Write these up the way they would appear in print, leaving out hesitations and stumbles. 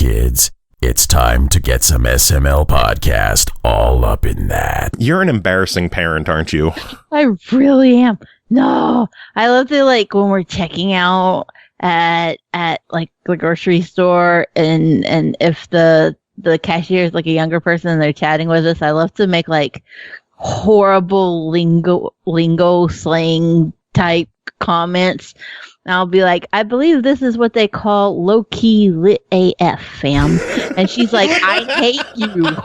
kids. It's time to get some SML podcast all up in that. You're an embarrassing parent, aren't you? I really am. No, I love to, like, when we're checking out at like the grocery store, and if the cashier is like a younger person and they're chatting with us, I love to make like horrible lingo slang type comments. And I'll be like, I believe this is what they call low-key lit AF, fam. And she's like, I hate you.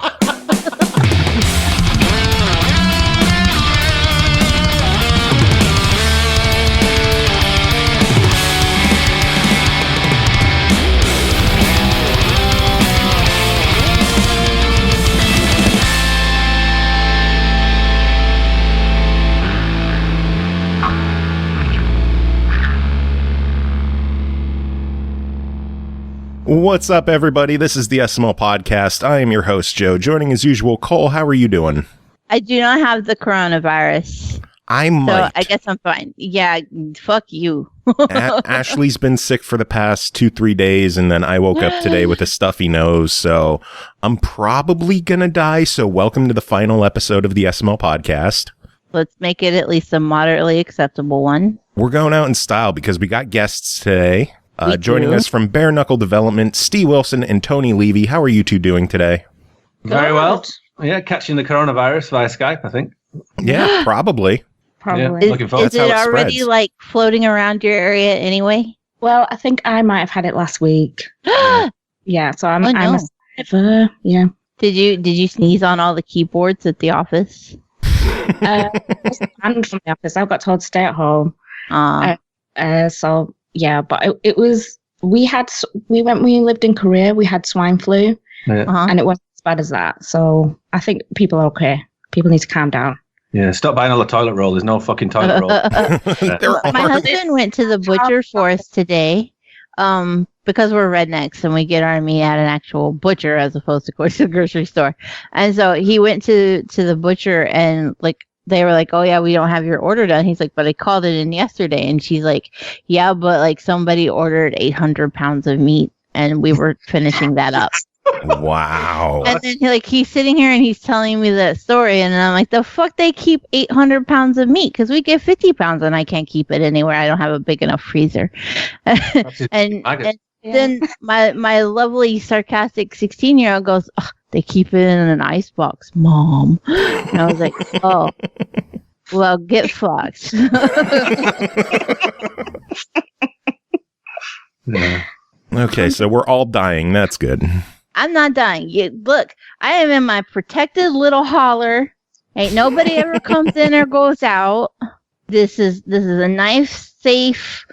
What's up, everybody? This is the SML podcast. I am your host, Joe. Joining as usual, Cole. How are you doing? I do not have the coronavirus. I might. So I guess I'm fine. Yeah, fuck you. Ashley's been sick for the past 2-3 days, and then I woke up today with a stuffy nose, so I'm probably gonna die. So welcome to the final episode of the SML podcast. Let's make it at least a moderately acceptable one. We're going out in style because we got guests today. Joining us from Bare Knuckle Development, Ste Wilson and Tony Leavy. How are you two doing today? Very well. Yeah, catching the coronavirus via Skype, I think. Yeah, probably. Yeah, looking forward. Is it already like floating around your area anyway? Well, I think I might have had it last week. Yeah, so I'm a survivor. Yeah. Did you sneeze on all the keyboards at the office? I was banned from the office. I got told to stay at home. So yeah, but it was we lived in Korea. We had swine flu, and it wasn't as bad as that. So I think people are okay. People need to calm down. Yeah, stop buying all the toilet roll. There's no fucking toilet roll. My husband went to the butcher for us today, because we're rednecks and we get our meat at an actual butcher as opposed to going to the grocery store. And so he went to the butcher, and like they were like, "Oh yeah, we don't have your order done." He's like, "But I called it in yesterday." And she's like, "Yeah, but like somebody ordered 800 pounds of meat and we were finishing that up." Wow. And then he's sitting here and he's telling me that story, and I'm like, the fuck they keep 800 pounds of meat? Because we get 50 pounds and I can't keep it anywhere. I don't have a big enough freezer. and then my lovely sarcastic 16-year-old goes, "Oh, they keep it in an ice box, Mom." And I was like, "Oh, well, get fucked." Yeah. Okay, so we're all dying. That's good. I'm not dying. Look, I am in my protected little holler. Ain't nobody ever comes in or goes out. This is a nice, safe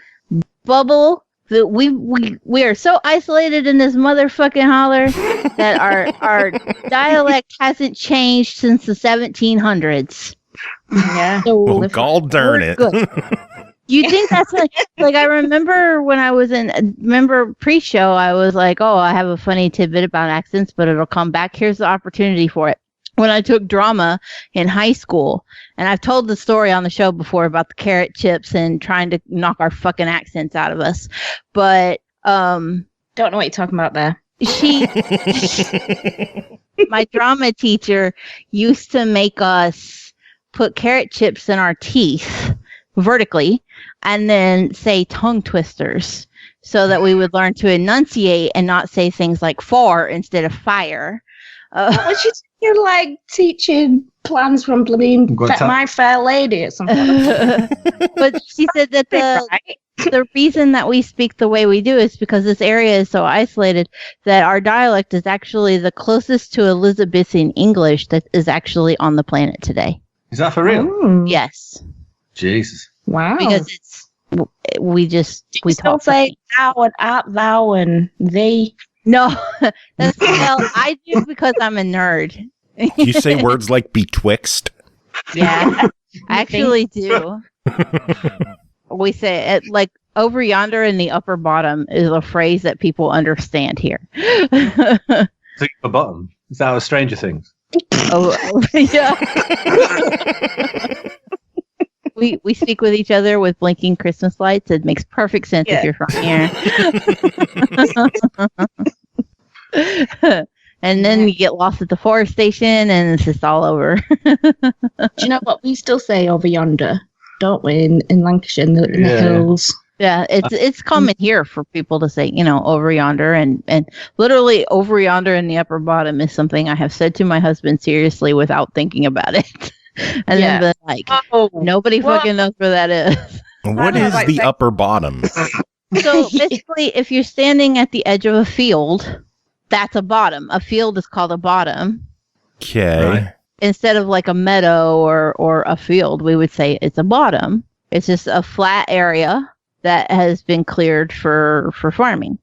bubble. That we are so isolated in this motherfucking holler that our dialect hasn't changed since the 1700s. Yeah. So Well, gall darn it. You think that's like I remember when I was pre-show, I was like, "Oh, I have a funny tidbit about accents, but it'll come back. Here's the opportunity for it." When I took drama in high school, and I've told the story on the show before about the carrot chips and trying to knock our fucking accents out of us, but don't know what you're talking about there. My drama teacher used to make us put carrot chips in our teeth vertically and then say tongue twisters so that we would learn to enunciate and not say things like "for" instead of "fire." You're like teaching plans from blooming My Fair Lady or something. But she said that the reason that we speak the way we do is because this area is so isolated that our dialect is actually the closest to Elizabethan English that is actually on the planet today. Is that for real? Ooh. Yes. Jesus. Wow. Because we still talk say thou and art thou and thee. No, I do because I'm a nerd. You say words like betwixt? Yeah, I actually do. We say it like over yonder in the upper bottom is a phrase that people understand here. Upper bottom? Is that a Stranger Things? Oh yeah. We speak with each other with blinking Christmas lights. It makes perfect sense if you're from here. And then you get lost at the forest station, and it's just all over. Do you know what? We still say over yonder, don't we, in Lancashire, in the hills? Yeah, it's common here for people to say, over yonder, and literally over yonder in the upper bottom is something I have said to my husband seriously without thinking about it. And then been like, nobody fucking knows where that is. What is the upper bottom? So basically, if you're standing at the edge of a field, that's a bottom. A field is called a bottom. Okay. Right. Instead of like a meadow or a field, we would say it's a bottom. It's just a flat area that has been cleared for farming.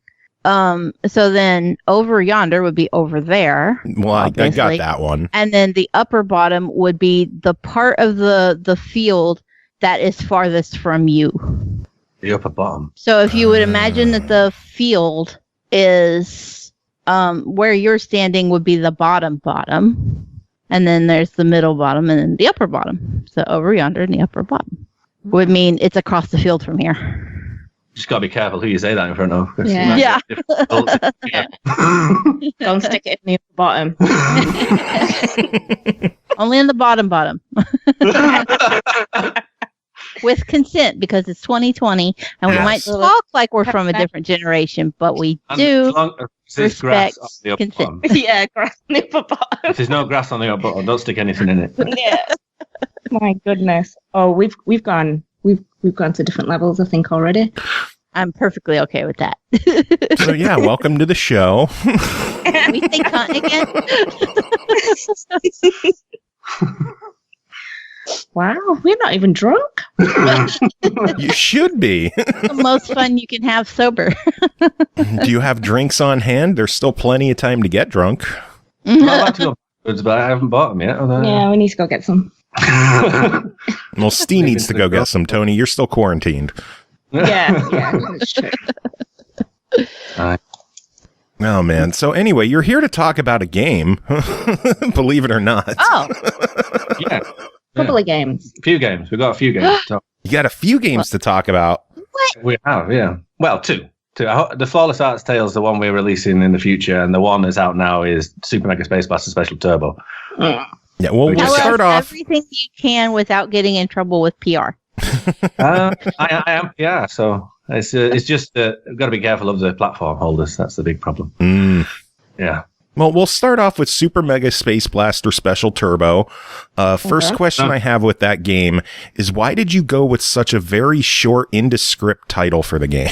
So then over yonder would be over there. Well, I got that one. And then the upper bottom would be the part of the field that is farthest from you. The upper bottom. So if you would imagine that the field is where you're standing would be the bottom. And then there's the middle bottom and then the upper bottom. So over yonder and the upper bottom would mean it's across the field from here. Just got to be careful who you say that in front of. Yeah. Don't stick it in the bottom. Only in the bottom. With consent, because it's 2020 and we might talk like we're from a different generation, but we do respect consent. Yeah, grass on the upper bottom. If there's no grass on the upper bottom, don't stick anything in it. Yeah. My goodness. Oh, we've gone to different levels, I think, already. I'm perfectly okay with that. So yeah, welcome to the show. We say cunt again. Wow, we're not even drunk. You should be. The most fun you can have sober. Do you have drinks on hand? There's still plenty of time to get drunk. I'd like to go backwards, but I haven't bought them yet. Yeah, we need to go get some. Well, Steve needs to go get some. Tony, you're still quarantined. Yeah, that's true. Oh, man. So anyway, you're here to talk about a game, believe it or not. Oh. Yeah. Couple of games. A few games. We've got a few games to talk. You got a few games to talk about. What? We have, yeah. Well, two. The Flawless Arts Tale is the one we're releasing in the future, and the one that's out now is Super Mega Space Blaster Special Turbo. Yeah, well, we'll start off. Everything you can without getting in trouble with PR. I am, yeah. So it's just we've got to be careful of the platform holders. That's the big problem. Yeah. Well, we'll start off with Super Mega Space Blaster Special Turbo. First question I have with that game is, why did you go with such a very short, indescript title for the game?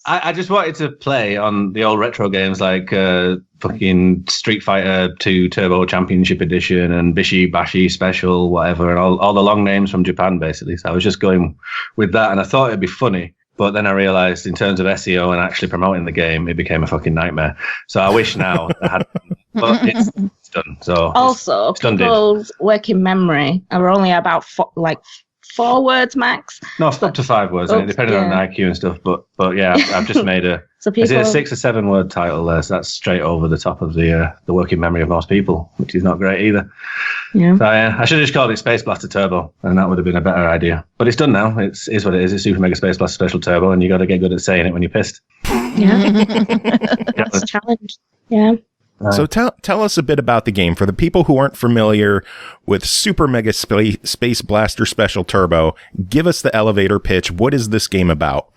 I just wanted to play on the old retro games like fucking Street Fighter 2 Turbo Championship Edition and Bishi Bashi Special, whatever, and all the long names from Japan, basically. So I was just going with that, and I thought it'd be funny. But then I realized in terms of SEO and actually promoting the game, it became a fucking nightmare. So I wish now I had, but it's done. So also, it's done, people's working memory are only about 4 words max. No, up to 5 words, depending on the IQ and stuff. But yeah, I've just made a is it a 6 or 7 word title there? So that's straight over the top of the working memory of most people, which is not great either. Yeah. So I should have just called it Space Blaster Turbo, and that would have been a better idea. But it's done now. It is what it is. It's Super Mega Space Blaster Special Turbo, and you got to get good at saying it when you're pissed. Yeah. That's a challenge. Yeah. So tell us a bit about the game. For the people who aren't familiar with Super Mega Space Blaster Special Turbo, give us the elevator pitch. What is this game about?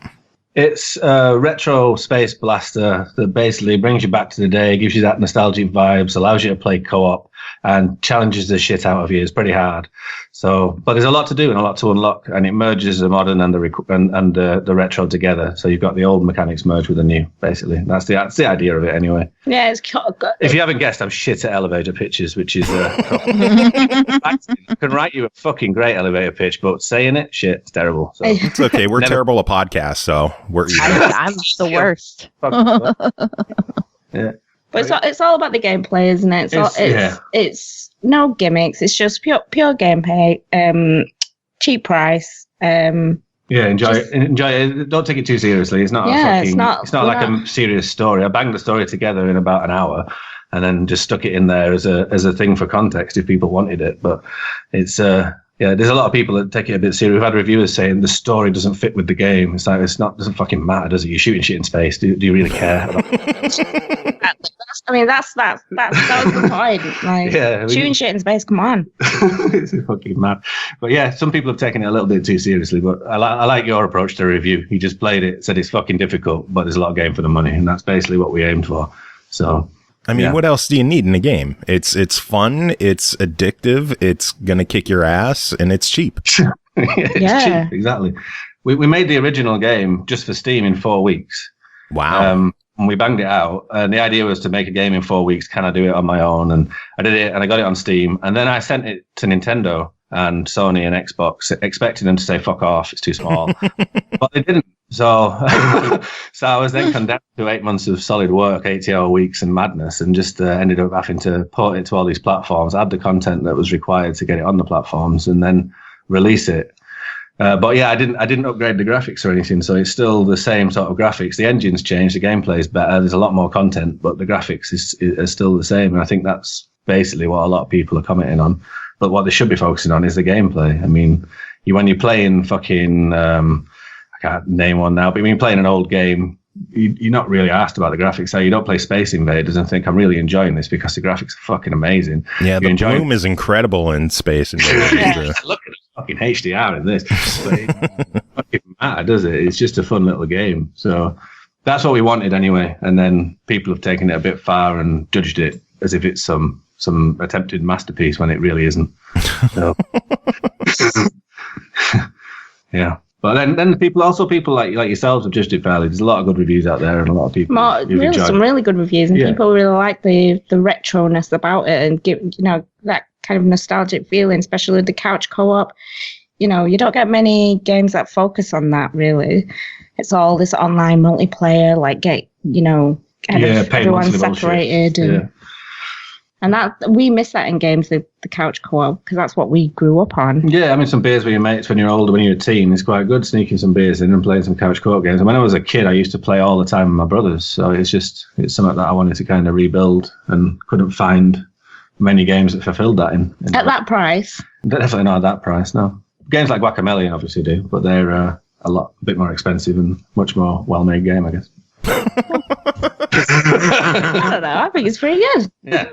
It's a retro space blaster that basically brings you back to the day, gives you that nostalgic vibes, allows you to play co-op, and challenges the shit out of you. It's pretty hard. So, but there's a lot to do and a lot to unlock, and it merges the modern and the retro together. So you've got the old mechanics merged with the new, basically. That's the idea of it, anyway. Yeah, it's good. If you haven't guessed, I'm shit at elevator pitches, which is I can write you a fucking great elevator pitch, but saying it, shit, it's terrible. So. It's okay. We're terrible at podcasts, so we're. I'm the worst. Yeah. But it's all about the gameplay, isn't it? It's no gimmicks. It's just pure gameplay. Cheap price. Yeah, enjoy it. Don't take it too seriously. It's not. It's not like a serious story. I banged the story together in about an hour, and then just stuck it in there as a thing for context if people wanted it. But it's Yeah, there's a lot of people that take it a bit serious. We've had reviewers saying the story doesn't fit with the game. It's like, doesn't fucking matter, does it? You're shooting shit in space. Do you really care? That was the point. Like, shooting shit in space, come on. It's fucking mad. But yeah, some people have taken it a little bit too seriously, but I like your approach to review. You just played it, said it's fucking difficult, but there's a lot of game for the money, and that's basically what we aimed for. So... I mean, what else do you need in a game? It's fun, it's addictive, it's gonna kick your ass, and it's cheap. It's cheap, exactly. We made the original game just for Steam in 4 weeks. Wow. And we banged it out, and the idea was to make a game in 4 weeks. Can I do it on my own? And I did it, and I got it on Steam, and then I sent it to Nintendo and Sony and Xbox, expecting them to say, fuck off, it's too small. But they didn't. So I was then condemned to 8 months of solid work, 80-hour weeks and madness, and just ended up having to port it to all these platforms, add the content that was required to get it on the platforms, and then release it. But yeah, I didn't upgrade the graphics or anything, so it's still the same sort of graphics. The engine's changed, the gameplay is better, there's a lot more content, but the graphics is still the same, and I think that's basically what a lot of people are commenting on. But what they should be focusing on is the gameplay. I mean, when you're playing fucking... I can't name one now, but when you're playing an old game, you're not really asked about the graphics. So you don't play Space Invaders and think, I'm really enjoying this because the graphics are fucking amazing. Yeah, the bloom is incredible in Space Invaders. Look at the fucking HDR in this. But it doesn't fucking matter, does it? It's just a fun little game. So that's what we wanted anyway. And then people have taken it a bit far and judged it as if it's some attempted masterpiece when it really isn't. So. Yeah. But then people like yourselves have judged it fairly. There's a lot of good reviews out there, and a lot of people some really good reviews, and people really like the retroness about it, and give that kind of nostalgic feeling, especially with the couch co-op. You don't get many games that focus on that really. It's all this online multiplayer, like everyone separated. And that we miss that in games, the couch co-op, because that's what we grew up on. Yeah, I mean, some beers with your mates when you're older, when you're a teen, is quite good, sneaking some beers in and playing some couch co-op games. And when I was a kid, I used to play all the time with my brothers. So it's something that I wanted to kind of rebuild and couldn't find many games that fulfilled that at that price. Definitely not at that price, no. Games like Guacamelee obviously do, but they're a bit more expensive and much more well-made game, I guess. I don't know. I think it's pretty good. Yeah.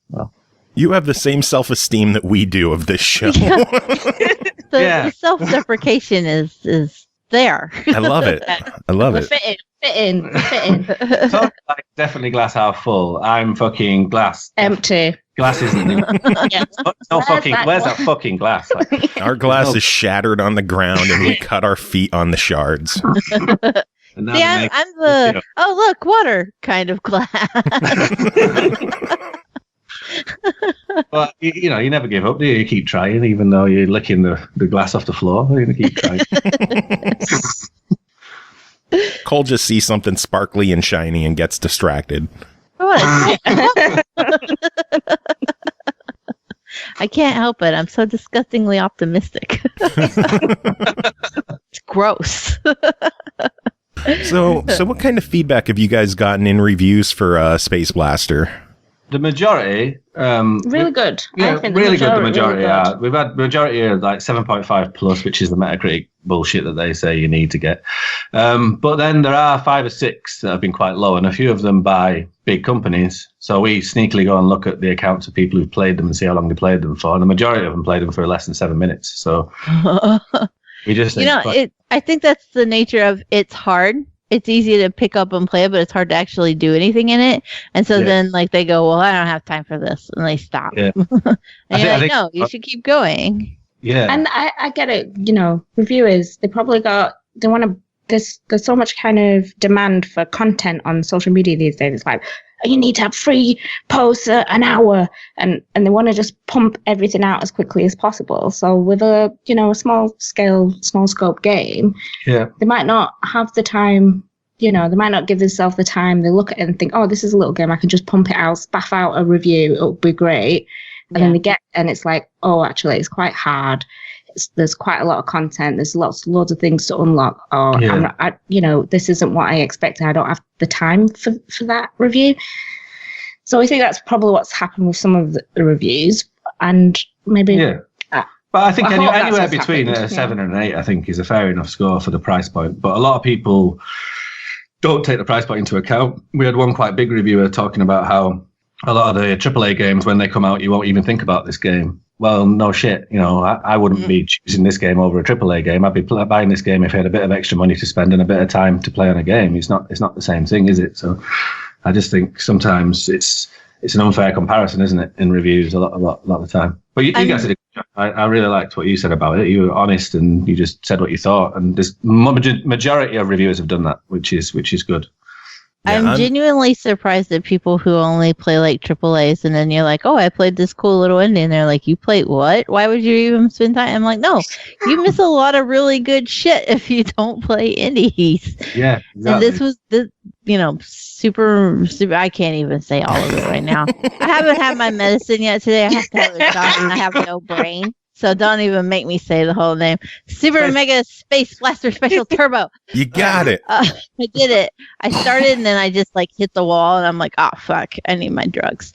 Well, you have the same self-esteem that we do of this show. The self-deprecation is there. I love it. Fit in. So, like, definitely glass half full. I'm fucking glass empty. Glass isn't. Where's that fucking glass? Like, our glass is shattered on the ground, and we cut our feet on the shards. Yeah, I'm the look, water kind of glass. But you never give up, do you? You keep trying, even though you're licking the glass off the floor. You're gonna keep trying. Cole just sees something sparkly and shiny and gets distracted. I can't help it. I'm so disgustingly optimistic. It's gross. So what kind of feedback have you guys gotten in reviews for Space Blaster? The majority, really good. Yeah, really good. The majority are. We've had majority are like 7.5 plus, which is the Metacritic bullshit that they say you need to get. But then there are 5 or 6 that have been quite low, and a few of them by big companies. So we sneakily go and look at the accounts of people who've played them and see how long they played them for. And the majority of them played them for less than 7 minutes. So we just, I think that's the nature of it's hard. It's easy to pick up and play it, but it's hard to actually do anything in it. And so then they go, well, I don't have time for this. And they stop. Yeah. And no, you should keep going. Yeah. And I get it. Reviewers, they want to, there's so much kind of demand for content on social media these days. It's like, you need to have 3 posts an hour, and they want to just pump everything out as quickly as possible. So with a small scope game, they might not have the time. They might not give themselves the time. They look at it and think, oh, this is a little game, I can just pump it out, spaff out a review, it'll be great. And then and it's like, oh, actually, it's quite hard. There's quite a lot of content. There's loads of things to unlock. This isn't what I expected. I don't have the time for that review. So I think that's probably what's happened with some of the reviews. And maybe But I think Well, anywhere between a 7 and an 8, I think, is a fair enough score for the price point. But a lot of people don't take the price point into account. We had one quite big reviewer talking about how a lot of the AAA games, when they come out, you won't even think about this game. Well, no shit. I wouldn't be choosing this game over a AAA game. I'd be buying this game if I had a bit of extra money to spend and a bit of time to play on a game. It's not the same thing, is it? So I just think sometimes it's an unfair comparison, isn't it, in reviews a lot of the time. But you guys did a good job. I really liked what you said about it. You were honest and you just said what you thought. And this majority of reviewers have done that, which is good. I'm genuinely surprised at people who only play like AAAs, and then you're like, oh, I played this cool little indie, and they're like, you played what? Why would you even spend time? I'm like, no, you miss a lot of really good shit if you don't play indies. Yeah, exactly. And this was super. I can't even say all of it right now. I haven't had my medicine yet today. I have to have a shot, and I have no brain. So don't even make me say the whole name. Super Mega Space Blaster Special Turbo. You got it. I did it. I started and then I just like hit the wall and I'm like, oh, fuck. I need my drugs.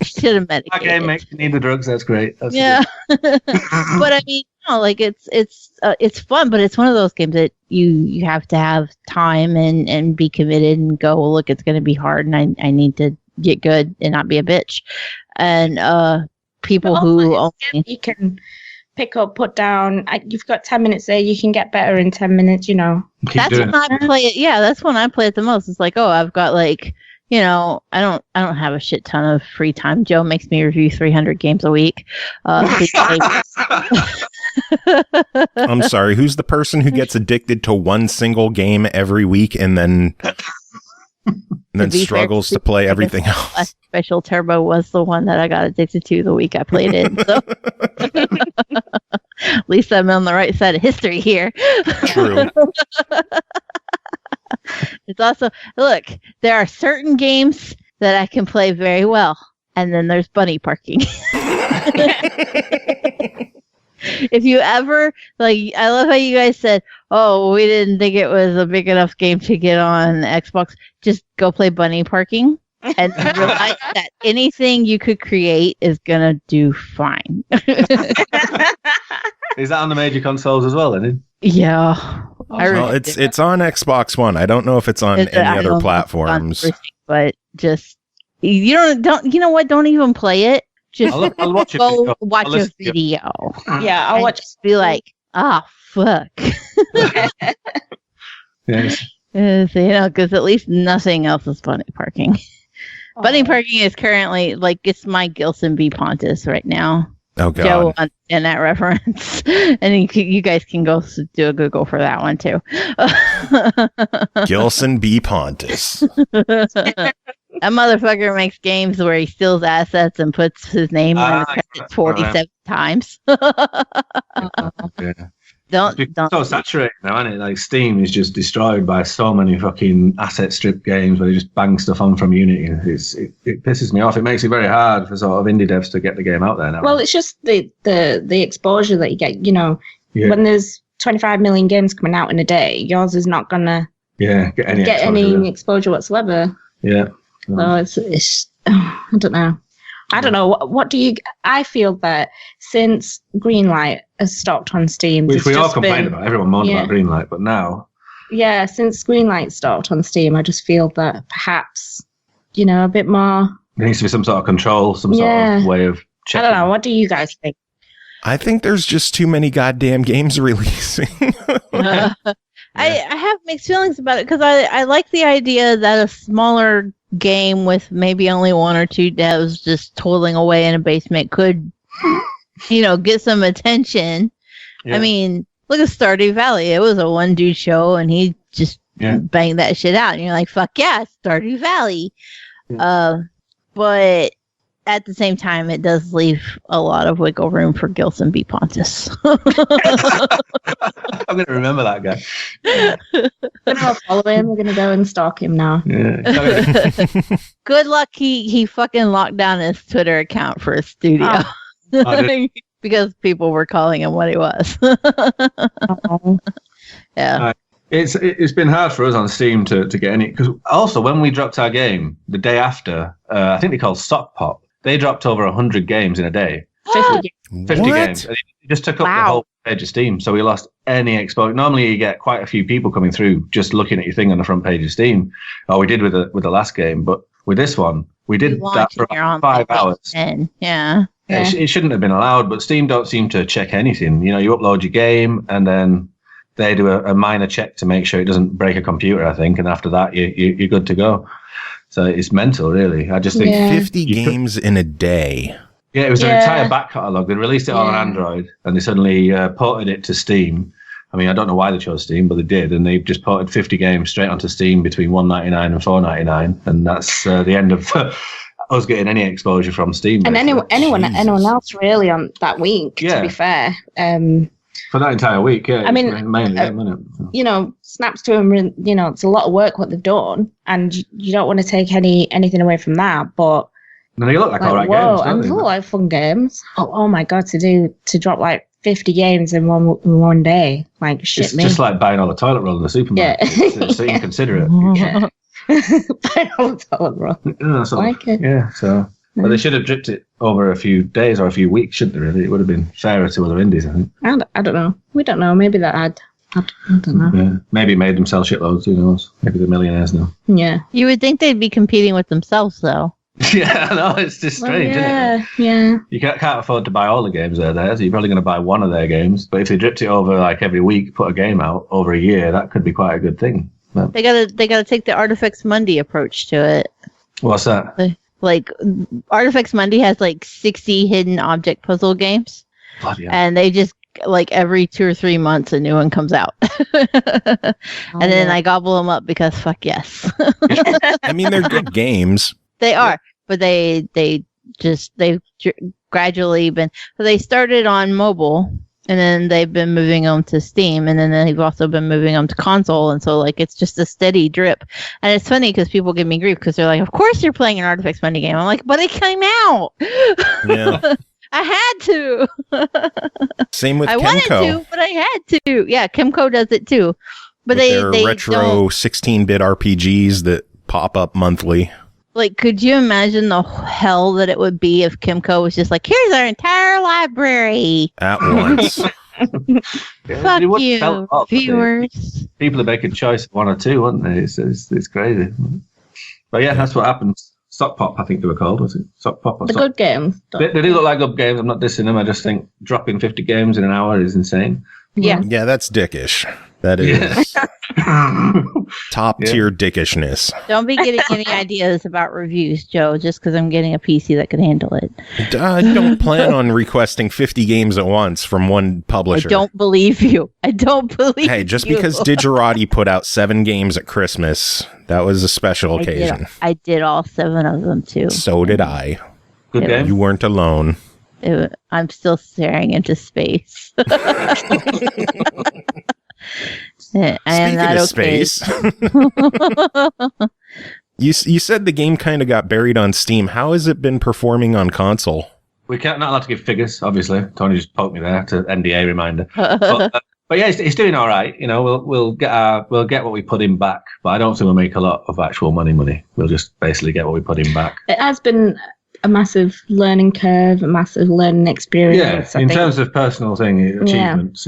Should have medicated. That game makes you need the drugs. That's great. That's yeah. But I mean, like it's fun, but it's one of those games that you have to have time and be committed and go, well, look, it's going to be hard and I need to get good and not be a bitch. And people who only you can pick up, put down. You've got 10 minutes there. You can get better in 10 minutes. That's when I play it. Yeah, that's when I play it the most. It's like, oh, I've got like, I don't have a shit ton of free time. Joe makes me review 300 games a week. I'm sorry. Who's the person who gets addicted to one single game every week and then struggles to play everything else? Special Turbo was the one that I got addicted to the week I played it. So at least I'm on the right side of history here. True. It's also, look, there are certain games that I can play very well, and then there's bunny parking. If you ever, like, I love how you guys said, oh, we didn't think it was a big enough game to get on Xbox. Just go play bunny parking and realize that anything you could create is going to do fine. Is that on the major consoles as well, then? Yeah. It's on Xbox One. I don't know if it's on any other platforms. But just, you know what? Don't even play it. Just I'll watch go watch a video. Yeah, I'll watch. Be like, fuck. Yes. Because at least nothing else is bunny parking. Bunny parking is currently like it's my Gilson B. Pontus right now. Oh God! Joe in that reference, and you guys can go do a Google for that one too. Gilson B. Pontus. That motherfucker makes games where he steals assets and puts his name on the credits 47 times. Yeah. Don't so saturated now, isn't it? Like Steam is just destroyed by so many fucking asset strip games where they just bang stuff on from Unity. It pisses me off. It makes it very hard for sort of indie devs to get the game out there now. Well, it's just the exposure that you get. When there's 25 million games coming out in a day, yours is not gonna get any exposure whatsoever. Yeah. So it's I don't know. What do you? I feel that since Greenlight has stopped on Steam, which we all complained about, everyone moaned about Greenlight, but now, since Greenlight stopped on Steam, I just feel that perhaps a bit more. There needs to be some sort of control, some sort of way of checking. I don't know. What do you guys think? I think there's just too many goddamn games releasing. I have mixed feelings about it because I like the idea that a smaller game with maybe only one or two devs just toiling away in a basement could, get some attention. Yeah. I mean, look at Stardew Valley. It was a one dude show and he just banged that shit out. And you're like, fuck yeah, Stardew Valley. Yeah. But at the same time, it does leave a lot of wiggle room for Gilson B. Pontus. I'm going to remember that guy. I'm going to follow him. We're going to go and stalk him now. Yeah. Good luck he fucking locked down his Twitter account for his studio. Because people were calling him what he was. Yeah. It's been hard for us on Steam to get any, because also when we dropped our game the day after, I think they called Sock Pop. they dropped over 100 games in a day. 50 games. It just took up the whole page of Steam, so we lost any exposure. Normally, you get quite a few people coming through just looking at your thing on the front page of Steam. Oh, we did with the last game, but with this one, we did that for about 5 hours. Yeah. It shouldn't have been allowed, but Steam don't seem to check anything. You know, you upload your game, and then they do a minor check to make sure it doesn't break a computer, I think, and after that, you're good to go. So it's mental, really. I just think 50 games in a day. Yeah, it was their entire back catalogue. They released it on Android, and they suddenly ported it to Steam. I mean, I don't know why they chose Steam, but they did, and they just ported 50 games straight onto Steam between $1.99 and $4.99, and that's the end of us getting any exposure from Steam. And anyone else really on that week, to be fair. For that entire week, yeah. I mean, you know, snaps to them, you know, it's a lot of work what they've done, and you don't want to take anything away from that, but no, they look like all right games, and they look like fun games. Oh my God, to drop like 50 games in one day, like shit. It's just like buying all the toilet roll in the supermarket. So you consider it. Buying all the toilet roll. So. But they should have dripped it over a few days or a few weeks, shouldn't they? Really, it would have been fairer to other indies, I think. I don't know. We don't know. Maybe that I don't know. Yeah. Maybe it made them sell shitloads. Who knows? Maybe they're millionaires now. Yeah. You would think they'd be competing with themselves, though. Yeah, no, it's just strange, isn't it? Yeah. You can't afford to buy all the games they're there, so you're probably going to buy one of their games. But if they dripped it over like every week, put a game out over a year, that could be quite a good thing. But They gotta take the Artifacts Monday approach to it. What's that? Like Artifacts Monday has like 60 hidden object puzzle games, and they just like every 2 or 3 months a new one comes out, and then I gobble them up because fuck yes. I mean, they're good games. They are, but they've gradually been. So they started on mobile, and then they've been moving them to Steam, and then they've also been moving them to console, and so like it's just a steady drip. And it's funny because people give me grief because they're like, "Of course you're playing an Artifacts Monday game." I'm like, "But it came out. Yeah. I had to." Same with I Kimco. wanted to, but I had to. Yeah, Kimco does it too. But with they retro don't, 16-bit RPGs that pop up monthly. like, could you imagine the hell that it would be if Kimco was just like, "Here's our entire library At once. Fuck you, viewers." People are making choice of one or two, aren't they? It's crazy. But yeah, that's what happened. Sock Pop, I think they were called, was it? Sock Pop or The good games. They do look like good games. I'm not dissing them. I just think dropping 50 games in an hour is insane. Yeah. Yeah, that's dickish. That is top tier dickishness. Don't be getting any ideas about reviews, Joe, just because I'm getting a PC that can handle it. I don't plan on requesting 50 games at once from one publisher. I don't believe you. I don't believe Hey, just you. because Digerati put out 7 games at Christmas, that was a special occasion. I did all 7 of them, too. So did I. Good game. You weren't alone. I'm still staring into space. Speaking of space, you said the game kind of got buried on Steam. How has it been performing on console? We can't not allowed to give figures, obviously. Tony just poked me there to NDA reminder. But yeah, it's doing all right. You know, we'll get what we put in back, but I don't think we'll make a lot of actual money. We'll just basically get what we put in back. It has been a massive learning curve, a massive learning experience. Yeah, in terms of personal achievements,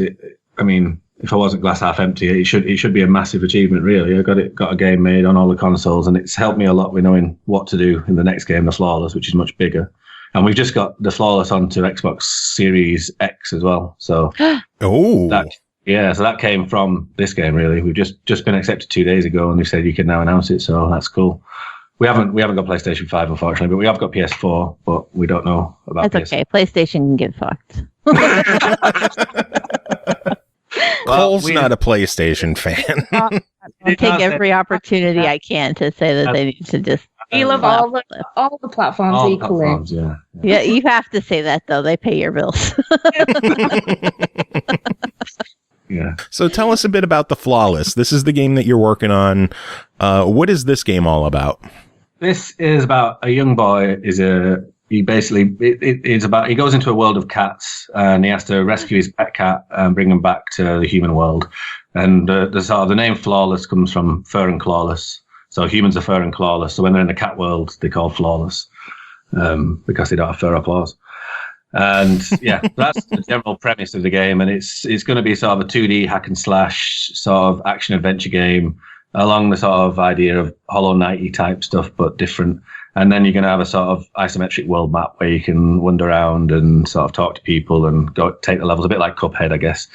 I mean, if I wasn't glass half empty, it should be a massive achievement, really. I got a game made on all the consoles, and it's helped me a lot with knowing what to do in the next game, the Flawless, which is much bigger. And we've just got the Flawless onto Xbox Series X as well. So so that came from this game, really. We've just been accepted 2 days ago, and they said you can now announce it, so that's cool. We haven't got PlayStation 5, unfortunately, but we have got PS4, but we don't know about That's PS4. okay. PlayStation can get fucked. Cole's not a PlayStation fan. I'll take every opportunity I can to say that they need to just... You love all the platforms equally. Yeah, you have to say that, though. They pay your bills. Yeah. So tell us a bit about the Flawless. This is the game that you're working on. What is this game all about? This is about a young boy. He goes into a world of cats, and he has to rescue his pet cat and bring him back to the human world. And the name Flawless comes from fur and clawless. So humans are fur and clawless. So when they're in the cat world, they're called flawless. because they don't have fair applause. And yeah, that's the general premise of the game. And it's going to be sort of a 2D hack and slash sort of action adventure game along the sort of idea of Hollow Knight-y type stuff, but different. And then you're going to have a sort of isometric world map where you can wander around and sort of talk to people and go take the levels, a bit like Cuphead, I guess.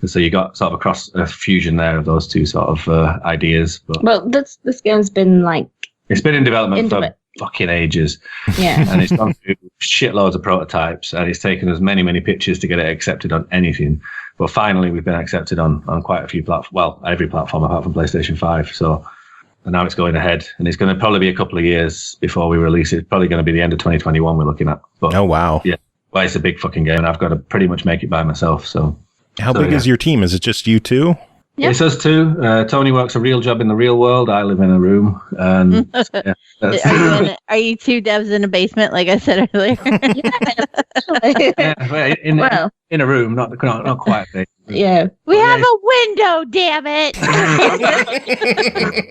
And so you got sort of a fusion there of those two sort of ideas. But well, this game's been like... It's been in development for fucking ages. Yeah. And it's gone through shitloads of prototypes, and it's taken us many pictures to get it accepted on anything. But finally, we've been accepted on quite a few platforms. Well, every platform apart from PlayStation 5. So, and now it's going ahead, and it's going to probably be a couple of years before we release it. It's probably going to be the end of 2021 we're looking at. But, oh, wow. Yeah. Well, it's a big fucking game, and I've got to pretty much make it by myself. So, how big is your team? Is it just you two? Yeah. It's us two. Tony works a real job in the real world. I live in a room. And yeah, are you two devs in a basement, like I said earlier? In a room, not quite big. Yeah. We have a window, damn it.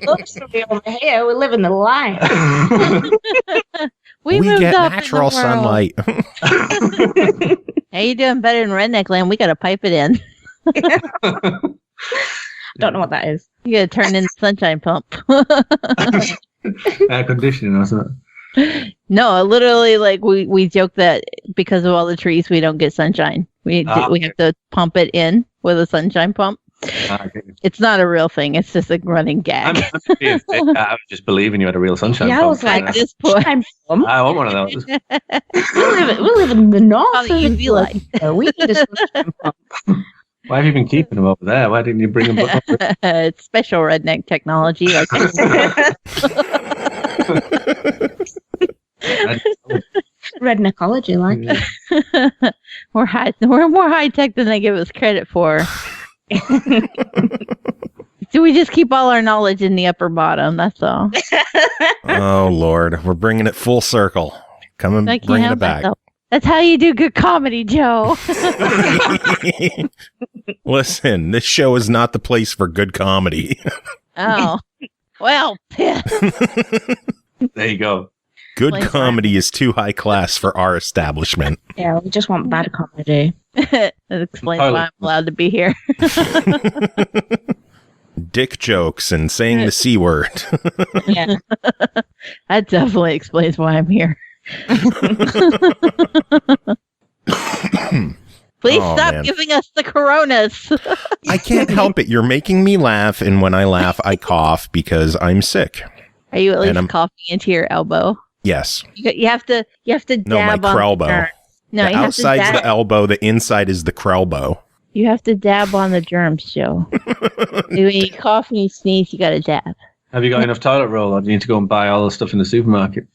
Looks to be over here. We're living the life. we get up natural sunlight. Hey, you doing better than Redneck Land? We got to pipe it in. Don't know what that is. You got to turn in the sunshine pump. Air conditioning, wasn't it? No, literally, like we joke that because of all the trees, we don't get sunshine. We have to pump it in with a sunshine pump. Okay. It's not a real thing. It's just a running gag. I was just believing you had a real sunshine pump. I was like, at this point, I want one of those. we live in the north. How you feel like? We need a sunshine pump. Why have you been keeping them over there? Why didn't you bring them up? It's special redneck technology. Like Redneckology, like. We're more high tech than they give us credit for. Do we just keep all our knowledge in the upper bottom? That's all. Oh Lord, we're bringing it full circle. Come and bring it back. That's how you do good comedy, Joe. Listen, this show is not the place for good comedy. Oh, well. There you go. Good comedy is too high class for our establishment. Yeah, we just want bad comedy. That explains why I'm allowed to be here. Dick jokes and saying the C word. Yeah. That definitely explains why I'm here. Please stop giving us the coronas. I can't help it. You're making me laugh, and when I laugh, I cough because I'm sick. Are you at least coughing into your elbow? Yes. You have to dab my on crelbo. No, the outside's the elbow, the inside is the crelbo. You have to dab on the germs, Joe. When you cough and you sneeze, you got to dab. Have you got enough toilet roll, or do you need to go and buy all the stuff in the supermarket?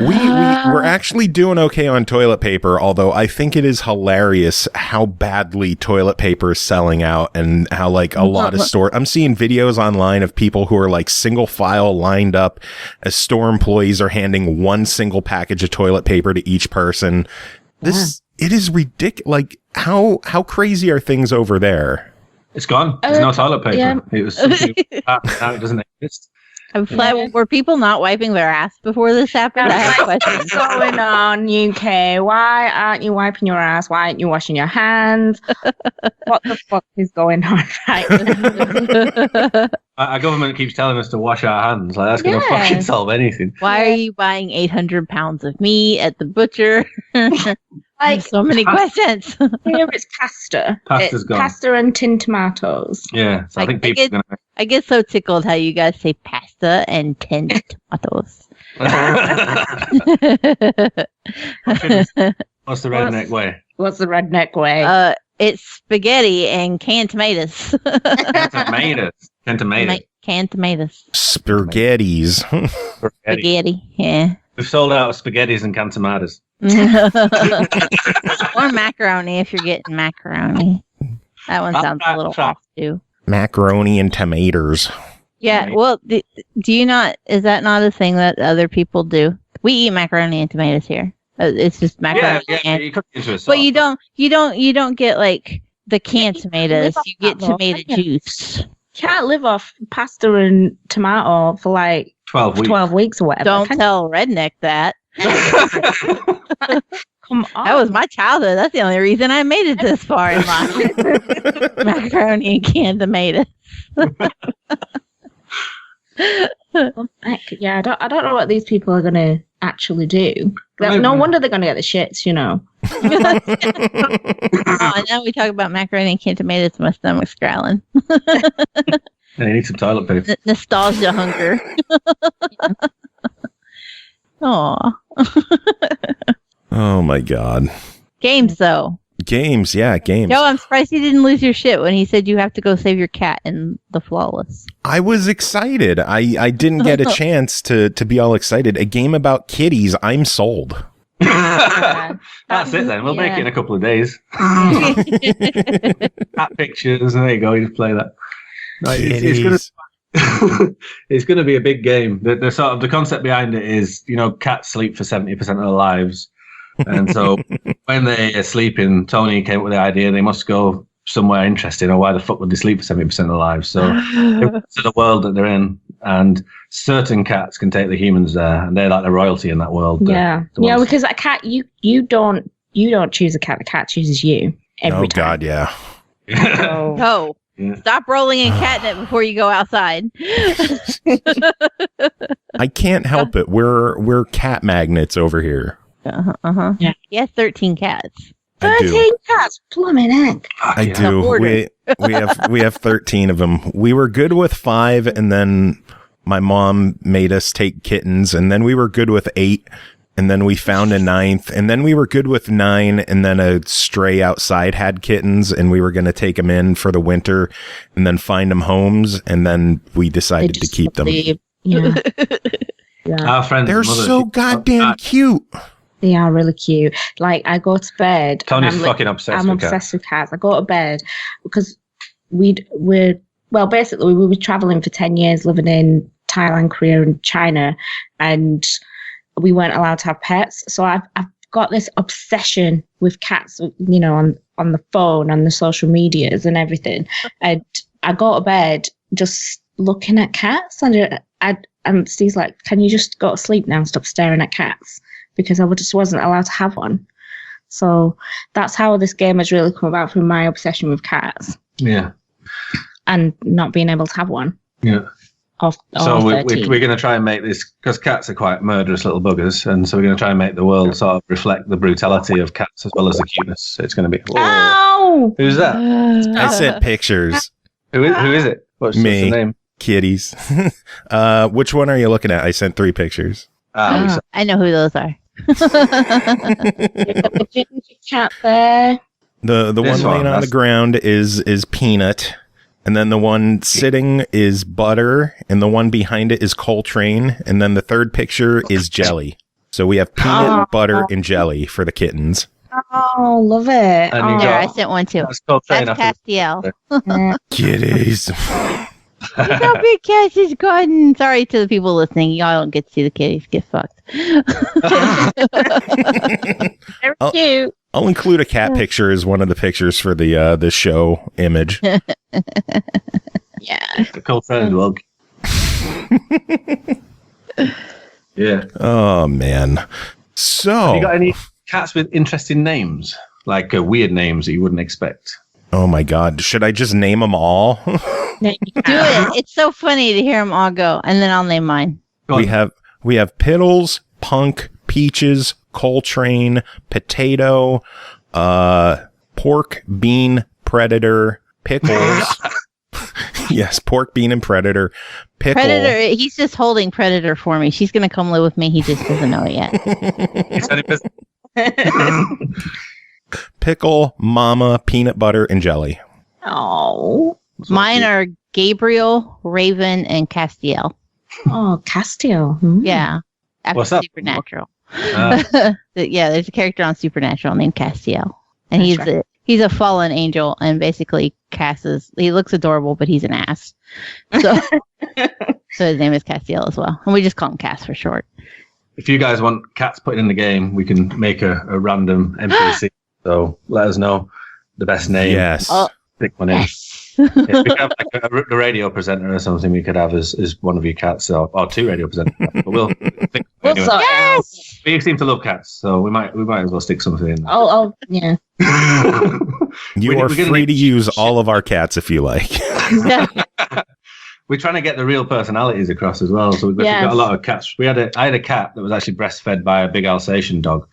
We're actually doing okay on toilet paper, although I think it is hilarious how badly toilet paper is selling out and how like a lot of I'm seeing videos online of people who are like single file lined up as store employees are handing one single package of toilet paper to each person. It is ridiculous. Like how crazy are things over there? It's gone. There's no toilet paper. Yeah. It was now it doesn't exist. Were people not wiping their ass before this happened? I have questions. What's going on, UK? Why aren't you wiping your ass? Why aren't you washing your hands? What the fuck is going on right now? Our government keeps telling us to wash our hands. Like, that's going to fucking solve anything. Why are you buying 800 pounds of meat at the butcher? Like, so many questions. Here it's pasta. Pasta's gone. Pasta and tinned tomatoes. Yeah, so I think people are going to... I get so tickled how you guys say pasta and tinned tomatoes. What's the redneck way? What's the redneck way? It's spaghetti and canned tomatoes. Canned tomatoes. Spaghettis. Spaghetti, yeah. We've sold out of spaghettis and canned tomatoes. Or macaroni if you're getting macaroni. That one sounds a little off too. Macaroni and tomatoes. Yeah, well, do you not? Is that not a thing that other people do? We eat macaroni and tomatoes here. It's just macaroni. Yeah, you cook it into a sauce. But you don't get like the canned tomatoes. You get tomato juice. Can't live off pasta and tomato for like 12 weeks. 12 weeks or whatever. Don't tell Redneck that. Come on. That was my childhood. That's the only reason I made it this far in life. Macaroni and canned tomatoes. Yeah, I don't know what these people are going to actually do. No wonder they're going to get the shits, you know. Oh, now we talk about macaroni and canned tomatoes. My stomach's growling. Yeah, you need some toilet paper. Nostalgia hunger. Aw. Oh my God. Games, though. Games. Joe, I'm surprised you didn't lose your shit when he said you have to go save your cat in the Flawless. I was excited. I didn't get a chance to be all excited. A game about kitties. I'm sold. That's it then. We'll make it in a couple of days. Cat pictures. There you go. You just play that. Right, it's going to be a big game. The sort of the concept behind it is, you know, cats sleep for 70% of their lives. And so when they are sleeping, Tony came up with the idea they must go somewhere interesting, or why the fuck would they sleep for 70% of their lives? So to the world that they're in, and certain cats can take the humans there, and they're like the royalty in that world. Yeah, because a cat, you don't choose a cat. The cat chooses you every time. God, yeah. Oh. Yeah. Stop rolling in catnip before you go outside. I can't help it. We're cat magnets over here. Yeah. He has 13 cats. 13 cats, plumbing egg. I do. We have 13 of them. We were good with 5, and then my mom made us take kittens, and then we were good with 8, and then we found a 9th, and then we were good with 9, and then a stray outside had kittens, and we were going to take them in for the winter, and then find them homes, and then we decided to keep them. Yeah. Our friends, they're so goddamn cute. They are really cute. Like, I go to bed. Tony's fucking obsessed with cats. I'm obsessed with cats. I go to bed because we were traveling for 10 years, living in Thailand, Korea, and China, and we weren't allowed to have pets. So I've got this obsession with cats, you know, on the phone, on the social medias and everything. And I go to bed just looking at cats, and Steve's like, "Can you just go to sleep now and stop staring at cats?" Because I just wasn't allowed to have one. So that's how this game has really come about, from my obsession with cats. Yeah. And not being able to have one. Yeah. So we're going to try and make this, because cats are quite murderous little buggers, and so we're going to try and make the world sort of reflect the brutality of cats as well as the cuteness. So it's going to be... Ow! Who's that? I sent pictures. Who is it? What's the name? Kitties. Which one are you looking at? I sent 3 pictures. I know who those are. The ginger cat there. The one laying on the ground is Peanut, and then the one sitting is Butter, and the one behind it is Coltrane, and then the third picture is Jelly. So we have Peanut, Butter, and Jelly for the kittens. Oh, love it. I sent one too. That's Castiel. Kitties. Look how big Cassie's gotten. Sorry to the people listening. Y'all don't get to see the kitties get fucked. They're cute. I'll include a cat picture as one of the pictures for the show image. Yeah. The Coltrane log. Yeah. Oh, man. So... Have you got any cats with interesting names? Like weird names that you wouldn't expect? Oh, my God. Should I just name them all? Do it. It's so funny to hear them all go, and then I'll name mine. We have Piddles, Punk, Peaches, Coltrane, Potato, Pork, Bean, Predator, Pickles. Yes, Pork, Bean, and Predator. Pickle. Predator, he's just holding Predator for me. She's going to come live with me. He just doesn't know it yet. Pickle, Mama, Peanut Butter, and Jelly. Oh. Mine are Gabriel, Raven, and Castiel. Oh, Castiel. Yeah. After What's that? Supernatural. Yeah, there's a character on Supernatural named Castiel. And he's a fallen angel, and basically he looks adorable, but he's an ass. So his name is Castiel as well. And we just call him Cass for short. If you guys want cats put in the game, we can make a random NPC. So let us know the best name. Yes. Pick one in. If we could have like a radio presenter or something, we could have as one of your cats, or 2 radio presenters. But we'll Anyway. Yes! We seem to love cats, so we might as well stick something in. Oh, yeah. You are free to use all of our cats if you like. We're trying to get the real personalities across as well. So we've got a lot of cats. I had a cat that was actually breastfed by a big Alsatian dog.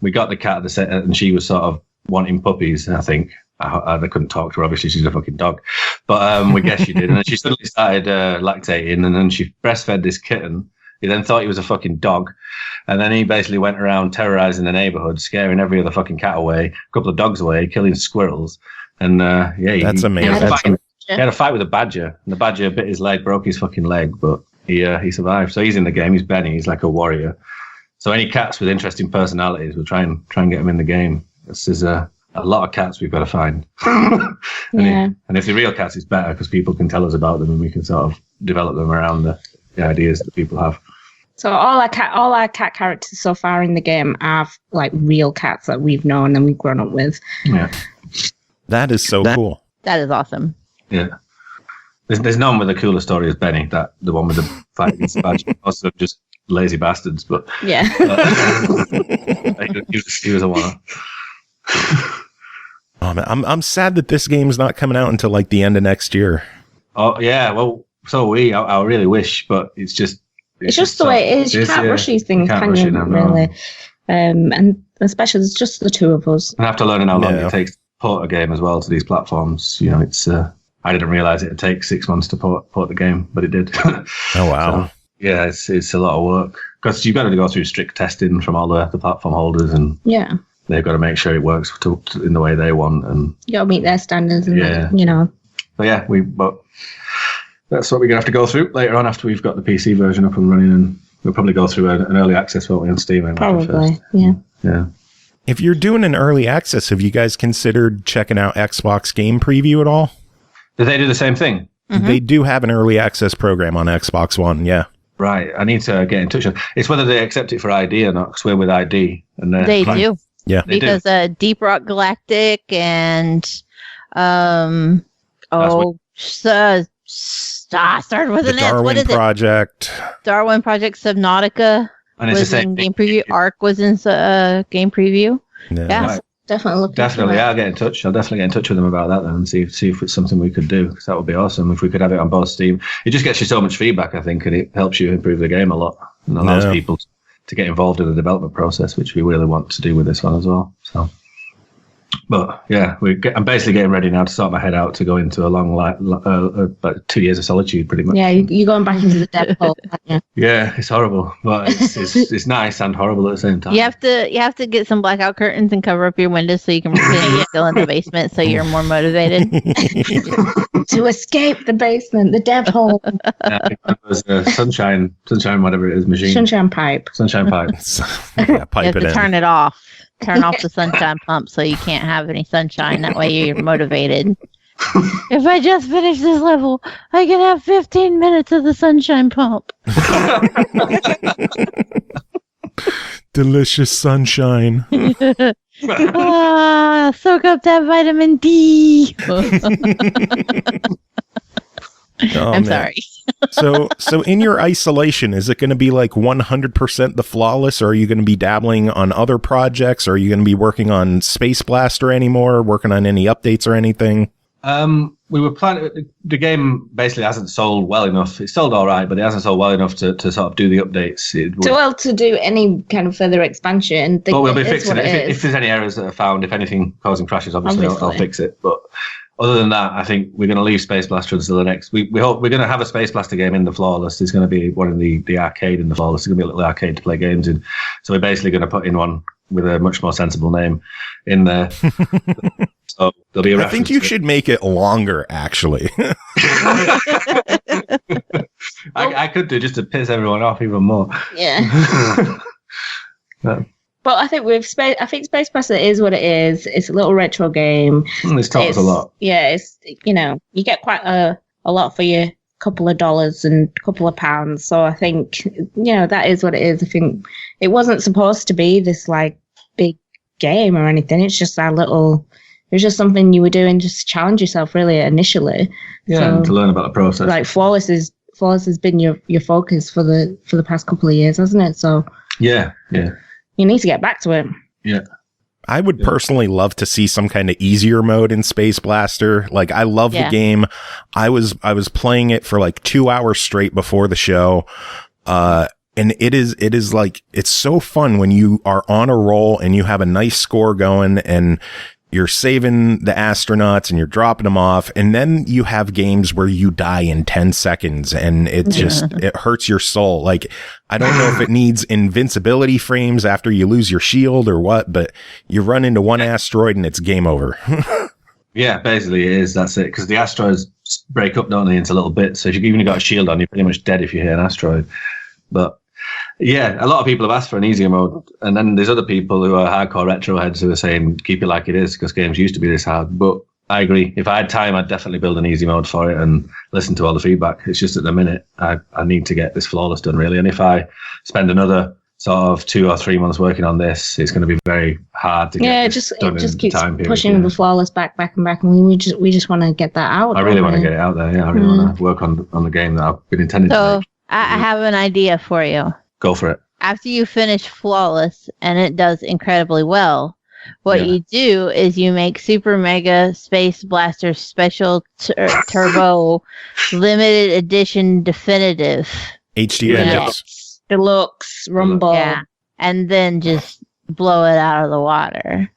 We got the cat at the set, and she was sort of wanting puppies, I think. I couldn't talk to her. Obviously, she's a fucking dog. But we guess she did. And then she suddenly started lactating, and then she breastfed this kitten. He then thought he was a fucking dog. And then he basically went around terrorizing the neighborhood, scaring every other fucking cat away, a couple of dogs away, killing squirrels. And that's amazing. He had a fight with a badger, and the badger bit his leg, broke his fucking leg, but he survived. So he's in the game. He's Benny. He's like a warrior. So any cats with interesting personalities, we'll try and get them in the game. This is a lot of cats we've got to find. And if they're real cats, it's better because people can tell us about them and we can sort of develop them around the ideas that people have. So all our cat characters so far in the game are like real cats that we've known and we've grown up with. Yeah, that is so cool. That is awesome. Yeah, there's none with a cooler story as Benny. That the one with the fight against the badger. Also, just lazy bastards, but yeah, he was a one. Oh man, I'm sad that this game's not coming out until like the end of next year. Oh yeah, well, so are we. I really wish, but it's just the way it is. You can't rush these things, can you? Really, and especially it's just the two of us. I have to learn how long it takes to port a game as well to these platforms. You know, it's. I didn't realize it'd take 6 months to port the game, but it did. Oh wow! So, yeah, it's a lot of work because you've got to go through strict testing from all the platform holders, and they've got to make sure it works in the way they want, and you got to meet their standards, and you know. But but that's what we're gonna have to go through later on after we've got the PC version up and running, and we'll probably go through an early access, won't we, on Steam? Probably, yeah. If you're doing an early access, have you guys considered checking out Xbox Game Preview at all? Do they do the same thing? Mm-hmm. They do have an early access program on Xbox One, yeah. Right, I need to get in touch. It's whether they accept it for ID or not, because we're with ID. And they do. Yeah. Because Deep Rock Galactic and started with an S. What is Project. Darwin Project Subnautica was in Game Preview. Arc was in Game Preview. Yeah. Right. Definitely. I'll get in touch. I'll definitely get in touch with them about that then and see if it's something we could do, because that would be awesome if we could have it on both Steam. It just gets you so much feedback, I think, and it helps you improve the game a lot and allows people to get involved in the development process, which we really want to do with this one as well. So, but yeah, I'm basically getting ready now to sort my head out to go into a long, about 2 years of solitude, pretty much. Yeah, you're going back into the depth hole. Yeah, it's horrible, but it's nice and horrible at the same time. You have to get some blackout curtains and cover up your windows so you can pretend you're still in the basement, so you're more motivated to escape the basement, the depth hole. Yeah, it was sunshine, whatever it is, machine. Sunshine pipe. Yeah, pipe you have it to in. turn it off. Turn off the sunshine pump so you can't have any sunshine. That way you're motivated. If I just finish this level, I can have 15 minutes of the sunshine pump. Delicious sunshine. Soak up that vitamin D. I'm sorry. So in your isolation, is it going to be like 100% the flawless, or are you going to be dabbling on other projects? Or are you going to be working on Space Blaster anymore? Working on any updates or anything? We were planning. The game basically hasn't sold well enough. It's sold all right, but it hasn't sold well enough to sort of do the updates. To do any kind of further expansion. But we'll be fixing it. If there's any errors that are found, if anything causing crashes, obviously. I'll fix it. But other than that, I think we're going to leave Space Blaster until the next. We hope we're going to have a Space Blaster game in the Flawless. There's going to be one in the arcade in the Flawless. There's going to be a little arcade to play games in. So we're basically going to put in one with a much more sensible name in there. So there'll be a reference. I think you should make it longer, actually. I could do just to piss everyone off even more. Yeah. But I think Space Blaster is what it is. It's a little retro game. It's taught us a lot. Yeah, it's you get quite a lot for your couple of dollars and a couple of pounds. So I think that is what it is. I think it wasn't supposed to be this like big game or anything. It's just it's just something you were doing just to challenge yourself really initially. Yeah, and to learn about the process. Like Flawless Flawless has been your focus for the past couple of years, hasn't it? So yeah. You need to get back to it. Yeah. I would personally love to see some kind of easier mode in Space Blaster. Like, I love the game. I was playing it for like 2 hours straight before the show. And it is like, it's so fun when you are on a roll and you have a nice score going and you're saving the astronauts and you're dropping them off. And then you have games where you die in 10 seconds and it just, it hurts your soul. Like, I don't know if it needs invincibility frames after you lose your shield or what, but you run into one asteroid and it's game over. Yeah, basically it is. That's it. Because the asteroids break up, don't they, into little bits. So if you've even got a shield on, you're pretty much dead if you hit an asteroid. But yeah, a lot of people have asked for an easier mode, and then there's other people who are hardcore retro heads who are saying keep it like it is because games used to be this hard. But I agree. If I had time, I'd definitely build an easy mode for it and listen to all the feedback. It's just at the minute I need to get this Flawless done really, and if I spend another sort of 2 or 3 months working on this, it's going to be very hard to get this done. It just keeps time period, pushing the Flawless back and we just want to get that out. I really want to get it out there. Yeah, I really want to work on the game that I've been intending to make. I have an idea for you. Go for it. After you finish Flawless and it does incredibly well, what you do is you make Super Mega Space Blaster Special Turbo Limited Edition Definitive HD Deluxe Rumble. Yeah. And then just blow it out of the water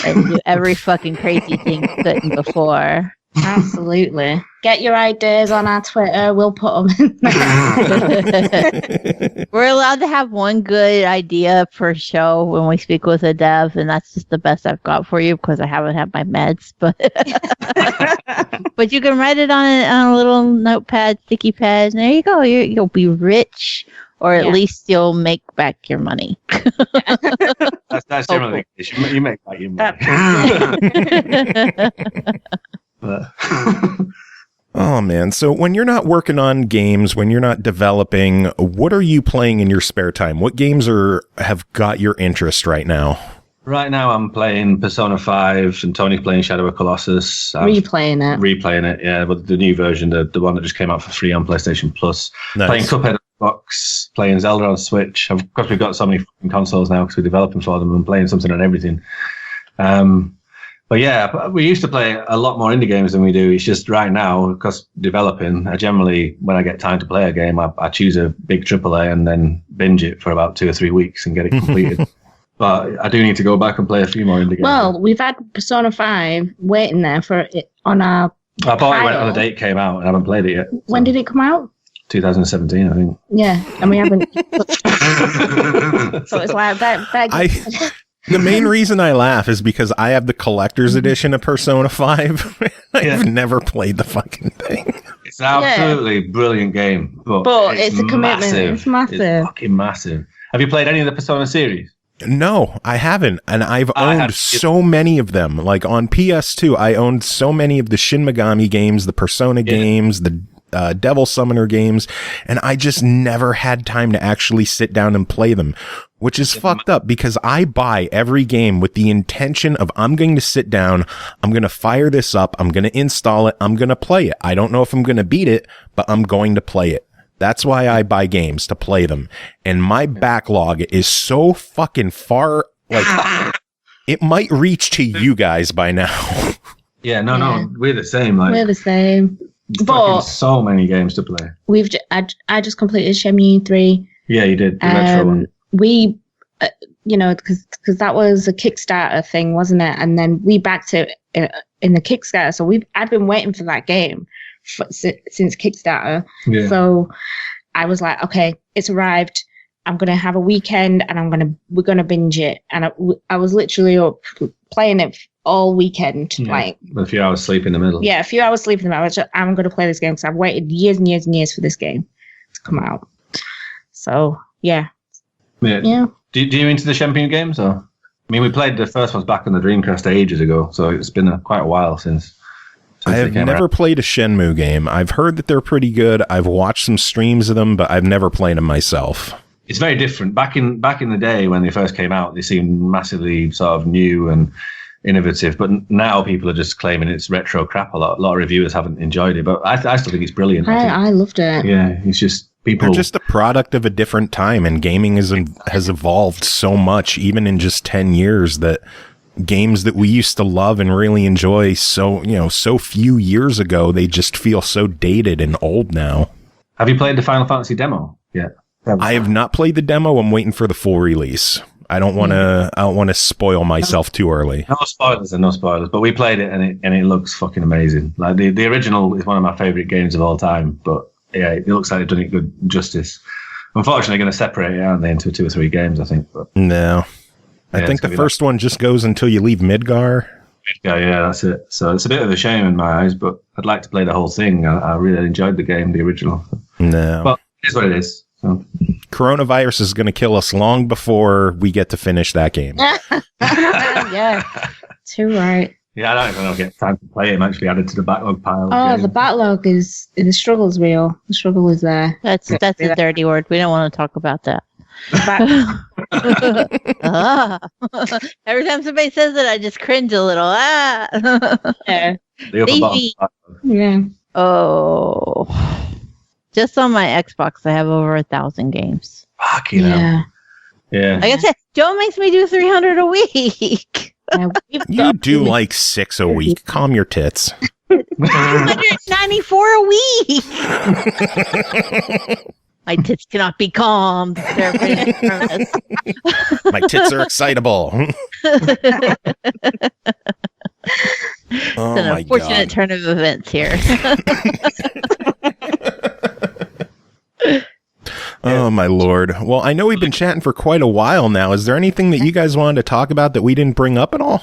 and do every fucking crazy thing you couldn't before. Absolutely. Get your ideas on our Twitter. We'll put them in there. We're allowed to have one good idea per show when we speak with a dev, and that's just the best I've got for you because I haven't had my meds. But but you can write it on a little notepad, sticky pad, and there you go. You'll be rich, or at least you'll make back your money. That's generally you make back your money. Oh man, so when you're not working on games, when you're not developing, what are you playing in your spare time? What games have got your interest right now? Right now I'm playing Persona 5 and Tony's playing Shadow of Colossus. Replaying it, yeah, but the new version, the one that just came out for free on PlayStation Plus. Nice. Playing Cuphead on Xbox, playing Zelda on Switch. Of course, we've got so many consoles now because we're developing for them and playing something on everything. But yeah, we used to play a lot more indie games than we do. It's just right now, because developing, I generally, when I get time to play a game, I choose a big AAA and then binge it for about 2 or 3 weeks and get it completed. But I do need to go back and play a few more indie games. Well, we've had Persona 5 waiting there for it on our I bought it when on the date came out and I haven't played it yet. When did it come out? 2017, I think. Yeah, and we haven't. So it's like that. The main reason I laugh is because I have the collector's edition of Persona 5. I've never played the fucking thing. It's an absolutely brilliant game. But it's a commitment. Massive. It's massive. It's fucking massive. Have you played any of the Persona series? No, I haven't. And I've owned so many of them. Like on PS2, I owned so many of the Shin Megami games, the Persona games, the Devil Summoner games, and I just never had time to actually sit down and play them, which is fucked up because I buy every game with the intention of I'm going to sit down, I'm going to fire this up, I'm going to install it, I'm going to play it. I don't know if I'm going to beat it, but I'm going to play it. That's why I buy games, to play them. And my backlog is so fucking far, like it might reach to you guys by now. Yeah, no, we're the same. We're the same. But so many games to play. I just completed Shenmue 3. Yeah, you did. The retro one. We, because that was a Kickstarter thing, wasn't it? And then we backed it in the Kickstarter. So I've been waiting for that game since Kickstarter. Yeah. So I was like, okay, it's arrived. I'm gonna have a weekend, and we're gonna binge it. And I was literally up playing it all weekend, with a few hours sleep in the middle. Yeah, a few hours sleep in the middle. I'm going to play this game because I've waited years and years and years for this game to come out. So, yeah. Do you into the Shenmue games? Or? I mean, we played the first ones back on the Dreamcast ages ago, so it's been quite a while since I have never played a Shenmue game. I've heard that they're pretty good. I've watched some streams of them, but I've never played them myself. It's very different. Back in the day when they first came out, they seemed massively sort of new and innovative. But now people are just claiming it's retro crap. A lot of reviewers haven't enjoyed it, but I still think it's brilliant. I loved it. Yeah, it's just people. They're just a product of a different time, and gaming has evolved so much, even in just 10 years, that games that we used to love and really enjoy so few years ago, they just feel so dated and old now. Have you played the Final Fantasy demo yet? I have not played the demo. I'm waiting for the full release. I don't want to spoil myself too early. No spoilers. But we played it and it looks fucking amazing. Like the original is one of my favorite games of all time. But yeah, it looks like they've done it good justice. Unfortunately, they're going to separate it, aren't they, into 2 or 3 games? I think. But no, I think the first one just goes until you leave Midgar. Yeah, that's it. So it's a bit of a shame in my eyes, but I'd like to play the whole thing. I really enjoyed the game, the original. No, but it is what it is. So. Coronavirus is going to kill us long before we get to finish that game. Yeah, too right. Yeah, I don't even know if I get time to play it. I'm actually added to the backlog pile. Oh, the backlog is, the struggle's real. The struggle is there. That's a dirty word. We don't want to talk about that. Every time somebody says it, I just cringe a little. Yeah. Leavy. Yeah. Oh. Just on my Xbox, I have over 1,000 games. Fuck, you know. Yeah. Like I said, Joe makes me do 300 a week. You do like 6 a week. Calm your tits. 294 a week. My tits cannot be calmed. My tits are excitable. It's an unfortunate turn of events here. Oh, my Lord. Well, I know we've been chatting for quite a while now. Is there anything that you guys wanted to talk about that we didn't bring up at all?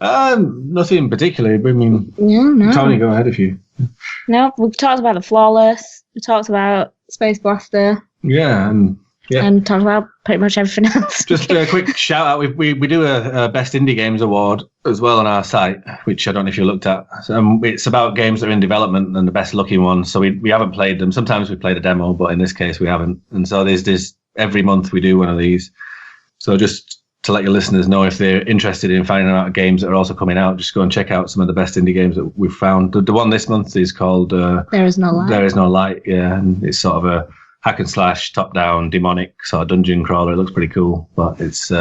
Nothing particularly. But I mean, no. Tony, go ahead if you. No, we've talked about the Flawless. We talked about Space Blaster. Yeah, and talk about pretty much everything else. Just a quick shout out. We do a Best Indie Games Award as well on our site, which I don't know if you looked at. It's about games that are in development and the best looking ones. So we haven't played them. Sometimes we play the demo, but in this case we haven't. And so there's every month we do one of these. So just to let your listeners know, if they're interested in finding out games that are also coming out, just go and check out some of the best indie games that we've found. The one this month is called There Is No Light. There Is No Light, yeah. And it's sort of a hack and slash, top-down, demonic sort of dungeon crawler. It looks pretty cool, but it's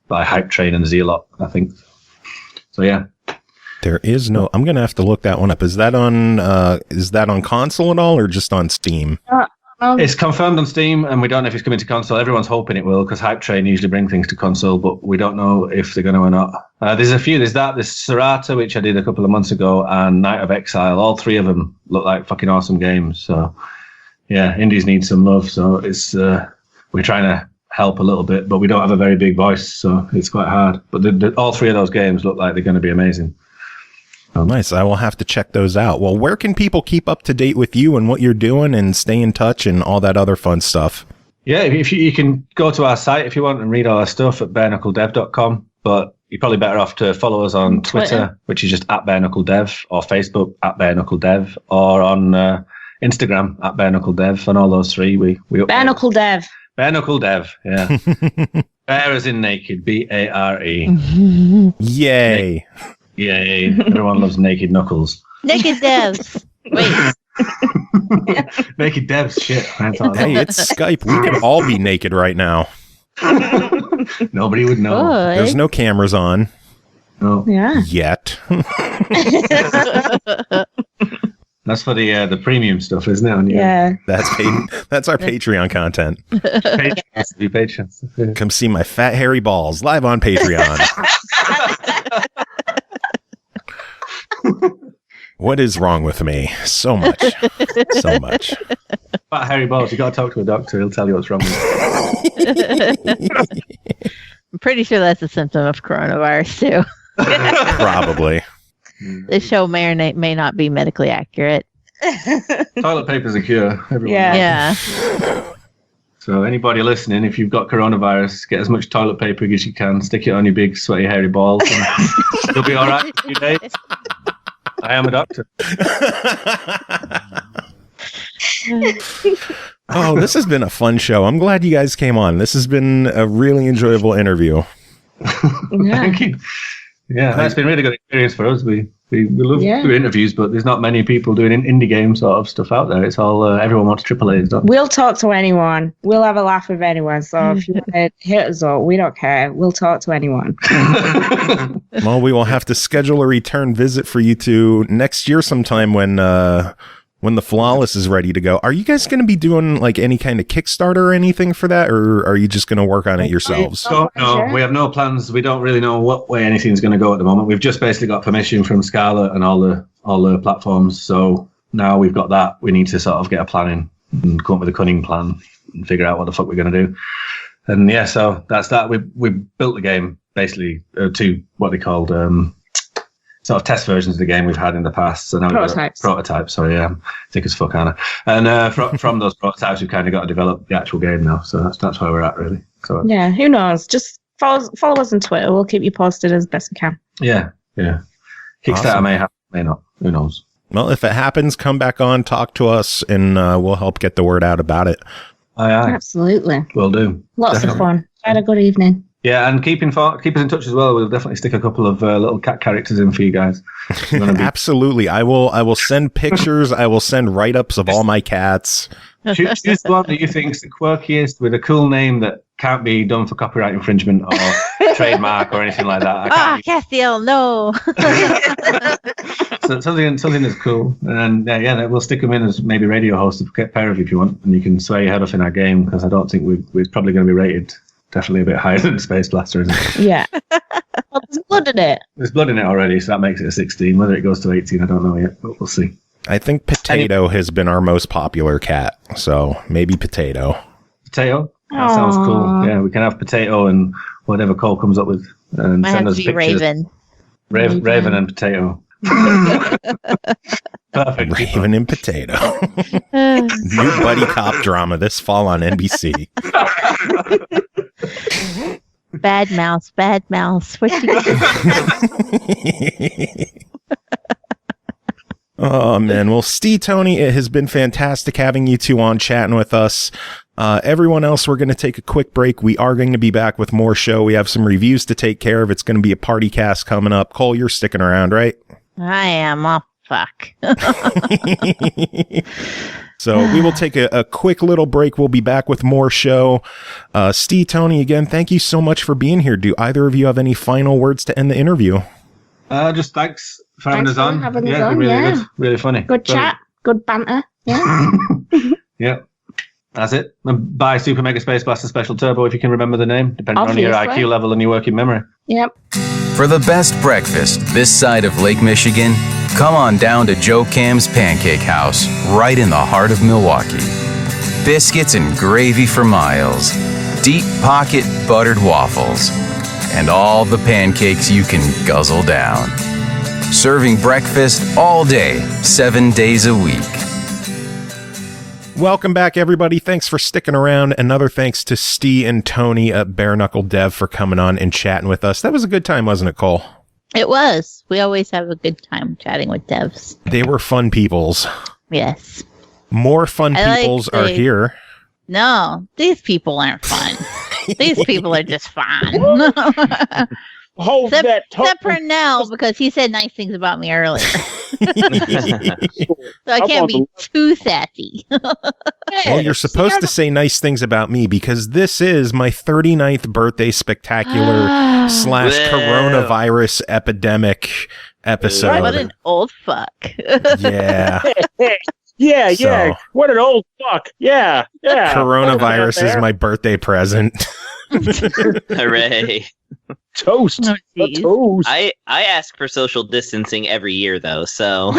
by Hype Train and Zealot, I think. So yeah, There Is No. I'm gonna have to look that one up. Is that on console at all, or just on Steam? It's confirmed on Steam, and we don't know if it's coming to console. Everyone's hoping it will, because Hype Train usually bring things to console, but we don't know if they're going to or not. There's a few. There's Serata, which I did a couple of months ago, and Night of Exile. All 3 of them look like fucking awesome games. So yeah, indies need some love. So it's we're trying to help a little bit, but we don't have a very big voice, so it's quite hard. But all 3 of those games look like they're going to be amazing. Nice. I will have to check those out. Well, where can people keep up to date with you and what you're doing and stay in touch and all that other fun stuff? Yeah, if you can go to our site if you want and read all our stuff at bareknuckledev.com, but you're probably better off to follow us on Twitter, which is just at bareknuckledev, or Facebook at bareknuckledev, or on Instagram at bareknuckledev. On all those 3, we Bareknuckledev. Bareknuckledev, yeah. Bare as in naked, B-A-R-E. Yay. Yay. Everyone loves naked knuckles. Naked devs. Wait. Naked devs, shit. Hey, it's Skype. We could all be naked right now. Nobody would know. Good. There's no cameras on. No. Yeah. Yet. That's for the premium stuff, isn't it? Yeah. That's our Patreon content. Patrons. Come see my fat hairy balls live on Patreon. What is wrong with me? So much. So much. Fat hairy balls, you got to talk to a doctor. He'll tell you what's wrong with you. I'm pretty sure that's a symptom of coronavirus, too. Probably. This show may or may not be medically accurate. Toilet paper's a cure. Everyone knows. Yeah. So anybody listening, if you've got coronavirus, get as much toilet paper as you can, stick it on your big, sweaty, hairy balls, and you'll be all right in a few days. I am a doctor. Oh, this has been a fun show. I'm glad you guys came on. This has been a really enjoyable interview. Thank you. Yeah, that's been a really good experience for us. We love doing interviews, but there's not many people doing indie game sort of stuff out there. It's all everyone wants AAAs, don't they? We'll talk to anyone. We'll have a laugh with anyone. So if you want to hit us up, we don't care. We'll talk to anyone. Well, we will have to schedule a return visit for you two next year sometime when the Flawless is ready to go. Are you guys going to be doing like any kind of Kickstarter or anything for that, or are you just going to work on it yourselves? No, we have no plans. We don't really know what way anything's going to go at the moment. We've just basically got permission from Scarlet and all the platforms. So now we've got that. We need to sort of get a plan in and come up with a cunning plan and figure out what the fuck we're going to do. And yeah, so that's that. We built the game basically to what they called sort of test versions of the game we've had in the past. So now prototypes. Sorry, yeah, thick as fuck, Anna. And from those prototypes, we've kind of got to develop the actual game now. So that's where we're at, really. So yeah, who knows? Just follow us on Twitter. We'll keep you posted as best we can. Yeah. Kickstarter may happen, may not. Who knows? Well, if it happens, come back on, talk to us, and we'll help get the word out about it. Aye. Absolutely. Will do. Lots of fun. Had a good evening. Yeah, and keep us in touch as well. We'll definitely stick a couple of little cat characters in for you guys. Absolutely. I will send pictures. I will send write-ups of all my cats. Choose the one that you think is the quirkiest with a cool name that can't be done for copyright infringement or trademark or anything like that. Castiel, no. So something that's cool. And we'll stick them in as maybe radio hosts of pair of if you want. And you can swear your head off in our game, because I don't think we're probably going to be rated definitely a bit higher than Space Blaster, isn't it? Yeah. Well, there's blood in it. There's blood in it already, so that makes it a 16. Whether it goes to 18, I don't know yet, but we'll see. I think Potato has been our most popular cat, so maybe Potato. Potato? That sounds cool. Yeah, we can have Potato and whatever Cole comes up with. And send us pictures. Raven. Raven and Potato. Perfect. Raven and Potato. New buddy cop drama this fall on NBC. Bad mouse. What you Oh, man. Well, Ste Tony, it has been fantastic having you two on chatting with us. Everyone else, we're going to take a quick break. We are going to be back with more show. We have some reviews to take care of. It's going to be a PartyCast coming up. Cole, you're sticking around, right? I am. Oh, fuck. So we will take a quick little break. We'll be back with more show. Ste Tony, again, thank you so much for being here. Do either of you have any final words to end the interview? Just thanks for having us on. Having us on, really good. Really funny. Good chat. Good banter. Yeah. Yeah. That's it. Buy Super Mega Space Blaster Special Turbo if you can remember the name, depending on your IQ level and your working memory. Yep. For the best breakfast this side of Lake Michigan, come on down to Joe Cam's Pancake House, right in the heart of Milwaukee. Biscuits and gravy for miles, deep pocket buttered waffles, and all the pancakes you can guzzle down. Serving breakfast all day, 7 days a week. Welcome back, everybody. Thanks for sticking around. Another thanks to Ste and Tony at Bare Knuckle Dev for coming on and chatting with us. That was a good time, wasn't it, Cole? It was. We always have a good time chatting with devs. They were fun peoples. Yes. More fun peoples are here. No, these people aren't fun. These people are just fun. Hold that except Pernell, because he said nice things about me earlier. So I can't be too sassy. Well, you're supposed to say nice things about me because this is my 39th birthday spectacular / coronavirus epidemic episode. What an old fuck. Yeah. Yeah. What an old fuck. Yeah. Coronavirus is my birthday present. Hooray. Toast. Oh, toast. I ask for social distancing every year, though, so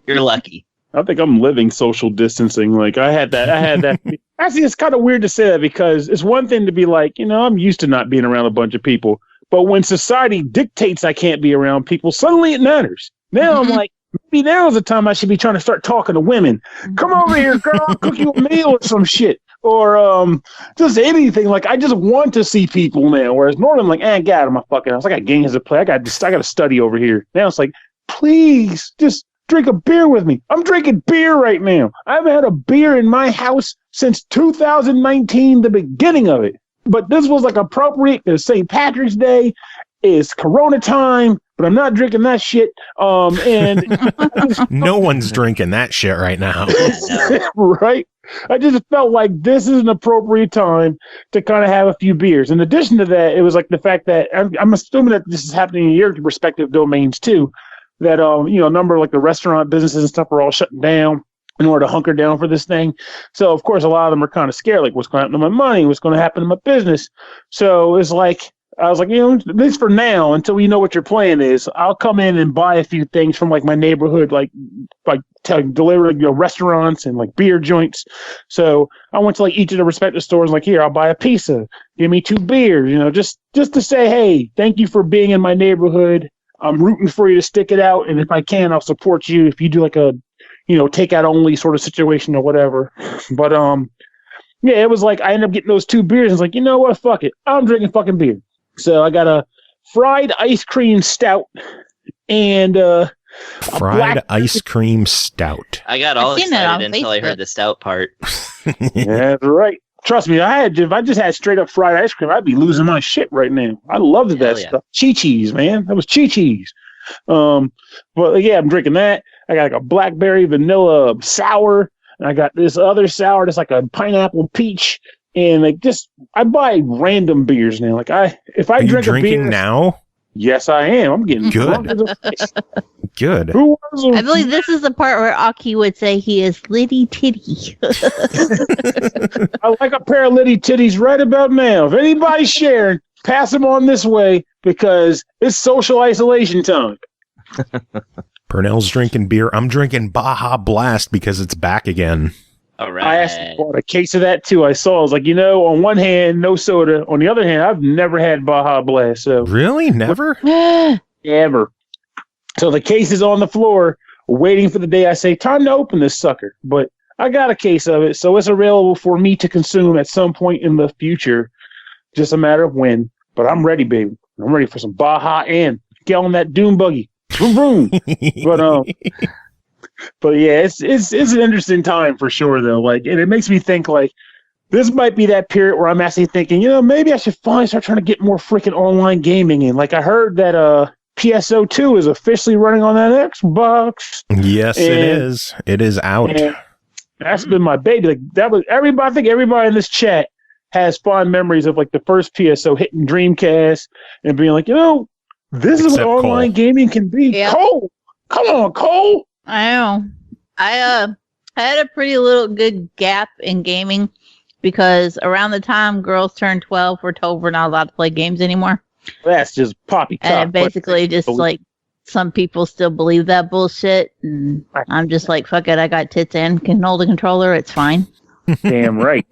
you're lucky. I think I'm living social distancing. Like, I had that. Actually, it's kind of weird to say that because it's one thing to be like, I'm used to not being around a bunch of people. But when society dictates I can't be around people, suddenly it matters. Now I'm like, maybe now is the time I should be trying to start talking to women. Come over here, girl, I'll cook you a meal or some shit. Or just anything. Like, I just want to see people now. Whereas normally I'm like, get out of my fucking house. I got games to play. I got to study over here. Now it's like, please, just drink a beer with me. I'm drinking beer right now. I haven't had a beer in my house since 2019, the beginning of it. But this was like appropriate to St. Patrick's Day. it's Corona time, but I'm not drinking that shit. And no one's drinking that shit right now. Right? I just felt like this is an appropriate time to kind of have a few beers. In addition to that, it was like the fact that I'm assuming that this is happening in your respective domains too, that a number of like the restaurant businesses and stuff are all shutting down in order to hunker down for this thing. So of course a lot of them are kind of scared, like what's going to happen to my money, what's going to happen to my business. So it's like I was like, at least for now, until we know what your plan is, I'll come in and buy a few things from like my neighborhood, like deliver restaurants and like beer joints. So I went to like each of the respective stores, like, here, I'll buy a pizza, give me 2 beers, just to say, hey, thank you for being in my neighborhood. I'm rooting for you to stick it out, and if I can, I'll support you if you do like a takeout only sort of situation or whatever. But yeah, it was like I ended up getting those 2 beers and it's like, you know what, fuck it, I'm drinking fucking beer. So I got a fried ice cream stout and fried ice cream stout. I got all excited until I heard the stout part. Yeah, right. Trust me, if I just had straight up fried ice cream, I'd be losing my shit right now. I loved that stuff. Chi-Chi's, man. That was Chi-Chi's. But yeah, I'm drinking that. I got like a blackberry vanilla sour, and I got this other sour that's like a pineapple peach. And like I buy random beers now. Like if I drink a beer now, yes, I am. I'm getting good. Good. I believe this is the part where Aki would say he is litty titty. I like a pair of litty titties right about now. If anybody's sharing, pass them on this way because it's social isolation time. Pernell's drinking beer. I'm drinking Baja Blast because it's back again. All right. I actually bought a case of that too. I was like, on one hand, no soda. On the other hand, I've never had Baja Blast. So really, never, ever. So the case is on the floor, waiting for the day I say time to open this sucker. But I got a case of it, so it's available for me to consume at some point in the future. Just a matter of when. But I'm ready, baby. I'm ready for some Baja and get on that Doom buggy. Vroom, vroom. But yeah, it's an interesting time for sure though. Like, and it makes me think like this might be that period where I'm actually thinking, maybe I should finally start trying to get more freaking online gaming in. Like I heard that PSO 2 is officially running on that Xbox. Yes, it is. It is out. That's been my baby. Like that was everybody. I think everybody in this chat has fond memories of like the first PSO hitting Dreamcast and being like, this is what online gaming can be. Yep. Cole, come on, Cole. I know. I had a pretty good gap in gaming because around the time girls turned 12, we're told we're not allowed to play games anymore. That's just poppycock. And basically just like some people still believe that bullshit. And I'm just like, fuck it. I got tits and can hold the controller. It's fine. Damn right.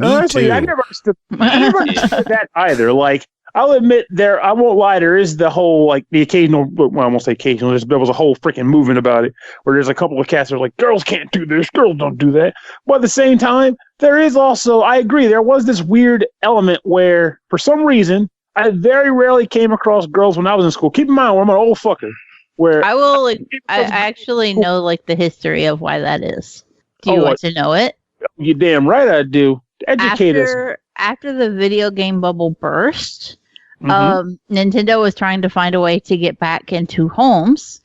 Honestly, I never understood that either. Like, I'll admit I won't lie, there is the whole, like, the occasional, well, I won't say occasional, there was a whole freaking movement about it, where there's a couple of cats that are like, girls can't do this, girls don't do that. But at the same time, there is also, I agree, there was this weird element where, for some reason, I very rarely came across girls when I was in school. Keep in mind, I'm an old fucker. Where I will, I actually know, like, the history of why that is. Do you want to know it? You're damn right I do. Educate us. After the video game bubble burst, Nintendo was trying to find a way to get back into homes,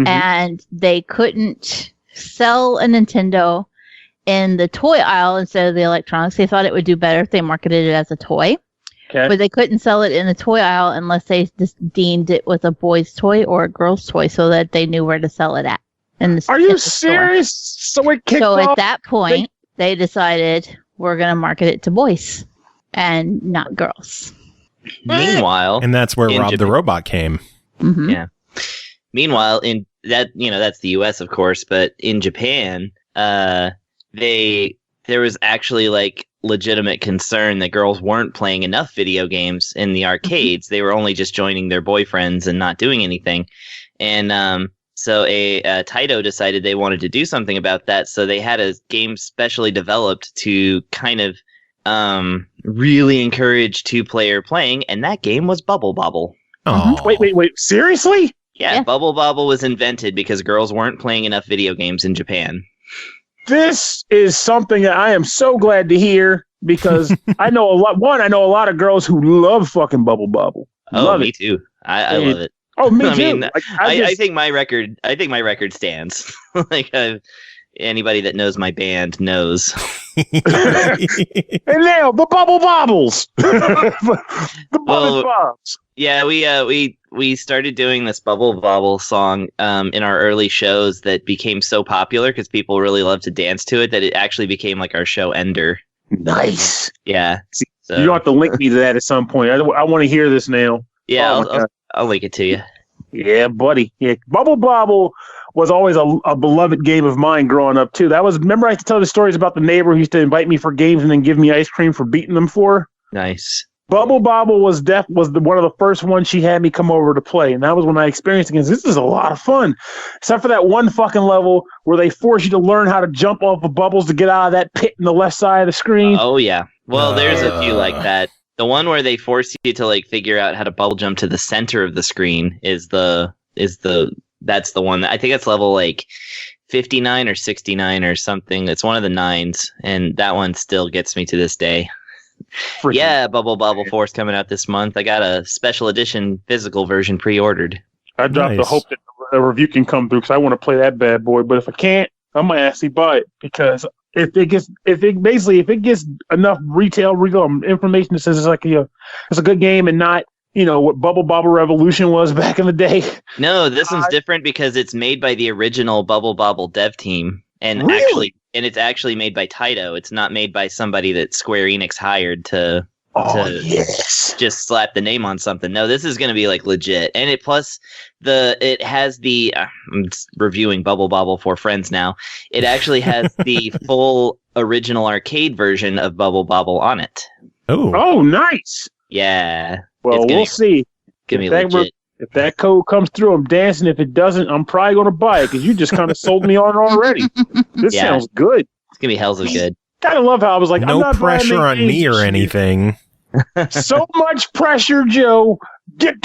and they couldn't sell a Nintendo in the toy aisle instead of the electronics. They thought it would do better if they marketed it as a toy. Okay. But they couldn't sell it in the toy aisle unless they just deemed it was a boy's toy or a girl's toy so that they knew where to sell it at. Are you serious? So it kicked off. So at that point, they decided we're going to market it to boys and not girls. Meanwhile, and that's where Rob the Robot came. Mm-hmm. Yeah. Meanwhile, in that, that's the US, of course, but in Japan, there was actually like legitimate concern that girls weren't playing enough video games in the arcades. They were only just joining their boyfriends and not doing anything. And so Taito decided they wanted to do something about that. So they had a game specially developed to kind of really encourage two-player playing, and that game was Bubble Bobble. Oh, wait! Seriously? Yeah, Bubble Bobble was invented because girls weren't playing enough video games in Japan. This is something that I am so glad to hear because I know a lot. One, I know a lot of girls who love fucking Bubble Bobble. Oh, me too. I love it. Oh, me too. Mean, I think my record stands. Like anybody that knows my band knows. And now the Bubble Bobbles. The Bubble Bobs. Yeah, we started doing this Bubble Bobble song in our early shows that became so popular because people really loved to dance to it that it actually became like our show ender. Nice. Yeah. So. You have to link me to that at some point. I want to hear this now. Yeah, I'll link it to you. Yeah, buddy. Yeah, Bubble Bobble was always a beloved game of mine growing up too. Remember I used to tell the stories about the neighbor who used to invite me for games and then give me ice cream for beating them for. Nice. Bubble Bobble was one of the first ones she had me come over to play, and that was when I experienced it. This is a lot of fun, except for that one fucking level where they force you to learn how to jump off the bubbles to get out of that pit in the left side of the screen. Oh yeah. Well, there's a few like that. The one where they force you to like figure out how to bubble jump to the center of the screen that's the one. I think it's level like 59 or 69 or something. It's one of the 9s, and that one still gets me to this day. Yeah, Bubble Bobble Force coming out this month. I got a special edition physical version pre-ordered. I dropped the hope that a review can come through because I want to play that bad boy. But if I can't, I might actually buy it because if it gets enough retail information that says it's a good game and not what Bubble Bobble Revolution was back in the day. No, this one's different because it's made by the original Bubble Bobble dev team, and it's actually made by Taito. It's not made by somebody that Square Enix hired to just slap the name on something. No, this is going to be like legit, and it has the. I'm reviewing Bubble Bobble for friends now. It actually has the full original arcade version of Bubble Bobble on it. Oh, nice. Yeah. Well, we'll see. Legit. If that code comes through, I'm dancing. If it doesn't, I'm probably going to buy it because you just kind of sold me on it already. This sounds good. It's going to be hells of good. Kind of love how I was like, no I'm not pressure on me or anything. So much pressure, Joe. But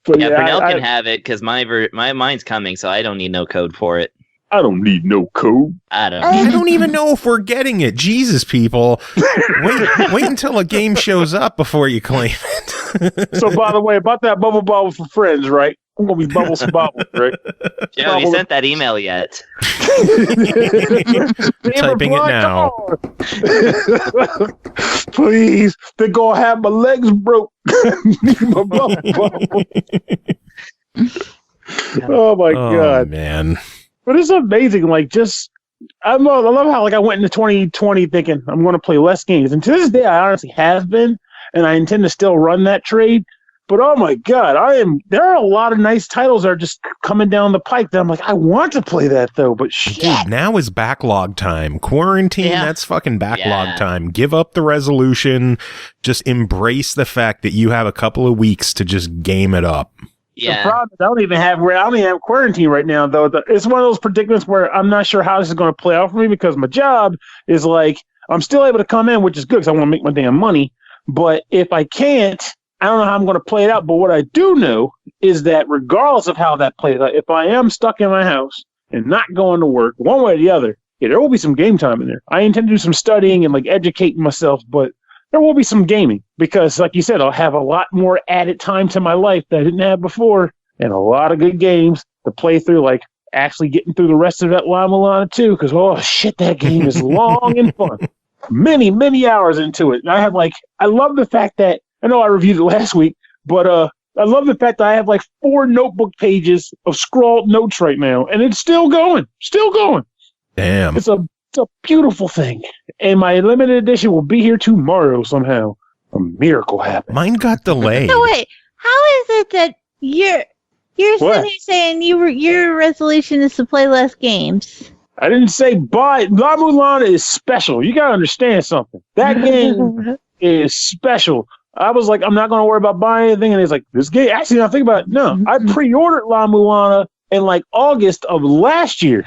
Pernell can have it because mine's coming, so I don't need no code for it. I don't need no code. I don't even know if we're getting it. Jesus, people. Wait until a game shows up before you claim it. So, by the way, about that Bubble Bobble for friends, right? I'm going to be Bubbles and Bobbles, right? Joe, have you sent that email yet? Typing it now. Please. They're going to have my legs broke. My Bubble Bobble. Oh, my God. Man. But it's amazing. Like, I love how I went into 2020 thinking I'm going to play less games. And to this day, I honestly have been, and I intend to still run that trade. But oh my God, there are a lot of nice titles that are just coming down the pike that I'm like, I want to play that though, but shit. Dude, now is backlog time. Quarantine, that's fucking backlog time. Give up the resolution. Just embrace the fact that you have a couple of weeks to just game it up. Yeah. The problem is I don't even have quarantine right now though. It's one of those predicaments where I'm not sure how this is going to play out for me because my job is like, I'm still able to come in, which is good because I want to make my damn money. But if I can't, I don't know how I'm going to play it out, but what I do know is that regardless of how that plays out, if I am stuck in my house and not going to work, one way or the other, there will be some game time in there. I intend to do some studying and educating myself, but there will be some gaming because, like you said, I'll have a lot more added time to my life that I didn't have before and a lot of good games to play through, actually getting through the rest of that La Mulana too, because, oh, shit, that game is long and fun. Many, many hours into it. And I love the fact that, I know I reviewed it last week, but I love the fact that I have 4 notebook pages of scrawled notes right now, and it's still going. Damn. It's a beautiful thing. And my limited edition will be here tomorrow somehow. A miracle happened. Mine got delayed. So wait, how is it that you're sitting here saying your resolution is to play less games? I didn't say buy. La Mulana is special. You got to understand something. That game is special. I was like, I'm not going to worry about buying anything. And he's like, this game, actually, now think about it. No, I pre-ordered La Mulana in August of last year.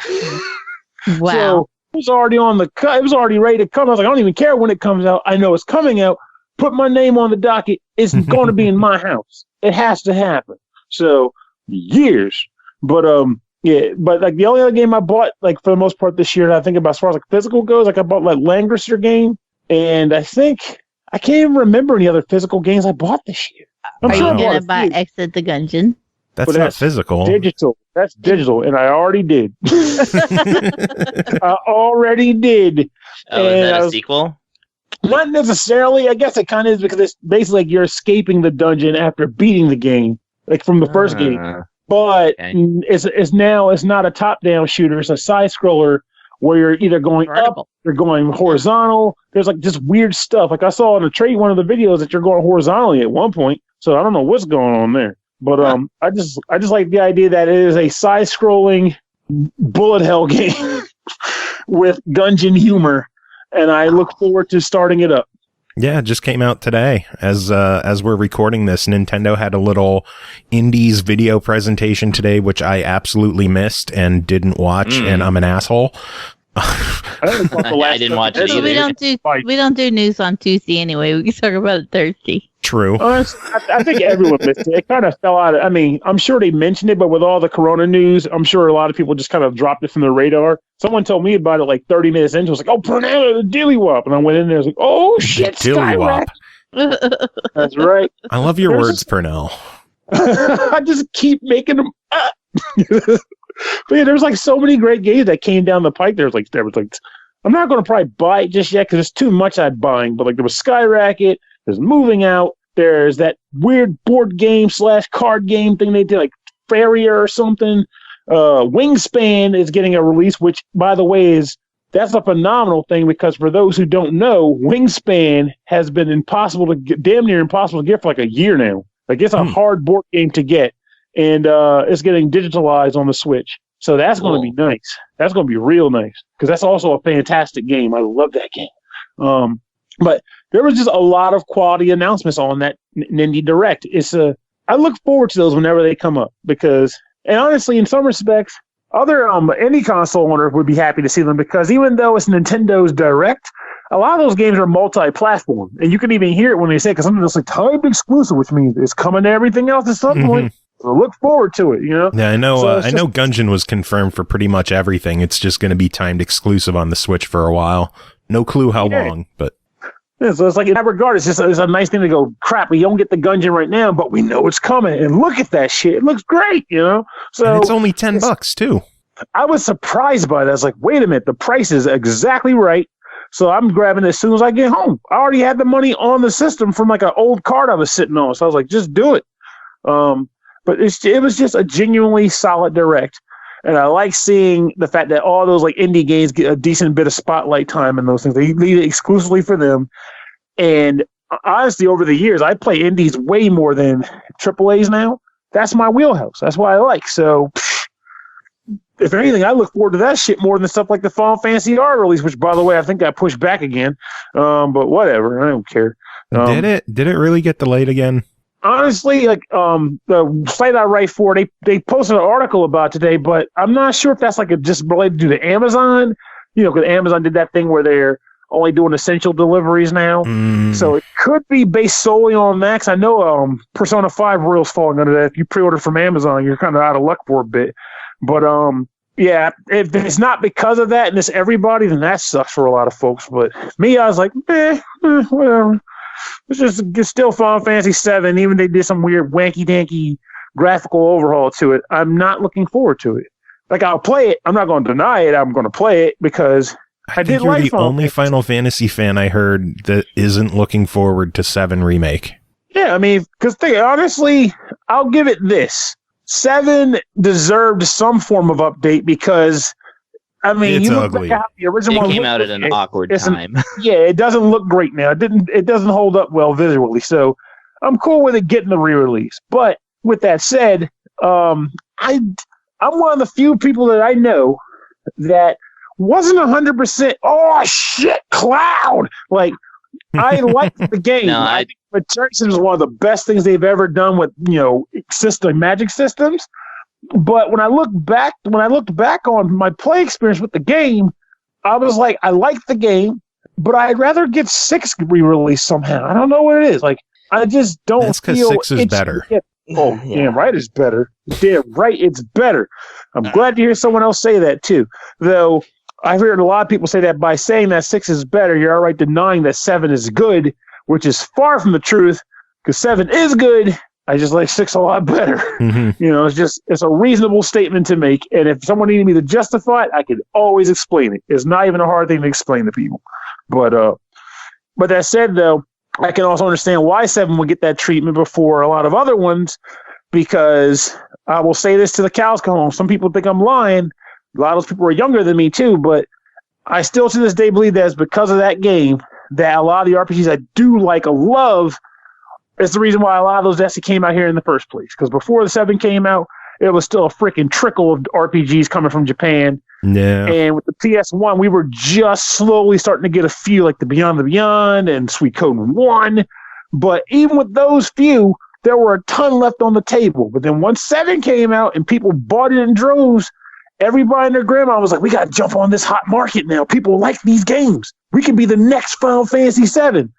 Wow. So it was already on the cut. It was already ready to come. I was like, I don't even care when it comes out. I know it's coming out. Put my name on the docket. It's going to be in my house. It has to happen. So years. But, yeah, but the only other game I bought, for the most part this year, that I think about as far as physical goes, I bought Langrisser game. And I think I can't even remember any other physical games I bought this year. Are you going to buy Exit the Gungeon? That's not physical. Digital. That's digital, and I already did. I already did. Oh, is that a sequel? Not necessarily. I guess it kind of is because it's basically like you're escaping the dungeon after beating the game, like from the first game. But it's not a top-down shooter. It's a side-scroller where you're either going up, you're going horizontal. There's like just weird stuff. Like I saw in one of the videos that you're going horizontally at one point. So I don't know what's going on there. But I just like the idea that it is a side-scrolling bullet hell game with Gungeon humor, and I look forward to starting it up. Yeah, it just came out today. As we're recording this, Nintendo had a little Indies video presentation today, which I absolutely missed and didn't watch, and I'm an asshole. I didn't watch it either. We don't do news on Tuesday anyway. We can talk about it Thursday. True. I think everyone missed it. It kind of fell out. I mean, I'm sure they mentioned it, but with all the Corona news, I'm sure a lot of people just kind of dropped it from the radar. Someone told me about it like 30 minutes into. It was like, "Oh, Pernell, the Dilly Wop," and I went in there. I was like, "Oh shit, Dilly Wop." That's right. I love your words, Pernell. I just keep making them up. But yeah, there's like so many great games that came down the pike. There was like I'm not going to probably buy it just yet because it's too much I'm buying. But like there was Skyracket, there's Moving Out, there's that weird board game / card game thing they did, like Farrier or something. Wingspan is getting a release, which by the way that's a phenomenal thing because for those who don't know, Wingspan has been damn near impossible to get for like a year now. Like it's a hard board game to get. And it's getting digitalized on the Switch. So that's going to be nice. That's going to be real nice because that's also a fantastic game. I love that game. But there was just a lot of quality announcements on that Indie Direct. I look forward to those whenever they come up because, and honestly, in some respects, other indie console owners would be happy to see them because even though it's Nintendo's Direct, a lot of those games are multi-platform. And you can even hear it when they say, because something that's like timed exclusive, which means it's coming to everything else at some point. So look forward to it, you know? Yeah, I know. I know Gungeon was confirmed for pretty much everything. It's just going to be timed exclusive on the Switch for a while. No clue how long, but yeah. So it's like in that regard, it's a nice thing to go. Crap, we don't get the Gungeon right now, but we know it's coming. And look at that shit; it looks great, you know. So and it's only $10 too. I was surprised by that. I was like, wait a minute, the price is exactly right. So I'm grabbing it as soon as I get home. I already had the money on the system from like an old card I was sitting on, so I was like, just do it. But it was just a genuinely solid Direct. And I like seeing the fact that all those like indie games get a decent bit of spotlight time and those things. They leave it exclusively for them. And honestly, over the years, I play indies way more than AAAs now. That's my wheelhouse. That's what I like. So if anything, I look forward to that shit more than stuff like the Final Fantasy R release, which by the way, I think got pushed back again. But whatever. I don't care. Did it really get delayed again? Honestly, like the site I write for, they posted an article about today, but I'm not sure if that's like just related to Amazon. You know, because Amazon did that thing where they're only doing essential deliveries now. So it could be based solely on that. 'Cause I know Persona 5 Royal's falling under that. If you pre-order from Amazon, you're kind of out of luck for a bit. But yeah, if it's not because of that and it's everybody, then that sucks for a lot of folks. But me, I was like, whatever. It's still Final Fantasy 7, even they did some weird wanky-danky graphical overhaul to it. I'm not looking forward to it. Like, I'll play it. I'm not going to deny it. I'm going to play it because I did like you're the only Final Fantasy fan I heard that isn't looking forward to 7 Remake. Yeah, I mean, because honestly, I'll give it this. 7 deserved some form of update because I mean, it's you look ugly. back how the original it came out at an awkward time. Yeah, it doesn't look great now. It doesn't hold up well visually. So I'm cool with it getting the re-release. But with that said, I'm one of the few people that I know that wasn't 100%. Oh shit, Cloud! Like I liked the game. No, but Jason is one of the best things they've ever done with magic systems. But when I looked back on my play experience with the game, I was like, I like the game, but I'd rather get 6 re-released somehow. I don't know what it is. Like, I just don't That's because feel 6 is better. Oh, yeah. Damn right it's better. Damn right it's better. I'm glad to hear someone else say that too. Though I've heard a lot of people say that by saying that 6 is better, you're all right denying that 7 is good, which is far from the truth because 7 is good. I just like 6 a lot better. Mm-hmm. You know, it's a reasonable statement to make. And if someone needed me to justify it, I could always explain it. It's not even a hard thing to explain to people. But that said, though, I can also understand why 7 would get that treatment before a lot of other ones, because I will say this to the cows come home. Some people think I'm lying. A lot of those people are younger than me, too. But I still to this day believe that it's because of that game that a lot of the RPGs I do like or love. It's the reason why a lot of those actually came out here in the first place. Because before the 7 came out, it was still a freaking trickle of RPGs coming from Japan. Yeah. And with the PS1, we were just slowly starting to get a few, like the Beyond the Beyond and Sweet Code 1. But even with those few, there were a ton left on the table. But then once 7 came out and people bought it in droves, everybody and their grandma was like, we got to jump on this hot market now. People like these games. We can be the next Final Fantasy 7.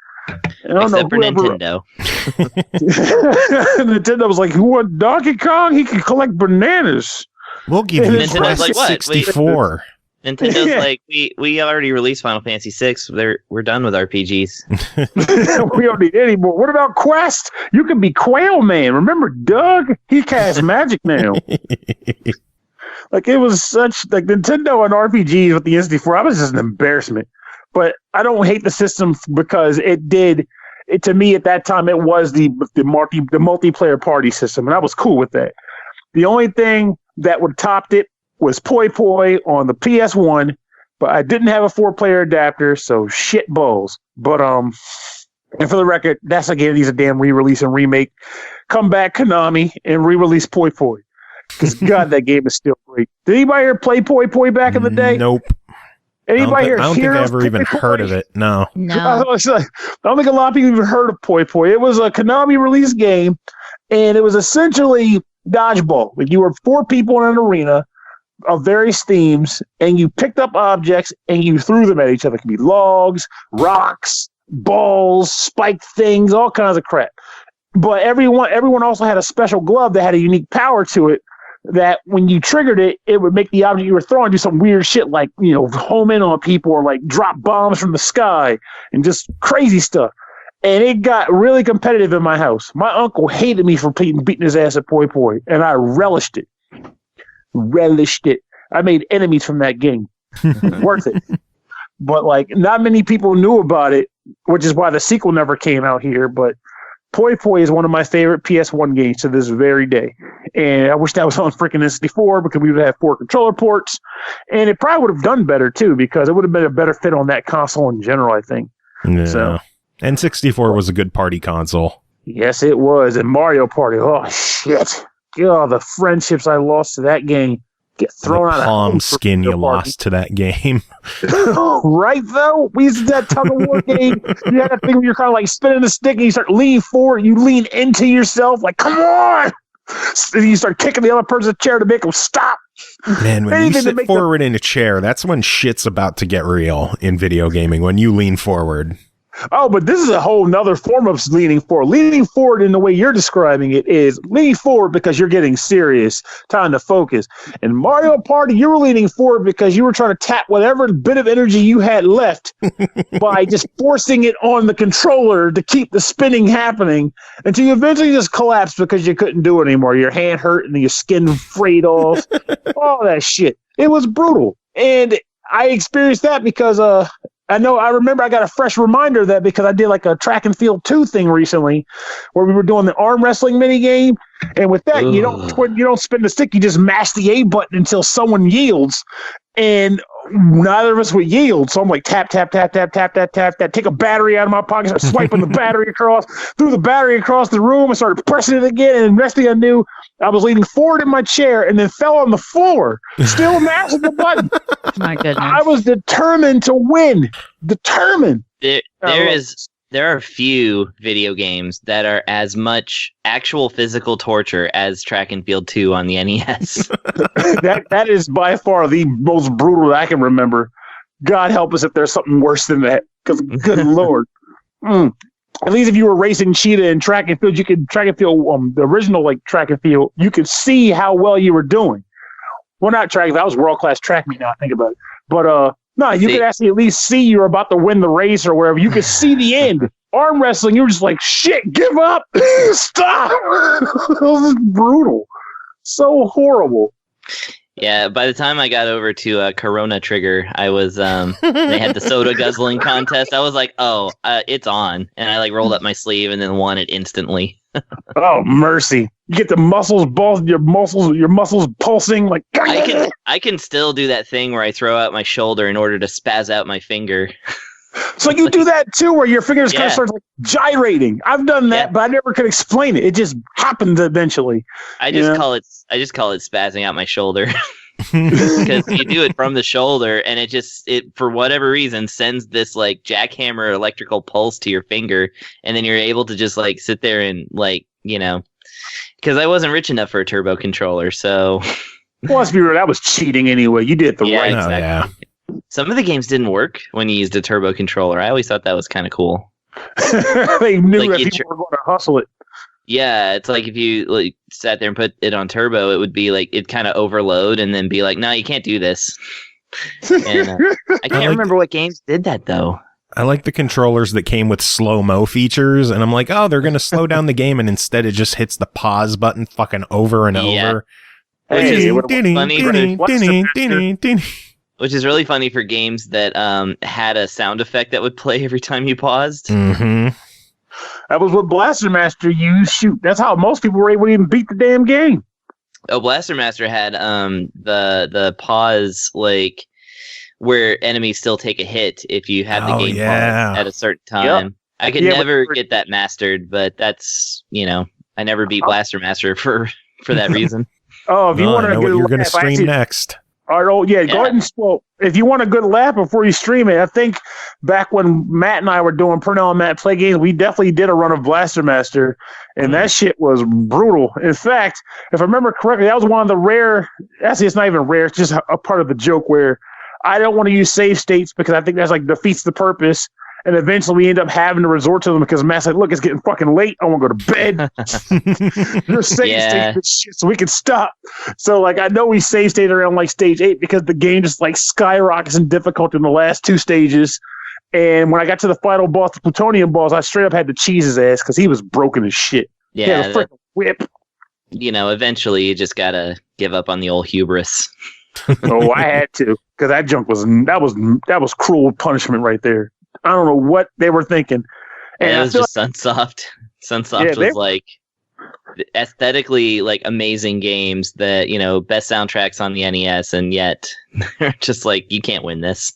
Except for Nintendo. Nintendo was like, who wants Donkey Kong? He can collect bananas. We'll give you Nintendo's like, what? 64. Nintendo's like, we already released Final Fantasy 6. We're done with RPGs. We don't need any more. What about Quest? You can be Quail Man. Remember Doug? He casts magic now. Like, it was such, like, Nintendo and RPGs with the N64, I was just an embarrassment. But I don't hate the system because it to me at that time, it was the multiplayer party system, and I was cool with that. The only thing that would topped it was Poi Poi on the PS1, but I didn't have a 4-player adapter, so shit balls. But and for the record, that's again, needs a damn re-release and remake. Come back, Konami, and re-release Poi Poi. Because God, that game is still great. Did anybody here play Poi Poi back in the day? Nope. Anybody here? I don't think I ever even heard of it. No. No. I don't think a lot of people even heard of Poi Poi. It was a Konami release game, and it was essentially dodgeball. Like, you were 4 people in an arena of various themes, and you picked up objects and you threw them at each other. It could be logs, rocks, balls, spiked things, all kinds of crap. But everyone also had a special glove that had a unique power to it, that when you triggered it, it would make the object you were throwing do some weird shit like, you know, home in on people or like drop bombs from the sky and just crazy stuff. And it got really competitive in my house. My uncle hated me for beating his ass at Poi Poi, and I relished it. I made enemies from that game. Worth it. But like, not many people knew about it, which is why the sequel never came out here. But Poi Poi is one of my favorite PS1 games to this very day. And I wish that was on freaking N64 because we would have 4 controller ports. And it probably would have done better, too, because it would have been a better fit on that console in general, I think. Yeah. So, N64 was a good party console. Yes, it was. And Mario Party, oh, shit. God, the friendships I lost to that game. Get thrown out of palm skin you lost to that game. Right, though? We used to do that tug of war game. You had that thing where you're kind of like spinning the stick and you start leaning forward. You lean into yourself like, come on! And you start kicking the other person's chair to make them stop. Man, when you sit forward in a chair, that's when shit's about to get real in video gaming, when you lean forward. Oh, but this is a whole nother form of leaning forward. Leaning forward in the way you're describing it is leaning forward because you're getting serious, time to focus. In Mario Party, you were leaning forward because you were trying to tap whatever bit of energy you had left by just forcing it on the controller to keep the spinning happening until you eventually just collapsed because you couldn't do it anymore. Your hand hurt and your skin frayed off. All that shit. It was brutal. And I experienced that because I remember I got a fresh reminder of that because I did like a track and field 2 thing recently where we were doing the arm wrestling mini game. And with that, you don't spin the stick, you just mash the A button until someone yields. And neither of us would yield. So I'm like, tap, tap, tap, tap, tap, tap, tap, tap, take a battery out of my pocket, start swiping the battery across, threw the battery across the room and started pressing it again. And the next thing I knew, I was leaning forward in my chair and then fell on the floor, still mashing the button. My goodness. I was determined to win. Determined. There are few video games that are as much actual physical torture as Track and Field 2 on the NES. That is by far the most brutal that I can remember. God help us if there's something worse than that. Because good Lord. At least if you were racing Cheetah in Track and Field, you could Track and Field, the original like Track and Field, you could see how well you were doing. Well, not Track, that was world-class track meet now I think about it. But No, you could actually at least see you're about to win the race or whatever. You could see the end. Arm wrestling, you're just like, shit, give up. Stop. It was brutal. So horrible. Yeah, by the time I got over to Corona Trigger, I was, they had the soda guzzling contest. I was like, oh, it's on. And I like rolled up my sleeve and then won it instantly. Oh, mercy. You get the muscles, your muscles pulsing like. I can still do that thing where I throw out my shoulder in order to spaz out my finger. So you do that too, where your fingers kind of start like gyrating. I've done that, but I never could explain it. It just happened eventually. I just call it spazzing out my shoulder. Because you do it from the shoulder and it for whatever reason sends this like jackhammer electrical pulse to your finger, and then you're able to just like sit there and like, because I wasn't rich enough for a turbo controller, so well, let's be real, that was cheating anyway. You did it the right. Exactly. Yeah. Some of the games didn't work when you used a turbo controller. I always thought that was kind of cool. They knew that people were going to hustle it. Yeah, it's like if you like sat there and put it on turbo, it would be like it kind of overload and then be like, no, you can't do this. And, I can't remember what games did that though. I like the controllers that came with slow-mo features, and I'm like, oh, they're going to slow down the game, and instead it just hits the pause button fucking over and over. Which is really funny for games that had a sound effect that would play every time you paused. Mm-hmm. That was what Blaster Master used. Shoot, that's how most people were able to even beat the damn game. Oh, Blaster Master had the pause, like where enemies still take a hit if you have the game pause at a certain time. Yep. I could never get that mastered, but that's I never beat Blaster Master for that reason. Oh, if you want to know what you're going to stream next. Go ahead and if you want a good laugh before you stream it, I think back when Matt and I were doing Pernell and Matt Play Games, we definitely did a run of Blaster Master, and that shit was brutal. In fact, if I remember correctly, that was one of the rare, actually it's not even rare, it's just a part of the joke where I don't want to use save states because I think that's like defeats the purpose. And eventually we end up having to resort to them because Matt's like, look, it's getting fucking late. I want to go to bed. You're save state this shit so we can stop. So like I know we save state around like stage 8 because the game just like skyrockets in difficulty in the last 2 stages. And when I got to the final boss, the plutonium boss, I straight up had to cheese his ass because he was broken as shit. Yeah, he had a freaking whip. Eventually you just gotta give up on the old hubris. Oh, I had to because that junk was cruel punishment right there. I don't know what they were thinking. And it was just Sunsoft. Sunsoft was like aesthetically like amazing games that, best soundtracks on the NES, and yet they're just like, you can't win this.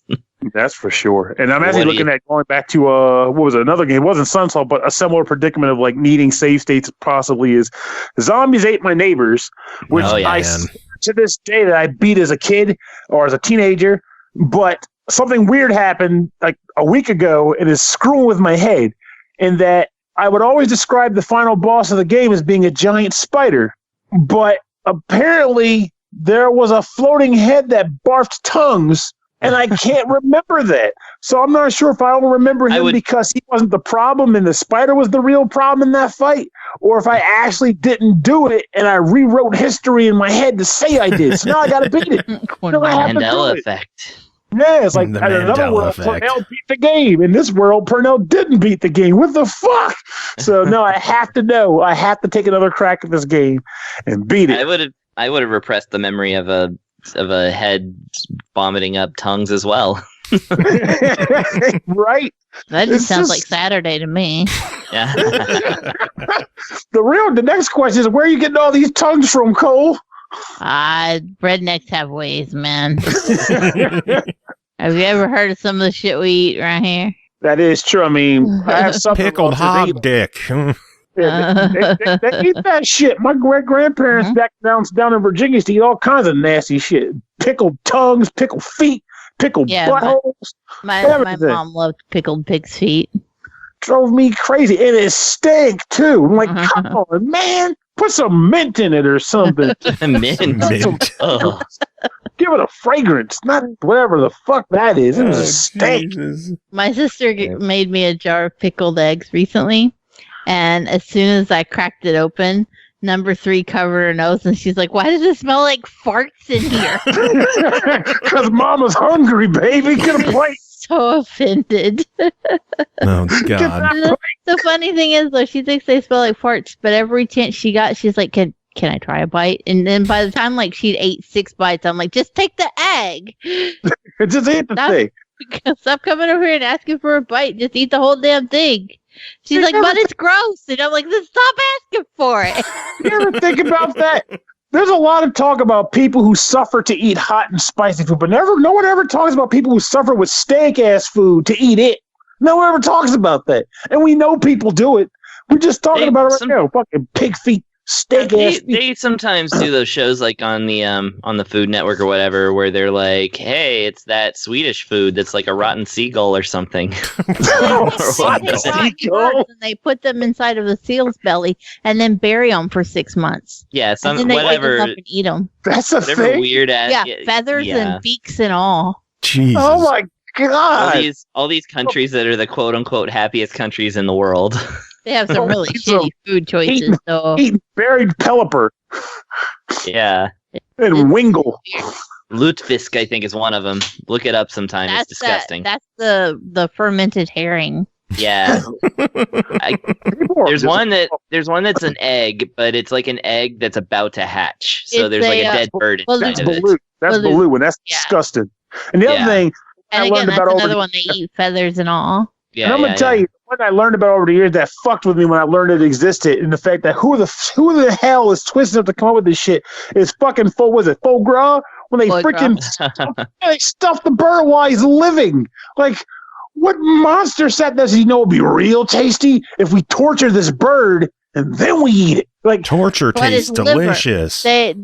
That's for sure. And I'm actually looking at going back to what was it, another game? It wasn't Sunsoft, but a similar predicament of like needing save states possibly is Zombies Ate My Neighbors, which to this day that I beat as a kid or as a teenager, but something weird happened like a week ago and is screwing with my head, in that I would always describe the final boss of the game as being a giant spider, but apparently there was a floating head that barfed tongues, and I can't remember that. So I'm not sure if I don't remember him because he wasn't the problem and the spider was the real problem in that fight, or if I actually didn't do it and I rewrote history in my head to say I did. So now I got to beat it. Mandela effect. Yeah, it's like in another world, Pernell beat the game. In this world, Pernell didn't beat the game. What the fuck? So no, I have to know. I have to take another crack at this game and beat it. I would have repressed the memory of a head vomiting up tongues as well. Right? That just sounds like Saturday to me. Yeah. The next question is, where are you getting all these tongues from, Cole? Rednecks have ways, man. Have you ever heard of some of the shit we eat right here? That is true. I mean, I have something pickled hog dick. Yeah, they eat that shit. My great-grandparents back down in Virginia used to eat all kinds of nasty shit. Pickled tongues, pickled feet, pickled buttholes. My mom loved pickled pig's feet. Drove me crazy. And it stank, too. I'm like, come on, man. Put some mint in it or something. Mint. Oh. Give it a fragrance, not whatever the fuck that is. It was a stank. Jesus. My sister made me a jar of pickled eggs recently, and as soon as I cracked it open, number 3 covered her nose, and she's like, "Why does it smell like farts in here?" Because Mama's hungry, baby. Get a plate. So offended. Oh God. The funny thing is, though, she thinks they smell like farts, but every chance she got, she's like, "Can I try a bite?" And then by the time like she'd ate 6 bites, I'm like, "Just take the egg. Just eat the thing. Stop coming over here and asking for a bite. Just eat the whole damn thing." She's like, "But it's gross." And I'm like, "Then stop asking for it." You ever think about that? There's a lot of talk about people who suffer to eat hot and spicy food, but no one ever talks about people who suffer with stank-ass food to eat it. No one ever talks about that. And we know people do it. We're just talking about it right now. Fucking pig feet. They sometimes do those shows like on the Food Network or whatever, where they're like, "Hey, it's that Swedish food that's like a rotten seagull or something." They put them inside of the seal's belly and then bury them for 6 months. Yeah, and then they whatever. Wake them up and eat them. That's a thing. Weird ass. Yeah, feathers and beaks and all. Jesus. Oh my God! All these countries that are the quote unquote happiest countries in the world. They have some really shitty food choices, though. Eating buried pelipper. Yeah. And Wingle. Lutefisk, I think, is one of them. Look it up sometime. It's disgusting. That's the fermented herring. Yeah. There's one that's an egg, but it's like an egg that's about to hatch. So there's like a dead bird inside of it. That's blue, and that's disgusting. And the other thing, and again, that's another one they eat feathers and all. Yeah, and I'm gonna tell you, what I learned about over the years that fucked with me when I learned it existed, and the fact that who the hell is twisted up to come up with this shit is fucking foie gras when they freaking they stuff the bird while he's living. Like, what monster set does he know would be real tasty if we torture this bird and then we eat it? Like, torture tastes delicious. They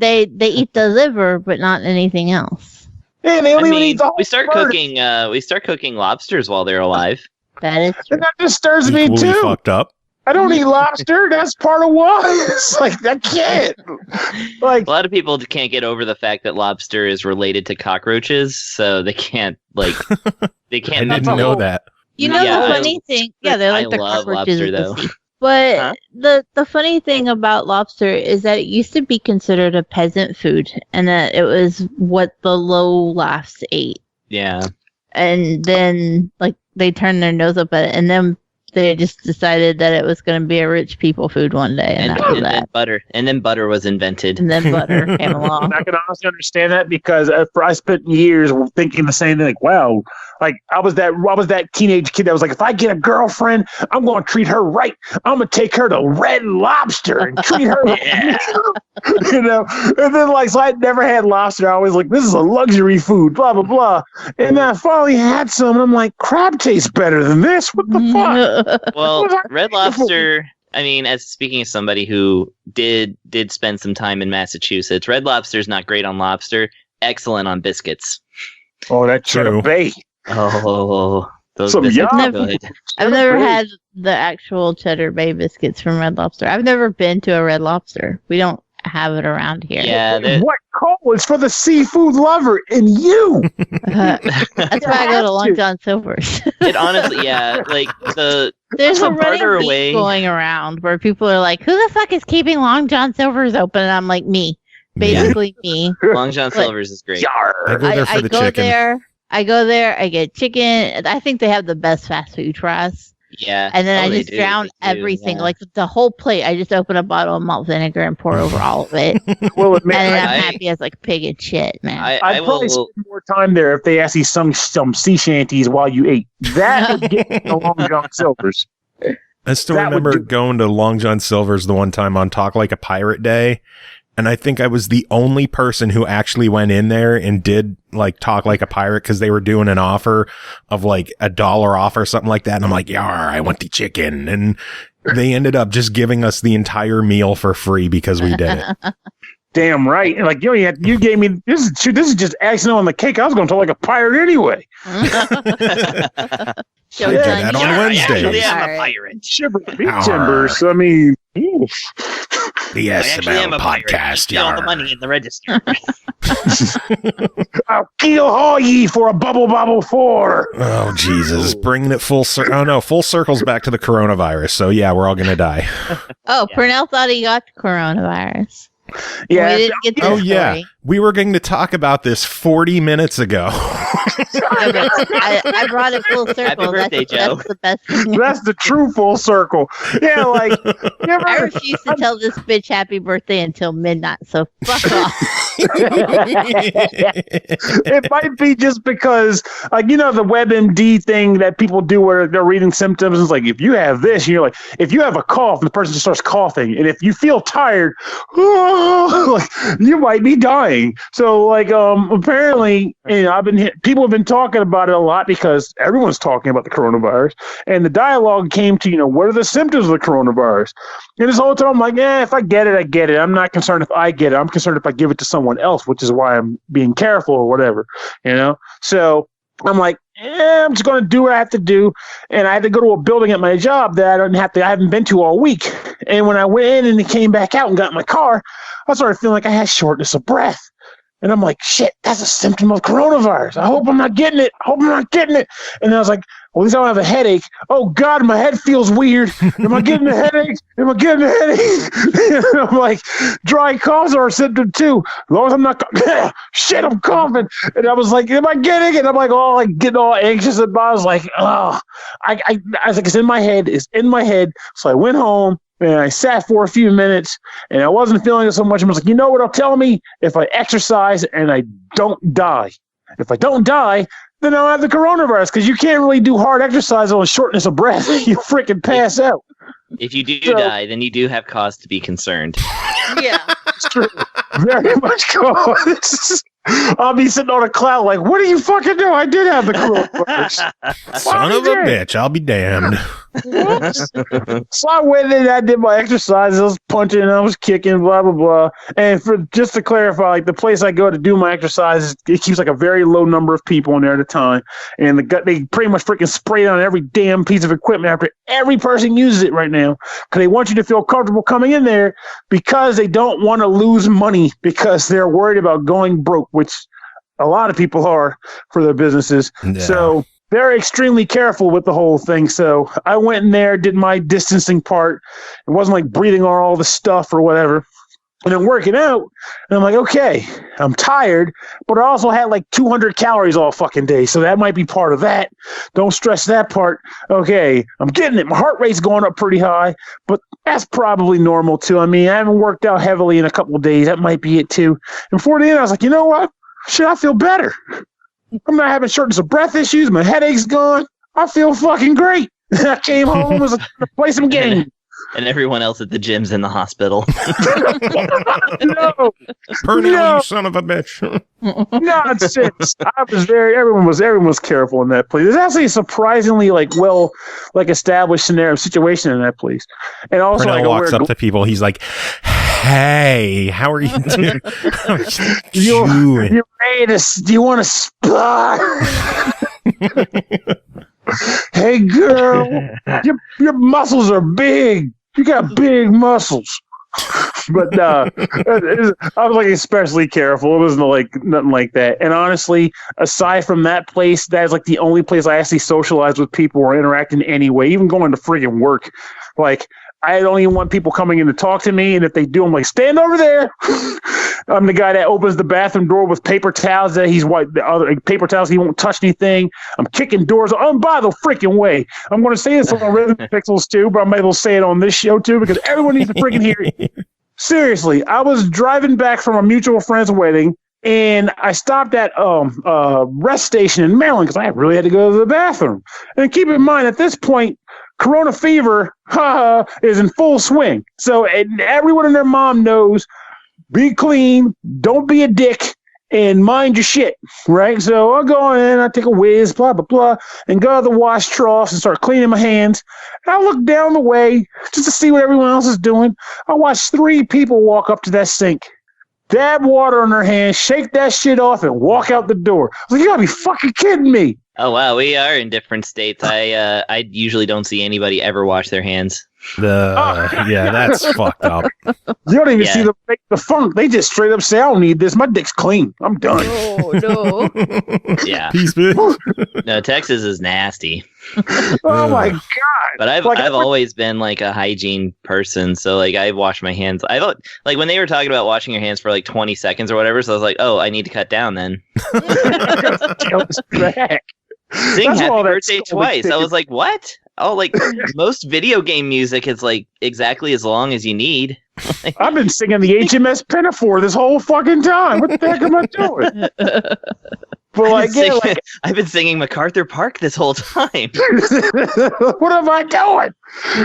eat the liver, but not anything else. Yeah, they don't even eat the whole we start cooking lobsters while they're alive. That is true. And that disturbs me too. Fucked up. I don't eat lobster. That's part of why. It's like, I can't. Like, a lot of people can't get over the fact that lobster is related to cockroaches, so they can't I didn't know that. You know the funny thing? Yeah, they're like the cockroaches lobster, though. But the funny thing about lobster is that it used to be considered a peasant food, and that it was what the low lofts ate. Yeah. And then, like, they turned their nose up at it, and then they just decided that it was going to be a rich people food one day, and that was that. And then butter was invented. And then butter came along. I can honestly understand that because I spent years thinking the same thing. Like, wow, like I was that teenage kid that was like, if I get a girlfriend, I'm going to treat her right. I'm going to take her to Red Lobster and treat her, you know. And then like, so I never had lobster. I was like, this is a luxury food, blah blah blah. And then I finally had some, and I'm like, crab tastes better than this. What the fuck? Well, Red Lobster, I mean, as speaking as somebody who did spend some time in Massachusetts, Red Lobster's not great on lobster, excellent on biscuits. Oh, that's true. Oh, those some biscuits are good. good. I've never had the actual Cheddar Bay biscuits from Red Lobster. I've never been to a Red Lobster. We don't have it around here. Yeah, what Cole is for the seafood lover in you. That's why I go to Long John Silver's. It honestly, yeah, like there's a running farther beat away going around where people are like, "Who the fuck is keeping Long John Silver's open?" And I'm like, "Me, basically me." Long John Silver's is great. I go there for the chicken. I go there. I get chicken. I think they have the best fast food fries. Yeah. And then I just drown everything. Yeah. Like the whole plate, I just open a bottle of malt vinegar and pour over all of it. Well, and then I'm happy as like a pig and shit, man. I'd probably spend more time there if they actually sung some sea shanties while you ate. That would get the Long John Silver's. I still remember going to Long John Silver's the one time on Talk Like a Pirate Day. And I think I was the only person who actually went in there and did like talk like a pirate because they were doing an offer of like $1 off or something like that. And I'm like, yeah, I want the chicken. And they ended up just giving us the entire meal for free because we did it. Damn right. And like, you gave me this is just icing on the cake. I was going to talk like a pirate anyway. I do that on Wednesdays. I'm a pirate. Shiver beat timbers. I mean, The SML podcast, all the money in the register. I'll kill all ye for a bubble 4. Oh, Jesus. Bringing it full circle. Oh, no. Full circle's back to the coronavirus. So, yeah, we're all going to die. Oh, yeah. Pernell thought he got the coronavirus. Yeah. We didn't get to the story. We were going to talk about this 40 minutes ago. I brought it full circle. Happy birthday, Joe. That's the best thing. That's the true full circle. Yeah, like I refuse to tell this bitch happy birthday until midnight, so fuck off. It might be just because, like, the WebMD thing that people do where they're reading symptoms. It's like, if you have this, you're like, if you have a cough and the person just starts coughing, and if you feel tired, you might be dying. So, like, apparently, people have been talking about it a lot because everyone's talking about the coronavirus, and the dialogue came to, what are the symptoms of the coronavirus? And this whole time, I'm like, if I get it, I get it. I'm not concerned if I get it. I'm concerned if I give it to someone else, which is why I'm being careful or whatever, So I'm like, I'm just going to do what I have to do. And I had to go to a building at my job that I haven't been to all week. And when I went in and came back out and got in my car, I started feeling like I had shortness of breath. And I'm like, shit, that's a symptom of coronavirus. I hope I'm not getting it. And I was like, well, at least I don't have a headache. Oh, God, my head feels weird. Am I getting a headache? And I'm like, dry coughs are a symptom, too. As long as I'm not shit, I'm coughing. And I was like, am I getting it? And I'm like, getting all anxious about it. I was like, I was like, it's in my head. So I went home. And I sat for a few minutes, and I wasn't feeling it so much. I was like, you know what? It'll tell me if I exercise and I don't die. If I don't die, then I'll have the coronavirus, because you can't really do hard exercise on shortness of breath. You freaking pass out. If you do die, then you do have cause to be concerned. Yeah. It's true. Very much cause. I'll be sitting on a cloud like, what do you fucking do? I did have the coronavirus. Son of a bitch. I'll be damned. So I went in, I did my exercises, I was punching, I was kicking, blah, blah, blah. And just to clarify, like, the place I go to do my exercises, it keeps like a very low number of people in there at a time. And they pretty much freaking spray it on every damn piece of equipment after every person uses it right now. Because they want you to feel comfortable coming in there, because they don't want to lose money, because they're worried about going broke, which a lot of people are for their businesses. Yeah. So they're extremely careful with the whole thing. So I went in there, did my distancing part. It wasn't like breathing on all the stuff or whatever. And then working out, and I'm like, okay, I'm tired, but I also had like 200 calories all fucking day. So that might be part of that. Don't stress that part. Okay, I'm getting it. My heart rate's going up pretty high, but that's probably normal too. I mean, I haven't worked out heavily in a couple of days. That might be it too. And before the end, I was like, you know what? Shit, I feel better. I'm not having shortness of breath issues. My headache's gone. I feel fucking great. I came home, was like, play some games. And everyone else at the gym's in the hospital. No, Pernell, you son of a bitch. Nonsense. Everyone was careful in that place. It's actually a surprisingly established situation in that place. And also, Pernell walks up to people. He's like, "Hey, how are you doing? You ready to? Do you want to spar? Hey, girl, your muscles are big. You got big muscles." But I was like especially careful. It wasn't like nothing like that. And honestly, aside from that place, that is like the only place I actually socialize with people or interact in any way. Even going to friggin' work, like, I don't even want people coming in to talk to me, and if they do, I'm like, stand over there. I'm the guy that opens the bathroom door with paper towels that he's white. The other paper towels, he won't touch anything. I'm kicking doors. By the freaking way, I'm going to say this on Rhythm Pixels too, but I'm able to say it on this show too, because everyone needs to freaking hear it. Seriously, I was driving back from a mutual friend's wedding, and I stopped at a rest station in Maryland because I really had to go to the bathroom. And keep in mind, at this point, Corona fever is in full swing. So everyone and their mom knows, be clean, don't be a dick, and mind your shit, right? So I'll go in, I take a whiz, blah, blah, blah, and go to the wash troughs and start cleaning my hands. And I look down the way just to see what everyone else is doing. I watch 3 people walk up to that sink, dab water on their hands, shake that shit off, and walk out the door. I was like, you gotta be fucking kidding me. Oh wow, we are in different states. I usually don't see anybody ever wash their hands. Yeah, that's fucked up. You don't even see the funk. They just straight up say, "I don't need this. My dick's clean. I'm done." No. Yeah. Peace, bitch. No, Texas is nasty. Oh my god! But I've always been like a hygiene person, so like I wash my hands. I thought like when they were talking about washing your hands for like 20 seconds or whatever, so I was like, oh, I need to cut down then. Sing happy birthday twice. I was like, what? Oh, like most video game music is like exactly as long as you need. I've been singing the HMS Pinafore this whole fucking time. What the heck am I doing? But like, I've been singing MacArthur Park this whole time. What am I doing?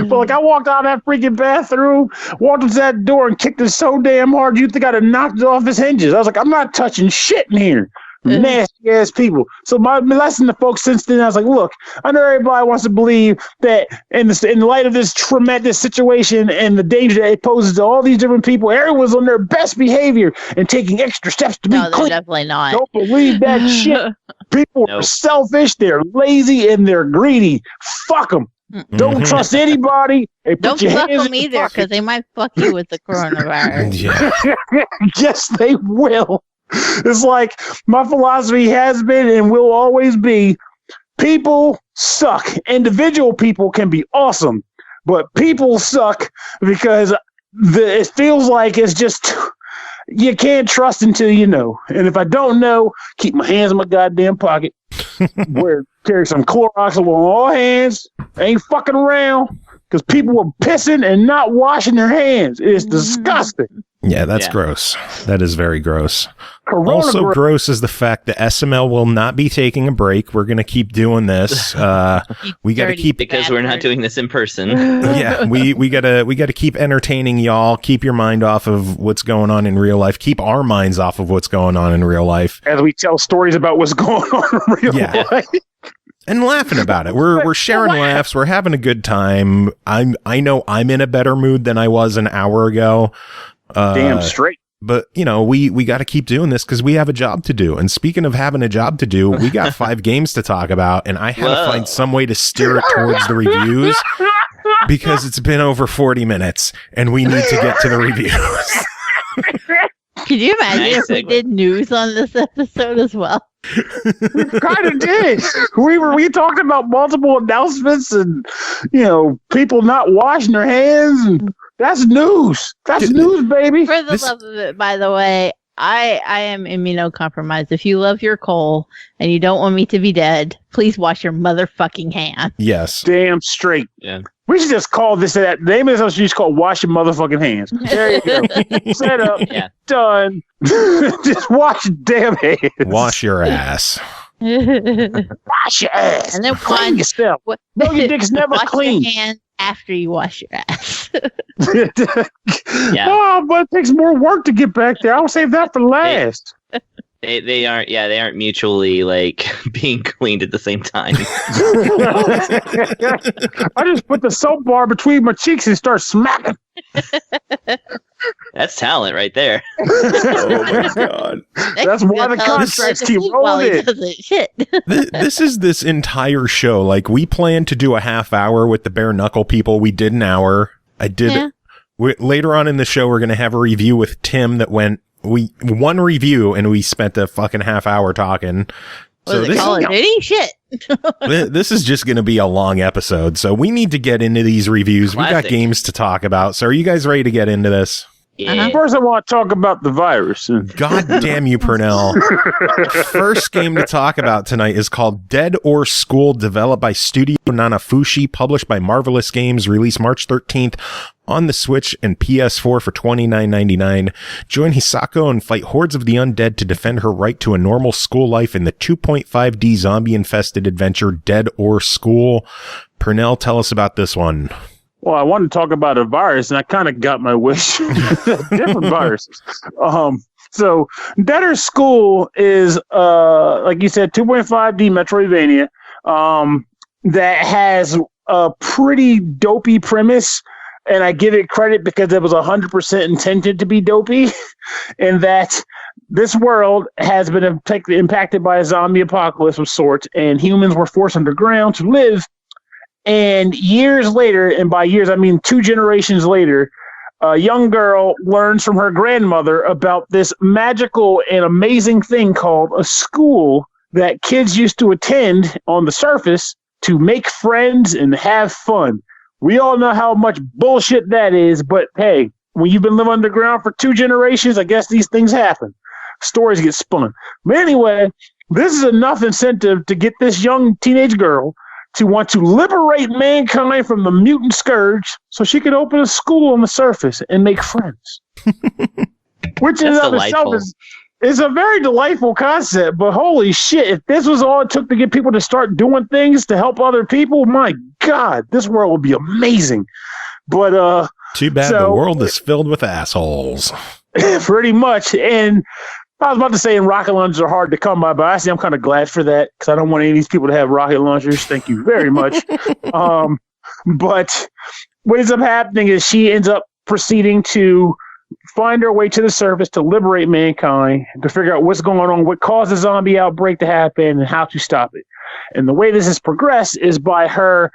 But like, I walked out of that freaking bathroom, walked into that door, and kicked it so damn hard you think I'd have knocked it off his hinges. I was like, I'm not touching shit in here. Nasty ass people. So my lesson to folks since then, I was like, look, I know everybody wants to believe that in the light of this tremendous situation and the danger that it poses to all these different people, everyone's on their best behavior and taking extra steps to be clean. No, definitely not. Don't believe that shit. People are selfish, they're lazy, and they're greedy. Fuck them. Don't trust anybody. Hey, don't fuck them either, because they might fuck you with the coronavirus. Yes, they will. It's like my philosophy has been and will always be, people suck. Individual people can be awesome, but people suck because it feels like it's just, you can't trust until you know. And if I don't know, keep my hands in my goddamn pocket. Carry some Clorox on all hands. Ain't fucking around because people were pissing and not washing their hands. It's disgusting. Yeah, that's gross. That is very gross. Also gross is the fact that SML will not be taking a break. We're going to keep doing this. We got to keep, because we're not doing this in person. Yeah, we got to keep entertaining y'all. Keep your mind off of what's going on in real life. Keep our minds off of what's going on in real life. As we tell stories about what's going on in real life. And laughing about it. We're sharing laughs. We're having a good time. I know I'm in a better mood than I was an hour ago. Damn straight. But, you know, we got to keep doing this because we have a job to do. And speaking of having a job to do, we got 5 games to talk about. And I had to find some way to steer it towards the reviews because it's been over 40 minutes and we need to get to the reviews. Could you imagine if we did news on this episode as well? We kind of did. We talked about multiple announcements and, you know, people not washing their hands, and that's news. That's news, baby. For the love of it, by the way, I am immunocompromised. If you love your coal and you don't want me to be dead, please wash your motherfucking hands. Yes. Damn straight. Yeah. We should just call this that. The name of this episode should just call "Wash Your Motherfucking Hands." There you go. Set up. Yeah. Done. Just wash your damn hands. Wash your ass. Wash your ass. And then clean yourself. No, your dick's never wash clean. Your hands after you wash your ass. Yeah. Oh, but it takes more work to get back there. I'll save that for last. They aren't mutually like being cleaned at the same time. I just put the soap bar between my cheeks and start smacking. That's talent right there. Oh my god. That's why the contracts keep rolling. This is this entire show. Like, we planned to do a half hour with the Bare Knuckle people. We did an hour. I did. Yeah. Later on in the show, we're going to have a review with Tim that went. One review and we spent a fucking half hour talking. So this Call of Duty shit. This is just going to be a long episode. So we need to get into these reviews. We got games to talk about. So are you guys ready to get into this? Yeah. First, I want to talk about the virus. God damn you, Pernell. First game to talk about tonight is called Dead or School, developed by Studio Nanafushi, published by Marvelous Games, released March 13th on the Switch and PS4 for $29.99. Join Hisako and fight hordes of the undead to defend her right to a normal school life in the 2.5D zombie-infested adventure Dead or School. Pernell, tell us about this one. Well, I wanted to talk about a virus, and I kind of got my wish. Different viruses. So, Dead or School is, like you said, 2.5D Metroidvania that has a pretty dopey premise, and I give it credit because it was 100% intended to be dopey, and that This world has been impacted by a zombie apocalypse of sorts, and humans were forced underground to live. And years later, and by years I mean 2 generations later, a young girl learns from her grandmother about this magical and amazing thing called a school that kids used to attend on the surface to make friends and have fun. We all know how much bullshit that is, but hey, when you've been living underground for 2 generations, I guess these things happen. Stories get spun. But anyway, this is enough incentive to get this young teenage girl to want to liberate mankind from the mutant scourge so she could open a school on the surface and make friends. Which in of itself is a very delightful concept, but holy shit, if this was all it took to get people to start doing things to help other people, my God, this world would be amazing. But too bad the world is filled with assholes. Pretty much. And I was about to say, rocket launchers are hard to come by, but actually I'm kind of glad for that because I don't want any of these people to have rocket launchers. Thank you very much. But what ends up happening is she ends up proceeding to find her way to the surface to liberate mankind, to figure out what's going on, what caused the zombie outbreak to happen, and how to stop it. And the way this has progressed is by her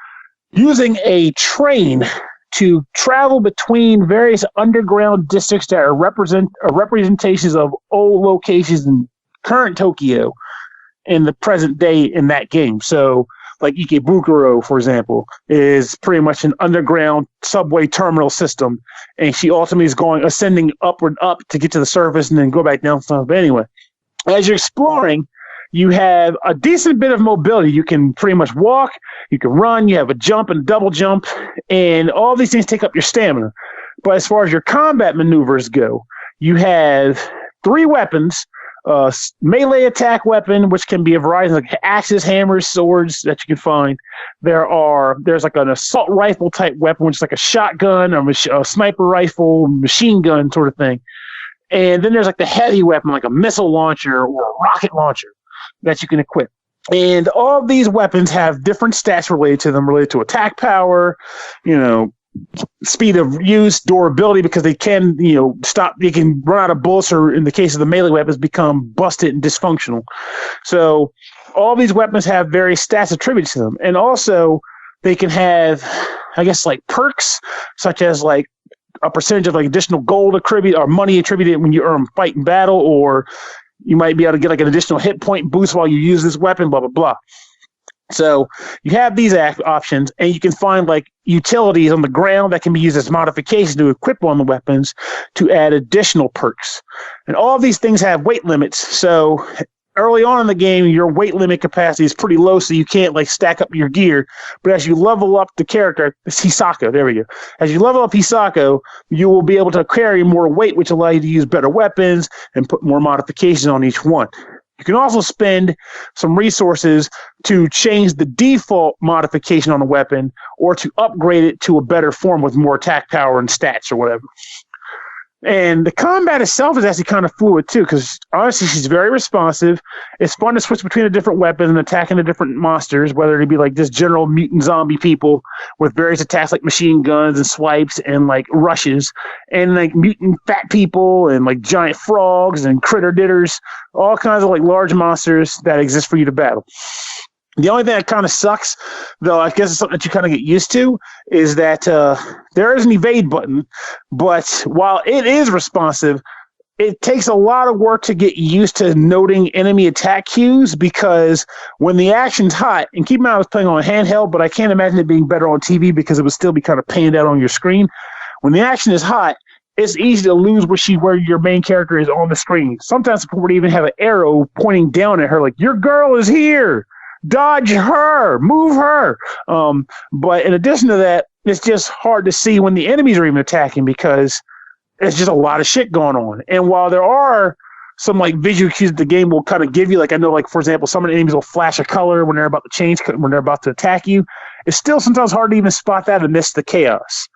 using a train to travel between various underground districts that are representations of old locations in current Tokyo in the present day in that game. So, like Ikebukuro, for example, is pretty much an underground subway terminal system, and she ultimately is ascending upward up to get to the surface and then go back down. But anyway, as you're exploring, you have a decent bit of mobility. You can pretty much walk, you can run, you have a jump and a double jump, and all these things take up your stamina. But as far as your combat maneuvers go, you have 3 weapons. Melee attack weapon, which can be a variety of like axes, hammers, swords that you can find. There's like an assault rifle type weapon, which is like a shotgun or a sniper rifle, machine gun sort of thing. And then there's like the heavy weapon, like a missile launcher or a rocket launcher that you can equip. And all of these weapons have different stats related to them, related to attack power, speed of use, durability, because they can, they can run out of bullets, or in the case of the melee weapons, become busted and dysfunctional. So all these weapons have various stats attributed to them. And also they can have, I guess, like perks, such as like a percentage of like additional gold attributed or money attributed when you earn fight in battle, or you might be able to get like an additional hit point boost while you use this weapon, blah, blah, blah. So you have these options, and you can find like utilities on the ground that can be used as modifications to equip on the weapons to add additional perks. And all of these things have weight limits. So early on in the game, your weight limit capacity is pretty low, so you can't like stack up your gear. But as you level up the character, it's Hisako, there we go. As you level up Hisako, you will be able to carry more weight, which allows you to use better weapons and put more modifications on each one. You can also spend some resources to change the default modification on a weapon or to upgrade it to a better form with more attack power and stats or whatever. And the combat itself is actually kind of fluid too, because honestly, she's very responsive. It's fun to switch between the different weapons and attacking the different monsters, whether it be like just general mutant zombie people with various attacks like machine guns and swipes and like rushes, and like mutant fat people and like giant frogs and critter ditters, all kinds of like large monsters that exist for you to battle. The only thing that kind of sucks, though, I guess it's something that you kind of get used to, is that there is an evade button, but while it is responsive, it takes a lot of work to get used to noting enemy attack cues, because when the action's hot, and keep in mind I was playing on a handheld, but I can't imagine it being better on TV because it would still be kind of panned out on your screen. When the action is hot, it's easy to lose where your main character is on the screen. Sometimes people would even have an arrow pointing down at her, like, your girl is here! Dodge her, move her. But in addition to that, it's just hard to see when the enemies are even attacking because there's just a lot of shit going on. And while there are some like visual cues that the game will kind of give you, like I know, like for example, some of the enemies will flash a color when they're about to change, when they're about to attack you. It's still sometimes hard to even spot that amidst the chaos.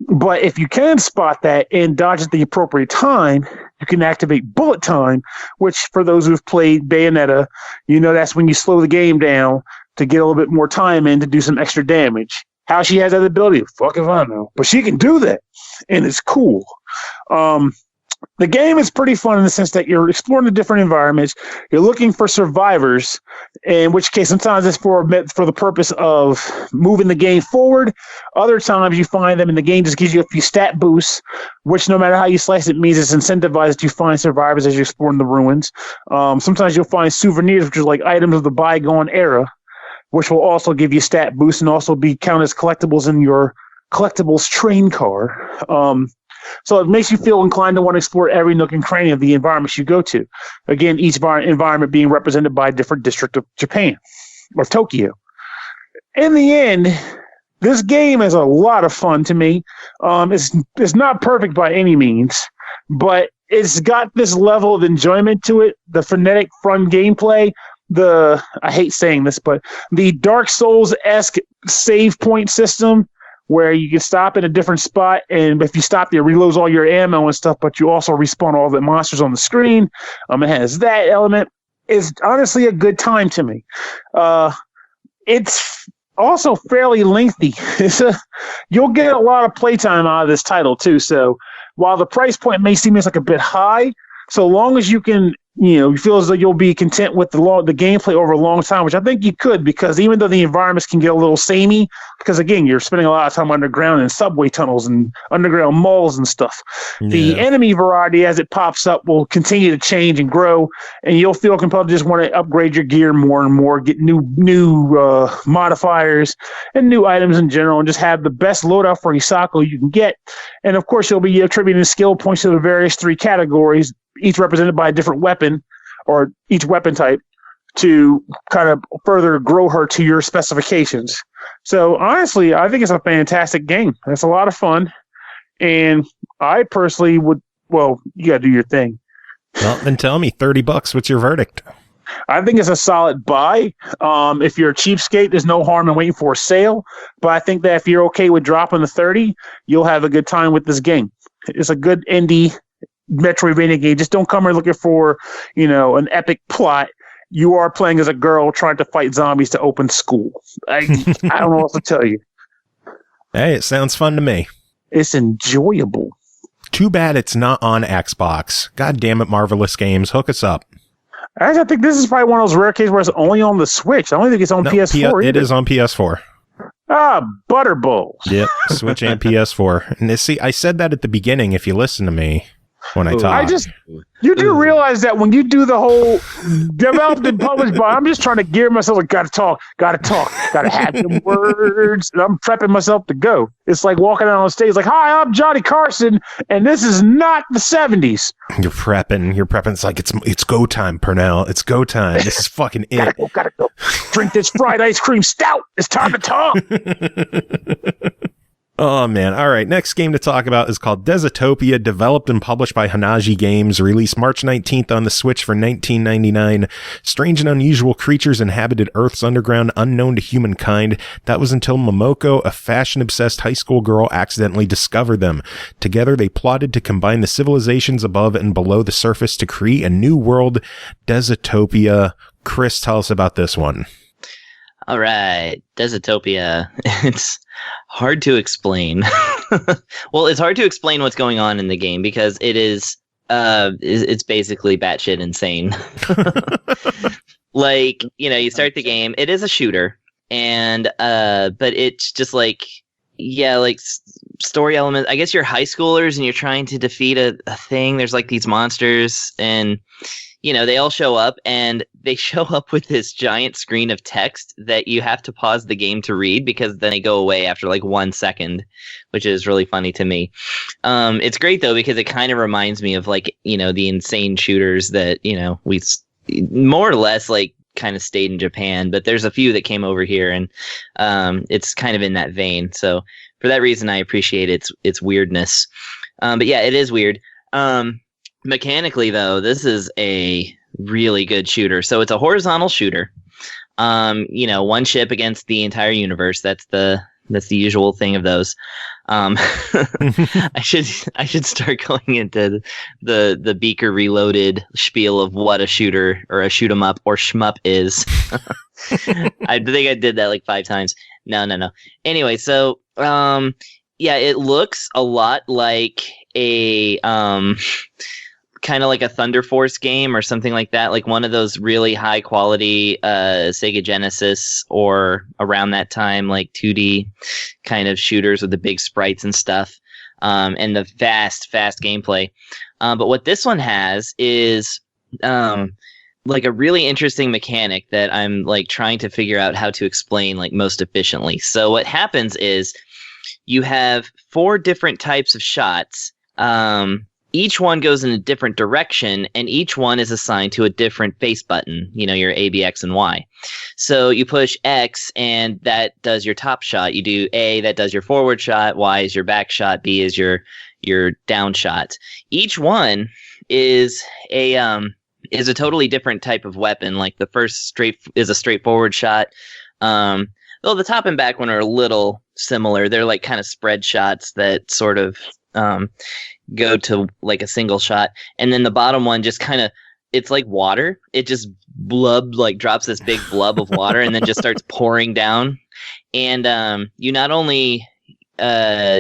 But if you can spot that and dodge at the appropriate time, you can activate bullet time, which for those who've played Bayonetta, that's when you slow the game down to get a little bit more time in to do some extra damage. How she has that ability, fuck if I know. But she can do that, and it's cool. The game is pretty fun in the sense that you're exploring the different environments. You're looking for survivors, in which case sometimes it's for the purpose of moving the game forward. Other times you find them and the game just gives you a few stat boosts, which no matter how you slice it means it's incentivized that you find survivors as you're exploring the ruins. Sometimes you'll find souvenirs, which are like items of the bygone era, which will also give you stat boosts and also be counted as collectibles in your collectibles train car. So it makes you feel inclined to want to explore every nook and cranny of the environments you go to. Again, each environment being represented by a different district of Japan or Tokyo. In the end, this game is a lot of fun to me. It's not perfect by any means, but it's got this level of enjoyment to it, the frenetic, fun gameplay, I hate saying this, but the Dark Souls-esque save point system, where you can stop in a different spot, and if you stop there, it reloads all your ammo and stuff, but you also respawn all the monsters on the screen. It has that element. It's honestly a good time to me. It's also fairly lengthy. You'll get a lot of playtime out of this title, too, so while the price point may seem like a bit high, so long as you can, you feel as though you'll be content with the gameplay over a long time, which I think you could, because even though the environments can get a little samey, because again, you're spending a lot of time underground in subway tunnels and underground malls and stuff. Yeah. The enemy variety, as it pops up, will continue to change and grow, and you'll feel compelled to just want to upgrade your gear more and more, get new modifiers and new items in general, and just have the best loadout for Isako you can get. And of course, you'll be attributing skill points to the various 3 categories, each represented by a different weapon, or each weapon type, to kind of further grow her to your specifications. So honestly, I think it's a fantastic game. It's a lot of fun, and I personally would. Well, you gotta do your thing. Well, then tell me, $30. What's your verdict? I think it's a solid buy. If you're a cheapskate, there's no harm in waiting for a sale. But I think that if you're okay with dropping the $30, you'll have a good time with this game. It's a good indie Metroidvania game. Just don't come here looking for, an epic plot. You are playing as a girl trying to fight zombies to open school. I don't know what to tell you. Hey, it sounds fun to me. It's enjoyable. Too bad it's not on Xbox. God damn it, Marvelous Games. Hook us up. Actually, I think this is probably one of those rare cases where it's only on the Switch. I don't think it's on PS4 It is on PS4. Butterballs. Yep, Switch and PS4. And see, I said that at the beginning, if you listen to me. When I talk. You do realize that when you do the whole developed and published by, I'm just trying to gear myself like, gotta talk, gotta have the words, and I'm prepping myself to go. It's like walking out on stage like, hi, I'm Johnny Carson, and this is not the 70s. You're prepping. It's like, it's go time, Pernell. It's go time. This is fucking it. Gotta go. Drink this fried ice cream stout. It's time to talk. Oh, man. All right. Next game to talk about is called Desitopia, developed and published by Hanaji Games, released March 19th on the Switch for $19.99. Strange and unusual creatures inhabited Earth's underground, unknown to humankind. That was until Momoko, a fashion-obsessed high school girl, accidentally discovered them. Together, they plotted to combine the civilizations above and below the surface to create a new world, Desitopia. Chris, tell us about this one. All right, Desitopia. It's hard to explain. Well, it's hard to explain what's going on in the game because it's basically batshit insane. Like, you start the game. It is a shooter, and but it's just like, story elements. I guess you're high schoolers and you're trying to defeat a thing. There's like these monsters, and they all show up, and they show up with this giant screen of text that you have to pause the game to read because then they go away after like 1 second, which is really funny to me. It's great though, because it kind of reminds me of like, the insane shooters that, we more or less like kind of stayed in Japan, but there's a few that came over here, and it's kind of in that vein. So for that reason, I appreciate its weirdness. But yeah, it is weird. Mechanically, though, this is a really good shooter. So it's a horizontal shooter. One ship against the entire universe. That's the usual thing of those. I should start going into the Beaker Reloaded spiel of what a shooter or a shoot 'em up or shmup is. I think I did that like 5 times. No. Anyway, so it looks a lot like a kind of like a Thunder Force game or something like that, like one of those really high quality Sega Genesis or around that time, like 2D kind of shooters with the big sprites and stuff, and the fast gameplay. But what this one has is like a really interesting mechanic that I'm like trying to figure out how to explain like most efficiently. So what happens is you have 4 different types of shots. Each one goes in a different direction, and each one is assigned to a different face button, your A, B, X, and Y. So you push X, and that does your top shot. You do A, that does your forward shot. Y is your back shot. B is your down shot. Each one is a totally different type of weapon. Like the first is a straightforward shot. Though the top and back one are a little similar. They're like kind of spread shots that sort of go to like a single shot, and then the bottom one just kind of, it's like water. It just drops this big blub of water and then just starts pouring down. And you not only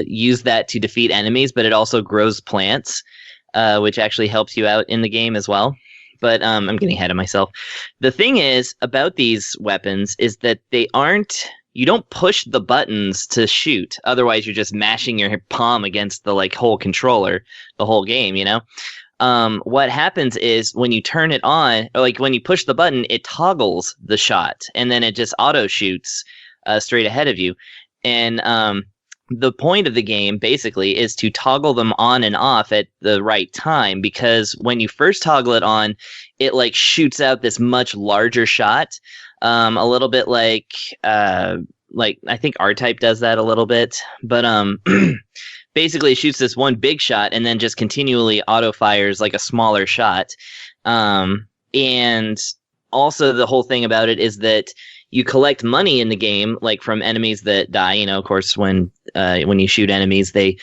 use that to defeat enemies, but it also grows plants, which actually helps you out in the game as well. But I'm getting ahead of myself. The thing is about these weapons is that you don't push the buttons to shoot. Otherwise, you're just mashing your palm against the like whole controller, the whole game, What happens is when you turn it on, or like when you push the button, it toggles the shot, and then it just auto shoots straight ahead of you. And the point of the game basically is to toggle them on and off at the right time, because when you first toggle it on, it like shoots out this much larger shot. A little bit like I think R-Type does that a little bit, but basically it shoots this one big shot and then just continually auto fires like a smaller shot. And also the whole thing about it is that you collect money in the game, like from enemies that die. Of course, when you shoot enemies, they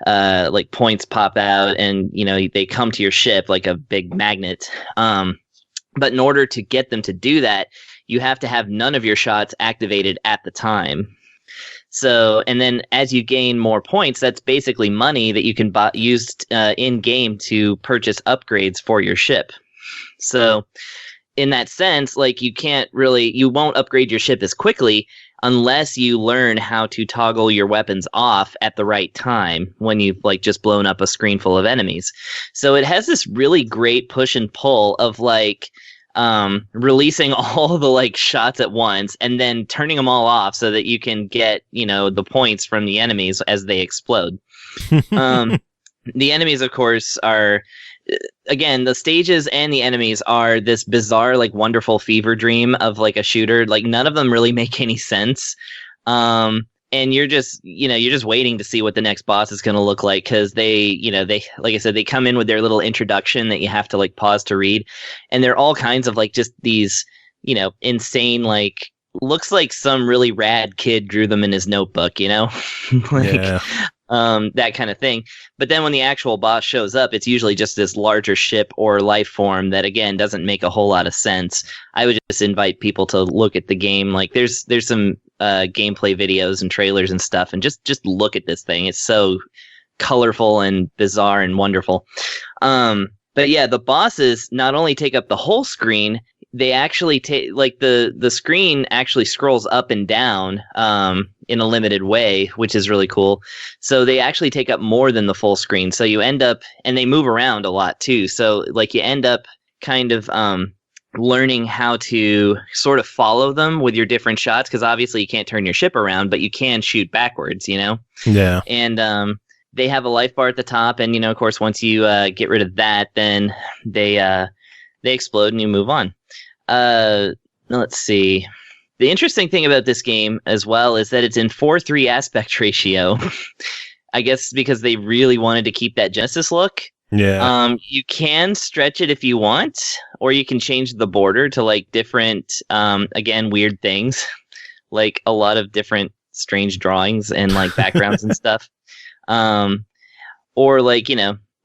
like points pop out, and they come to your ship like a big magnet. But in order to get them to do that, you have to have none of your shots activated at the time. So, and then as you gain more points, that's basically money that you can use in game to purchase upgrades for your ship. So, in that sense, like you won't upgrade your ship as quickly unless you learn how to toggle your weapons off at the right time when you've like just blown up a screen full of enemies. So it has this really great push and pull of like releasing all the like shots at once and then turning them all off so that you can get, the points from the enemies as they explode. The enemies, of course, are, again, the stages and the enemies are this bizarre, like wonderful fever dream of like a shooter. Like none of them really make any sense. And you're just waiting to see what the next boss is going to look like, because they, like I said, they come in with their little introduction that you have to like pause to read, and they're all kinds of like just these, insane, like looks like some really rad kid drew them in his notebook, like, yeah. That kind of thing. But then when the actual boss shows up, it's usually just this larger ship or life form that, again, doesn't make a whole lot of sense. I would just invite people to look at the game. Like there's some gameplay videos and trailers and stuff, and just look at this thing. It's so colorful and bizarre and wonderful. But yeah, the bosses not only take up the whole screen, they actually take, like, the screen actually scrolls up and down in a limited way, which is really cool. So they actually take up more than the full screen. So you end up, and they move around a lot too. So like you end up kind of learning how to sort of follow them with your different shots, because obviously you can't turn your ship around, but you can shoot backwards, Yeah. And they have a life bar at the top, and of course, once you get rid of that, then they explode and you move on. Let's see. The interesting thing about this game as well is that it's in 4:3 aspect ratio. I guess because they really wanted to keep that Genesis look. Yeah. You can stretch it if you want, or you can change the border to like different, again, weird things, like a lot of different strange drawings and like backgrounds and stuff. Or like,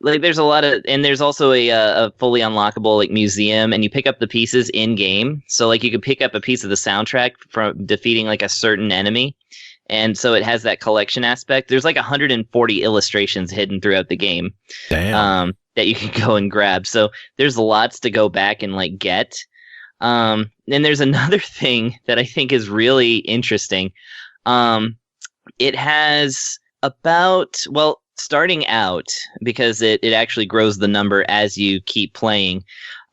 like there's a lot of, and there's also a fully unlockable like museum, and you pick up the pieces in game. So like you could pick up a piece of the soundtrack from defeating like a certain enemy, And so it has that collection aspect. There's like 140 illustrations hidden throughout the game. Damn. That you can go and grab. So there's lots to go back and like get. And there's another thing that I think is really interesting. It has starting out, because it actually grows the number as you keep playing.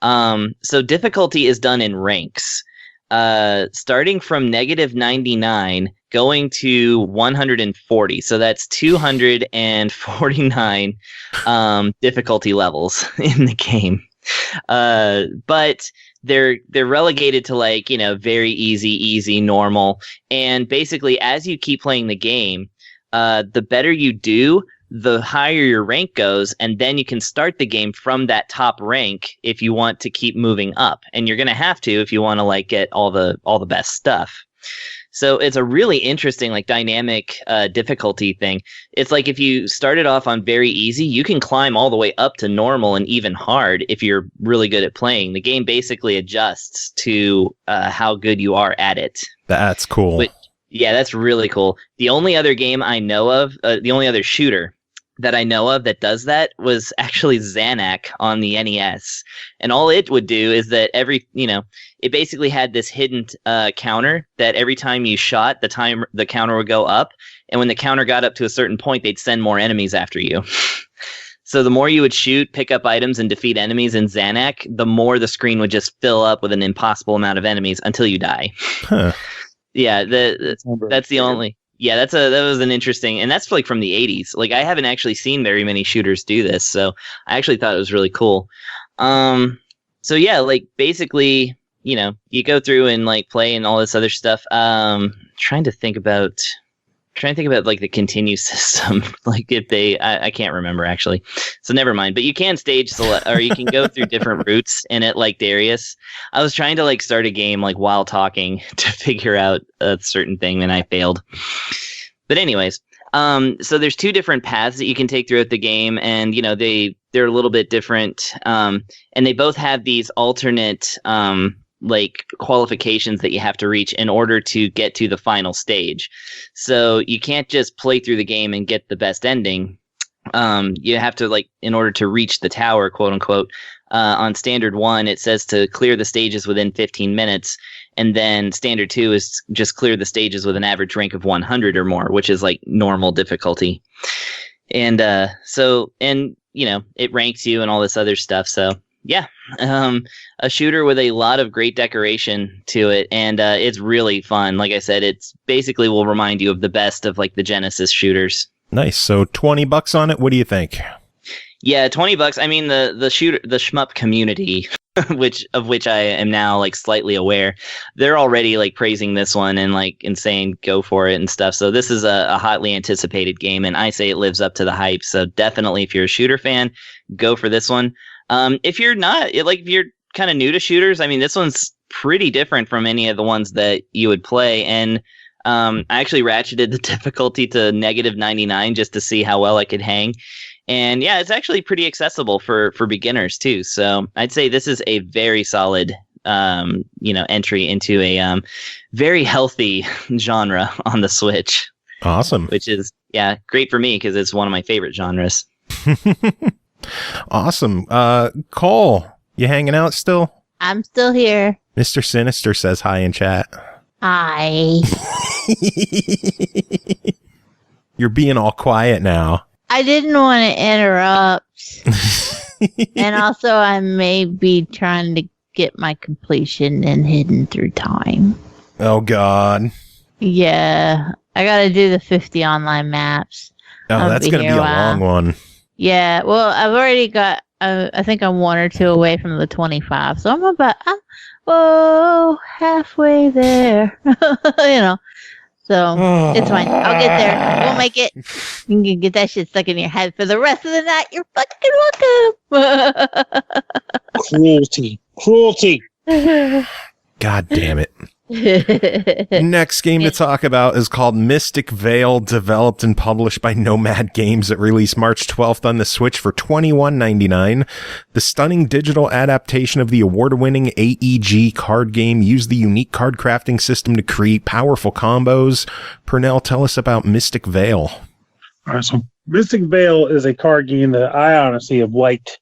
So difficulty is done in ranks. Starting from -99 going to 140. So that's 249 difficulty levels in the game. But they're relegated to like, very easy, normal. And basically as you keep playing the game, the better you do, the higher your rank goes, and then you can start the game from that top rank if you want to keep moving up. And you're going to have to if you want to like get all the best stuff. So it's a really interesting, like, dynamic difficulty thing. It's like if you started off on very easy, you can climb all the way up to normal and even hard if you're really good at playing. The game basically adjusts to how good you are at it. That's cool. Yeah, that's really cool. The only other game I know of, the only other shooter that I know of that does that was actually Xanac on the NES. And all it would do is that it basically had this hidden counter that every time you shot, the counter would go up. And when the counter got up to a certain point, they'd send more enemies after you. So the more you would shoot, pick up items, and defeat enemies in Xanac, the more the screen would just fill up with an impossible amount of enemies until you die. Huh. Yeah, that's the only... Yeah, that was an interesting, and that's like from the 80s. Like, I haven't actually seen very many shooters do this, so I actually thought it was really cool. So yeah, like, basically, you go through and like play and all this other stuff. Trying to think about like the continue system. Like, if I can't remember actually, so never mind. But you can stage select, or you can go through different routes in it, like Darius. I was trying to like start a game like while talking to figure out a certain thing, and I failed. But anyways, so there's two different paths that you can take throughout the game, and they're a little bit different, and they both have these alternate like qualifications that you have to reach in order to get to the final stage. So you can't just play through the game and get the best ending. You have to, like, in order to reach the tower, quote unquote, on standard 1, it says to clear the stages within 15 minutes. And then standard 2 is just clear the stages with an average rank of 100 or more, which is like normal difficulty. And it ranks you and all this other stuff. So yeah, a shooter with a lot of great decoration to it, and it's really fun. Like I said, it's basically will remind you of the best of like the Genesis shooters. Nice. So $20 on it. What do you think? Yeah, $20. I mean, the shmup community, which I am now like slightly aware, they're already like praising this one and like saying go for it and stuff. So this is a hotly anticipated game, and I say it lives up to the hype. So definitely, if you're a shooter fan, go for this one. If you're not, if you're kind of new to shooters, I mean, this one's pretty different from any of the ones that you would play. And I actually ratcheted the difficulty to -99 just to see how well I could hang. And yeah, it's actually pretty accessible for beginners too. So I'd say this is a very solid, entry into a very healthy genre on the Switch. Awesome. Which is, yeah, great for me because it's one of my favorite genres. Awesome. Cole, you hanging out still? I'm still here. Mr. Sinister says hi in chat. Hi. You're being all quiet now. I didn't want to interrupt. And also, I may be trying to get my completion in Hidden Through Time. Oh, God. Yeah. I got to do the 50 online maps. Oh, that's going to be a long one. Yeah, well, I've already got, I think I'm 1 or 2 away from the 25, so I'm halfway there, so it's fine. I'll get there. We'll make it. You can get that shit stuck in your head for the rest of the night. You're fucking welcome. Cruelty. God damn it. Next game to talk about is called Mystic Vale, developed and published by Nomad Games. It released March 12th on the Switch for $21.99. The stunning digital adaptation of the award-winning AEG card game used the unique card crafting system to create powerful combos. Pernell, tell us about Mystic Vale. All right, so Mystic Vale is a card game that I honestly have liked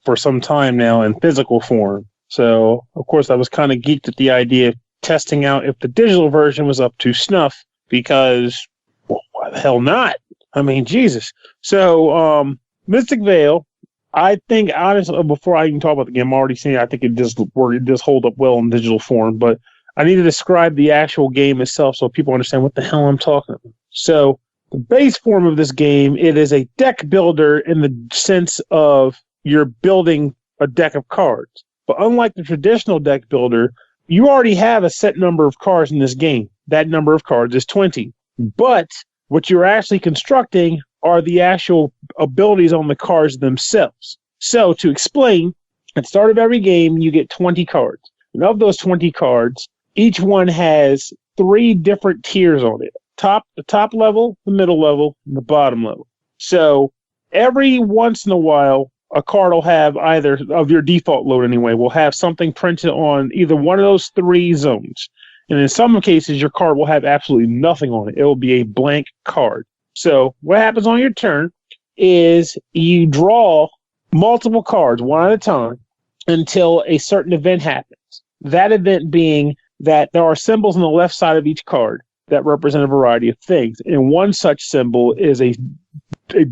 for some time now in physical form. So, of course, I was kind of geeked at the idea of testing out if the digital version was up to snuff, because, well, why the hell not? I mean, Jesus. So, Mystic Vale, I think, honestly, before I even talk about the game, I'm already saying I think it does hold up well in digital form, but I need to describe the actual game itself so people understand what the hell I'm talking about. So, the base form of this game, it is a deck builder in the sense of you're building a deck of cards. But unlike the traditional deck builder, you already have a set number of cards in this game. That number of cards is 20. But what you're actually constructing are the actual abilities on the cards themselves. So to explain, at the start of every game, you get 20 cards. And of those 20 cards, each one has 3 different tiers on it. The top level, the middle level, and the bottom level. So every once in a while, a card will have either, of your default load anyway, will have something printed on either one of those 3 zones. And in some cases, your card will have absolutely nothing on it. It will be a blank card. So what happens on your turn is you draw multiple cards one at a time until a certain event happens. That event being that there are symbols on the left side of each card that represent a variety of things. And one such symbol is a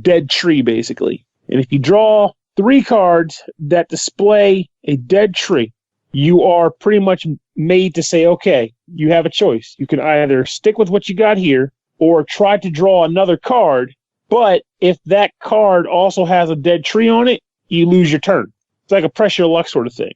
dead tree, basically. And if you draw 3 cards that display a dead tree, you are pretty much made to say, okay, you have a choice. You can either stick with what you got here or try to draw another card. But if that card also has a dead tree on it, you lose your turn. It's like a press your luck sort of thing.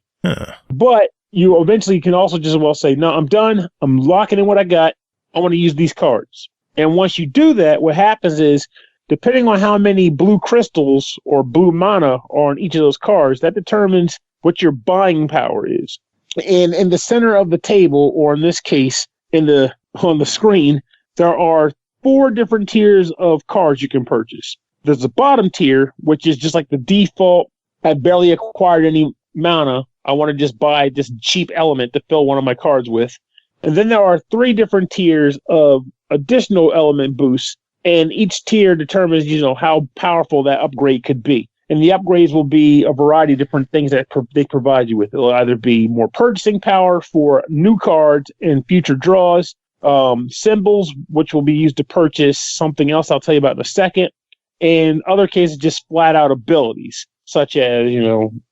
But you eventually can also just as well say, no, I'm done. I'm locking in what I got. I want to use these cards. And once you do that, what happens is, depending on how many blue crystals or blue mana are on each of those cards, that determines what your buying power is. And in the center of the table, or in this case, on the screen, there are 4 different tiers of cards you can purchase. There's the bottom tier, which is just like the default, I barely acquired any mana. I want to just buy this cheap element to fill one of my cards with. And then there are 3 different tiers of additional element boosts. And each tier determines, how powerful that upgrade could be. And the upgrades will be a variety of different things that they provide you with. It'll either be more purchasing power for new cards and future draws, symbols, which will be used to purchase something else I'll tell you about in a second. And other cases, just flat out abilities, such as,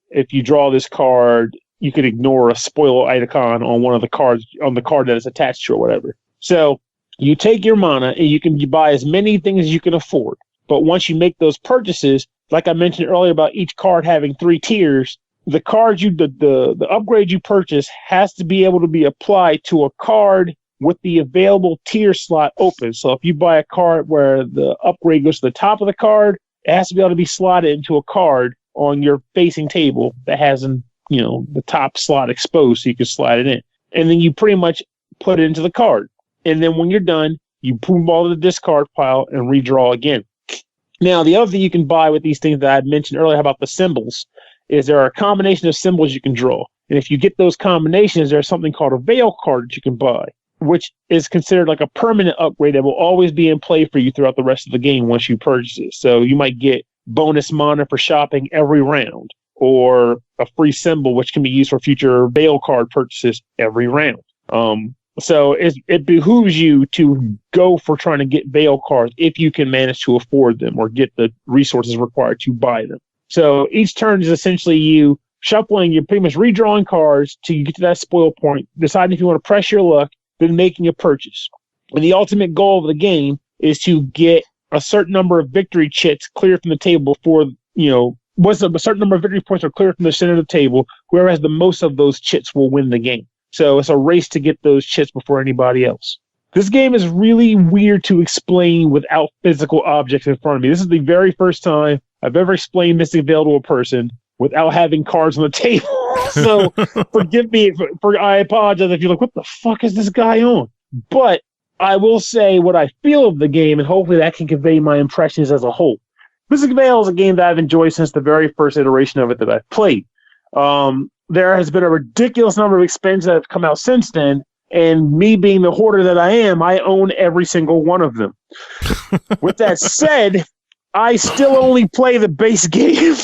if you draw this card, you could ignore a spoil icon on one of the cards, on the card that is attached to or whatever. So you take your mana and you can buy as many things as you can afford. But once you make those purchases, like I mentioned earlier about each card having 3 tiers, the card the upgrade you purchase has to be able to be applied to a card with the available tier slot open. So if you buy a card where the upgrade goes to the top of the card, it has to be able to be slotted into a card on your facing table that has the top slot exposed so you can slide it in. And then you pretty much put it into the card. And then when you're done, you put them all to the discard pile and redraw again. Now, the other thing you can buy with these things that I had mentioned earlier about the symbols is there are a combination of symbols you can draw. And if you get those combinations, there's something called a Veil card that you can buy, which is considered like a permanent upgrade that will always be in play for you throughout the rest of the game once you purchase it. So you might get bonus mana for shopping every round, or a free symbol which can be used for future Veil card purchases every round. So it behooves you to go for trying to get Veil cards if you can manage to afford them or get the resources required to buy them. So each turn is essentially you shuffling, you're pretty much redrawing cards till you get to that spoil point, deciding if you want to press your luck, then making a purchase. And the ultimate goal of the game is to get a certain number of victory chits cleared from the table before, once a certain number of victory points are cleared from the center of the table, whoever has the most of those chits will win the game. So it's a race to get those chits before anybody else. This game is really weird to explain without physical objects in front of me. This is the very first time I've ever explained Mystic Vale to a person without having cards on the table. So forgive me I apologize if you're like, what the fuck is this guy on? But I will say what I feel of the game, and hopefully that can convey my impressions as a whole. Mystic Vale is a game that I've enjoyed since the very first iteration of it that I've played. There has been a ridiculous number of expansions that have come out since then, and me being the hoarder that I am, I own every single one of them. With that said, I still only play the base game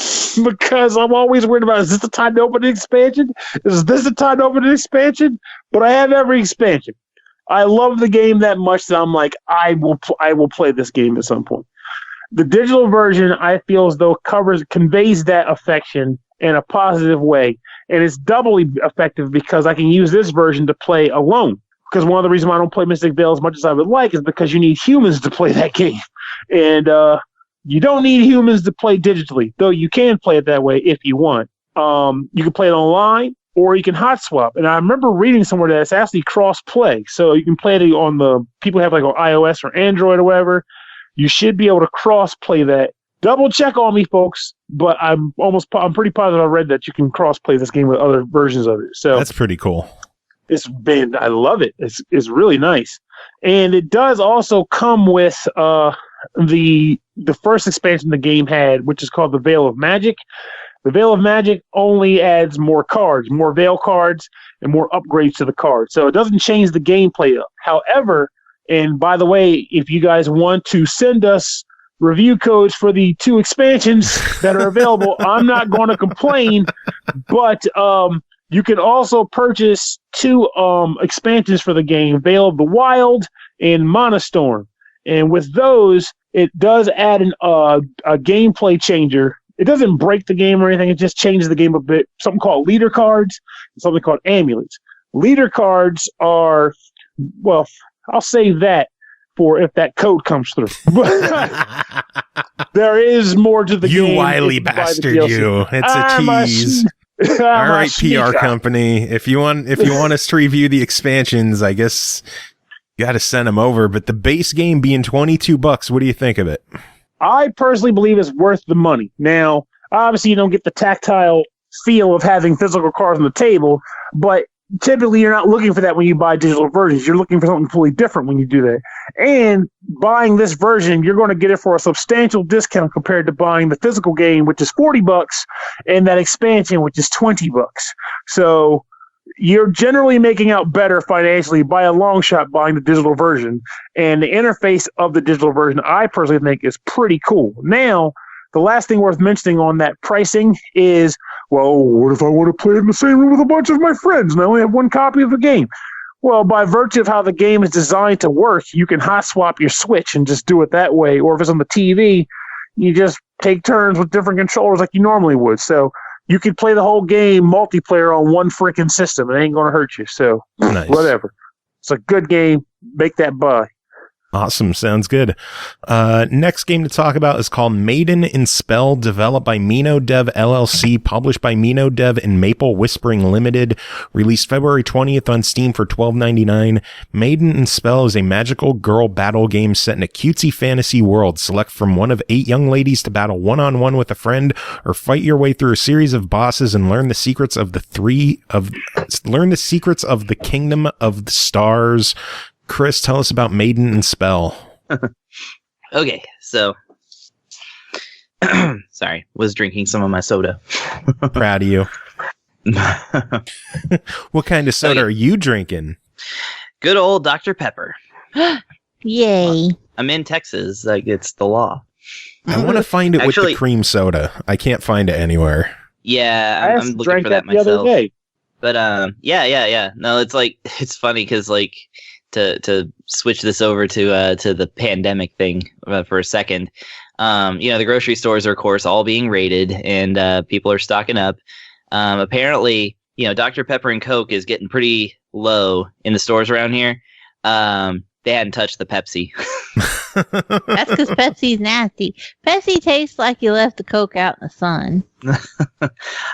because I'm always worried about, is this the time to open an expansion? Is this the time to open an expansion? But I have every expansion. I love the game that much that I'm like, I will play this game at some point. The digital version, I feel as though conveys that affection in a positive way, and it's doubly effective because I can use this version to play alone. Because one of the reasons why I don't play Mystic Vale as much as I would like is because you need humans to play that game, and you don't need humans to play digitally, though you can play it that way if you want. You can play it online, or you can hot swap. And I remember reading somewhere that it's actually cross-play. So you can play it on the people who have like on iOS or Android or whatever. You should be able to cross-play that. Double check on me, folks. But I'm pretty positive I read that you can cross-play this game with other versions of it. So that's pretty cool. I love it. It's really nice. And it does also come with the first expansion the game had, which is called the Veil of Magic. The Veil of Magic only adds more cards, more Veil cards, and more upgrades to the cards. So it doesn't change the gameplay up. However, and by the way, if you guys want to send us review codes for the 2 expansions that are available, I'm not going to complain, but you can also purchase 2 expansions for the game, Veil of the Wild and Mana Storm. And with those, it does add a gameplay changer. It doesn't break the game or anything. It just changes the game a bit. Something called leader cards and something called amulets. Leader cards are, well, I'll save that for if that code comes through. There is more to the game. You wily bastard, you. It's a tease. All right, PR company. If you want us to review the expansions, I guess you got to send them over. But the base game being $22, what do you think of it? I personally believe it's worth the money. Now, obviously, you don't get the tactile feel of having physical cards on the table, but typically you're not looking for that when you buy digital versions. You're looking for something completely different when you do that. And buying this version, you're going to get it for a substantial discount compared to buying the physical game, which is $40, and that expansion, which is $20. So you're generally making out better financially by a long shot buying the digital version. And the interface of the digital version, I personally think, is pretty cool. Now, the last thing worth mentioning on that pricing is, well, what if I want to play it in the same room with a bunch of my friends and I only have 1 copy of the game? Well, by virtue of how the game is designed to work, you can hot swap your Switch and just do it that way. Or if it's on the TV, you just take turns with different controllers like you normally would. So you could play the whole game multiplayer on one freaking system. It ain't going to hurt you. So nice. Whatever. It's a good game. Make that buy. Awesome. Sounds good. Next game to talk about is called Maiden in Spell, developed by Mino Dev LLC, published by Mino Dev and Maple Whispering Limited, released February 20th on Steam for $12.99. Maiden in Spell is a magical girl battle game set in a cutesy fantasy world. Select from one of 8 young ladies to battle one-on-one with a friend, or fight your way through a series of bosses and learn the secrets of the Kingdom of the Stars. Chris, tell us about Maiden and Spell. Okay, so sorry, was drinking some of my soda. Proud of you. What kind of soda are you drinking? Good old Dr. Pepper. Yay. I'm in Texas. Like, it's the law. I want to find it with the cream soda. I can't find it anywhere. Yeah, I'm looking for that myself. The other day. But yeah. No, it's funny because like to switch this over to the pandemic thing for a second. The grocery stores are of course all being raided and people are stocking up. Apparently, Dr. Pepper and Coke is getting pretty low in the stores around here. They hadn't touched the Pepsi. That's because Pepsi's nasty. Pepsi tastes like you left the Coke out in the sun.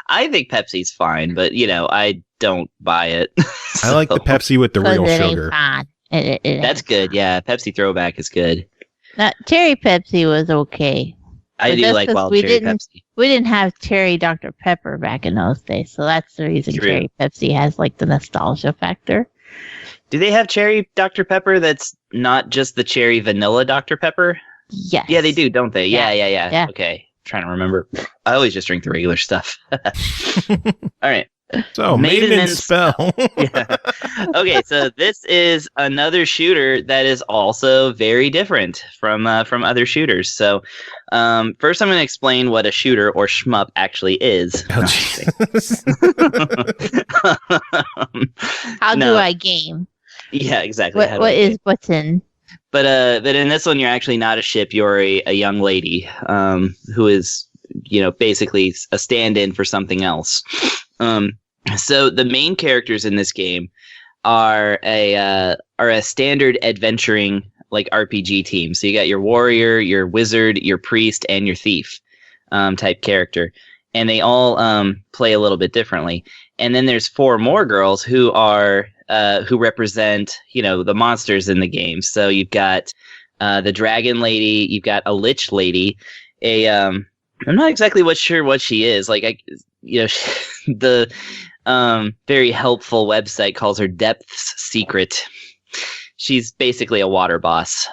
I think Pepsi's fine, but I don't buy it. So. I like the Pepsi with the real sugar. That's good. Yeah, Pepsi Throwback is good. Cherry Pepsi was okay. I do like wild cherry Pepsi. We didn't have cherry Dr. Pepper back in those days, so that's the reason cherry Pepsi has like the nostalgia factor. Do they have cherry Dr. Pepper that's not just the cherry vanilla Dr. Pepper? Yes. Yeah, they do, don't they? Yeah. Okay. Trying to remember. I always just drink the regular stuff. All right. So, Maiden and Spell. Yeah. Okay, so this is another shooter that is also very different from other shooters. So, first I'm going to explain what a shooter or shmup actually is. Oh, How do I game? Yeah, exactly. What is button? But in this one, you're actually not a ship. You're a young lady who is, basically a stand-in for something else. So the main characters in this game are a standard adventuring like RPG team. So you got your warrior, your wizard, your priest, and your thief type character, and they all play a little bit differently. And then there's 4 more girls who are who represent the monsters in the game. So you've got the dragon lady, you've got a lich lady, I'm not exactly sure what she is. Like the very helpful website calls her Depth's Secret. She's basically a water boss,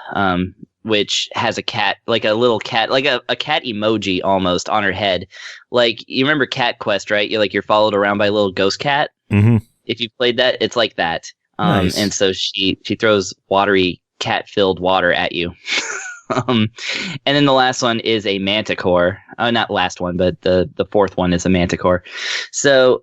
which has a cat, like a little cat, like a cat emoji almost on her head. Like, you remember Cat Quest, right? You're followed around by a little ghost cat. Mm-hmm. If you played that, it's like that. Nice. And so she throws watery cat-filled water at you. And then the last one is a manticore. Not last one, but the 4th one is a manticore. So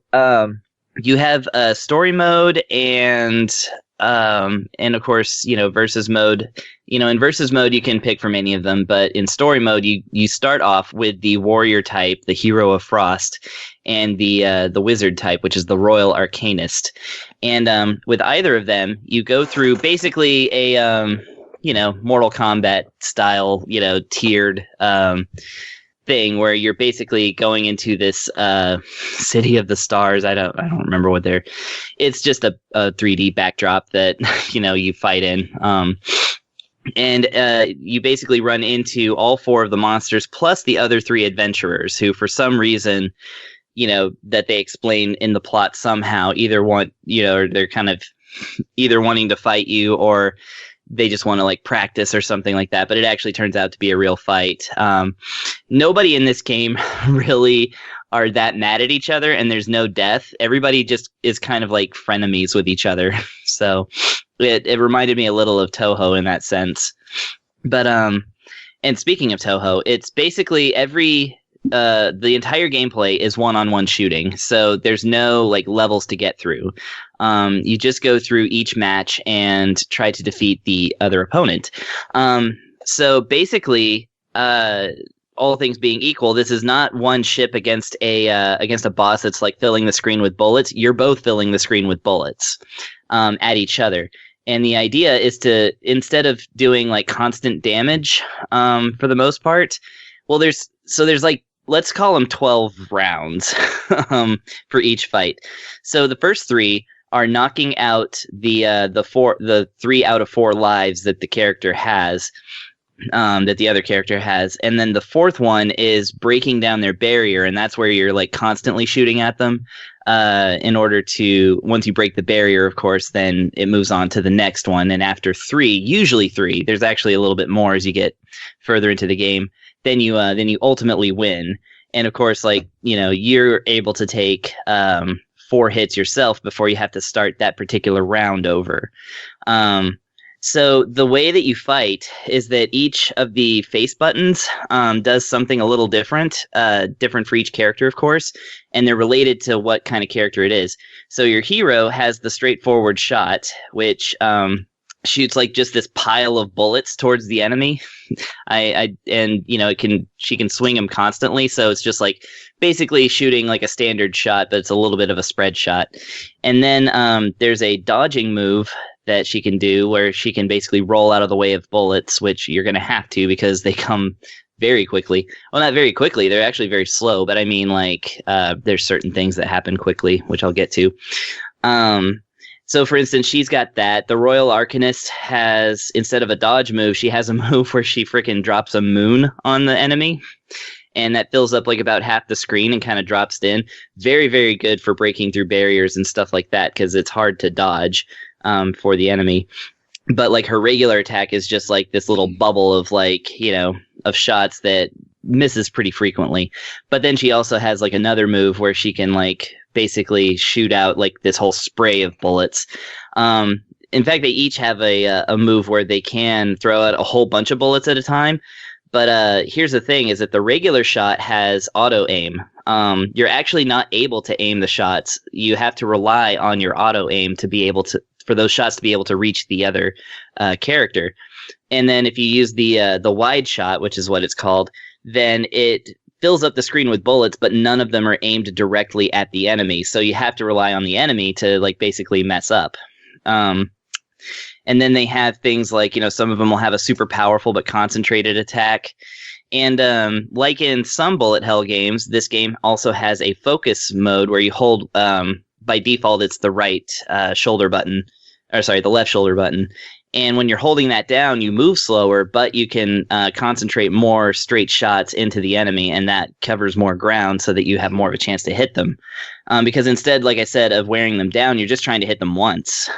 you have a story mode and of course, versus mode. In versus mode, you can pick from any of them, but in story mode, you start off with the warrior type, the hero of frost, and the wizard type, which is the royal arcanist. And with either of them, you go through basically a Mortal Kombat style, tiered thing where you're basically going into this city of the stars. I don't remember what they're. It's just a 3D backdrop that you fight in. And you basically run into all 4 of the monsters plus the other 3 adventurers who, for some reason, that they explain in the plot somehow, either want, or they're kind of either wanting to fight you or they just want to like practice or something like that. But it actually turns out to be a real fight. Nobody in this game really are that mad at each other, and there's no death. Everybody just is kind of like frenemies with each other. So it reminded me a little of Toho in that sense. But and speaking of Toho, it's basically the entire gameplay is one-on-one shooting. So there's no like levels to get through. You just go through each match and try to defeat the other opponent. So basically, all things being equal, this is not one ship against a boss that's like filling the screen with bullets. You're both filling the screen with bullets at each other. And the idea is to, instead of doing like constant damage for the most part, well, there's like, let's call them 12 rounds for each fight. So the first 3 are knocking out the 3 out of 4 lives that the character has, that the other character has, and then the 4th one is breaking down their barrier, and that's where you're like constantly shooting at them. In order to, once you break the barrier, of course, then it moves on to the next one. And after 3, usually 3, there's actually a little bit more as you get further into the game. Then you ultimately win. And of course, like, you're able to take 4 hits yourself before you have to start that particular round over. So the way that you fight is that each of the face buttons does something a little different for each character, of course, and they're related to what kind of character it is. So your hero has the straightforward shot, which shoots like just this pile of bullets towards the enemy. She can swing them constantly, so it's just like basically shooting like a standard shot, but it's a little bit of a spread shot. And then there's a dodging move that she can do where she can basically roll out of the way of bullets, which you're going to have to because they come very quickly. Well, not very quickly. They're actually very slow, but I mean, like, there's certain things that happen quickly, which I'll get to. So, for instance, she's got that. The Royal Arcanist has, instead of a dodge move, she has a move where she freaking drops a moon on the enemy. And that fills up like about half the screen and kind of drops in. Very, very good for breaking through barriers and stuff like that, because it's hard to dodge for the enemy. But like her regular attack is just like this little bubble of like, you know, of shots that misses pretty frequently. But then she also has like another move where she can like basically shoot out like this whole spray of bullets. In fact, they each have a move where they can throw out a whole bunch of bullets at a time. But here's the thing, is that the regular shot has auto aim. You're actually not able to aim the shots. You have to rely on your auto aim to be able to, for those shots to be able to reach the other character. And then if you use the wide shot, which is what it's called, then it fills up the screen with bullets, but none of them are aimed directly at the enemy. So you have to rely on the enemy to like basically mess up. And then they have things like, you know, some of them will have a super powerful but concentrated attack. And like in some bullet hell games, this game also has a focus mode where you hold, by default, it's the right shoulder button, or sorry, the left shoulder button. And when you're holding that down, you move slower, but you can concentrate more straight shots into the enemy, and that covers more ground so that you have more of a chance to hit them. Because instead, like I said, of wearing them down, you're just trying to hit them once.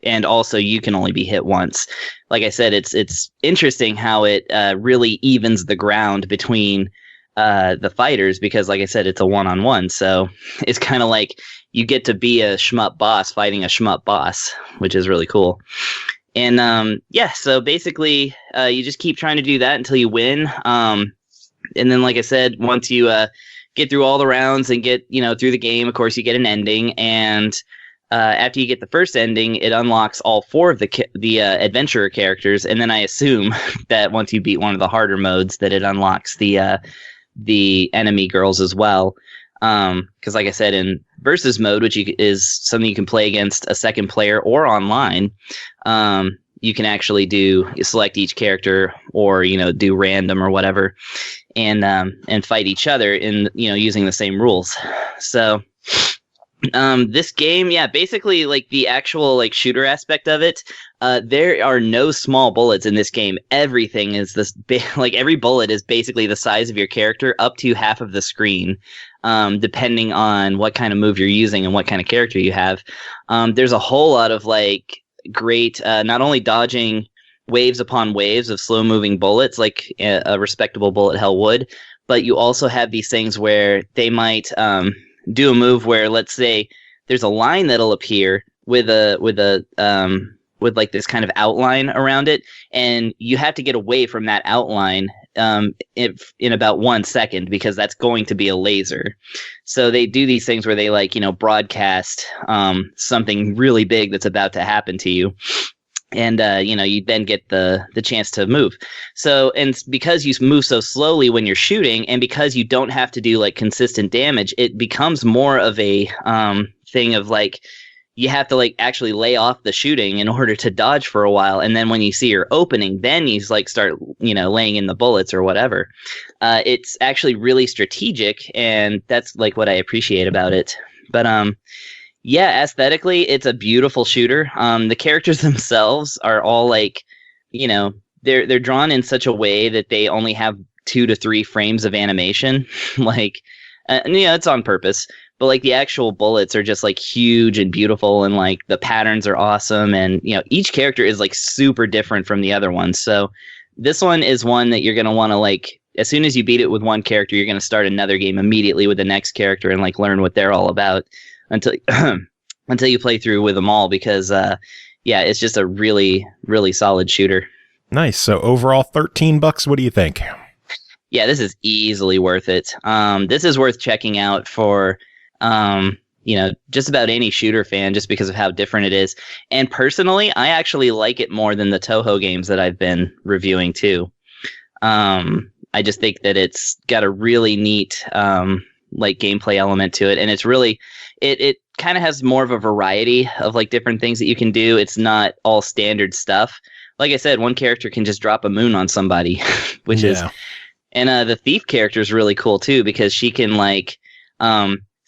And also, you can only be hit once. Like I said, it's interesting how it really evens the ground between the fighters, because, like I said, it's a one-on-one. So it's kind of like you get to be a shmup boss fighting a shmup boss, which is really cool. And yeah, so basically, you just keep trying to do that until you win. And then, like I said, once you get through all the rounds and get, you know, through the game, of course, you get an ending. And after you get the first ending, it unlocks all 4 of the adventurer characters. And then I assume that once you beat one of the harder modes, that it unlocks the enemy girls as well. Because like I said, in versus mode, which is something you can play against a second player or online, you can actually select each character, or, you know, do random or whatever, and fight each other in, you know, using the same rules. So this game, yeah, basically like the actual like shooter aspect of it, there are no small bullets in this game. Everything is this like every bullet is basically the size of your character up to half of the screen, depending on what kind of move you're using and what kind of character you have. There's a whole lot of like great, not only dodging waves upon waves of slow moving bullets like a respectable bullet hell would, but you also have these things where they might do a move where, let's say, there's a line that'll appear with like this kind of outline around it, and you have to get away from that outline in about 1 second, because that's going to be a laser. So they do these things where they, like, you know, broadcast something really big that's about to happen to you. And, you know, you then get the chance to move. So, and because you move so slowly when you're shooting, and because you don't have to do like consistent damage, it becomes more of a thing of like, you have to like actually lay off the shooting in order to dodge for a while. And then when you see your opening, then you like start, you know, laying in the bullets or whatever. It's actually really strategic, and that's like what I appreciate about it. But, yeah, aesthetically, it's a beautiful shooter. The characters themselves are all like, you know, they're drawn in such a way that they only have 2 to 3 frames of animation. Like, you know, it's on purpose. But like the actual bullets are just like huge and beautiful, and like the patterns are awesome. And, you know, each character is like super different from the other ones. So this one is one that you're going to want to, like, as soon as you beat it with one character, you're going to start another game immediately with the next character and like learn what they're all about until you play through with them all, because yeah, it's just a really, really solid shooter. Nice. So overall, $13. What do you think? Yeah, this is easily worth it. This is worth checking out for you know, just about any shooter fan, just because of how different it is. And personally, I actually like it more than the Toho games that I've been reviewing too. I just think that it's got a really neat like gameplay element to it, and it's really it kind of has more of a variety of like different things that you can do. It's not all standard stuff. Like I said, one character can just drop a moon on somebody, which is, and the thief character is really cool too, because she can like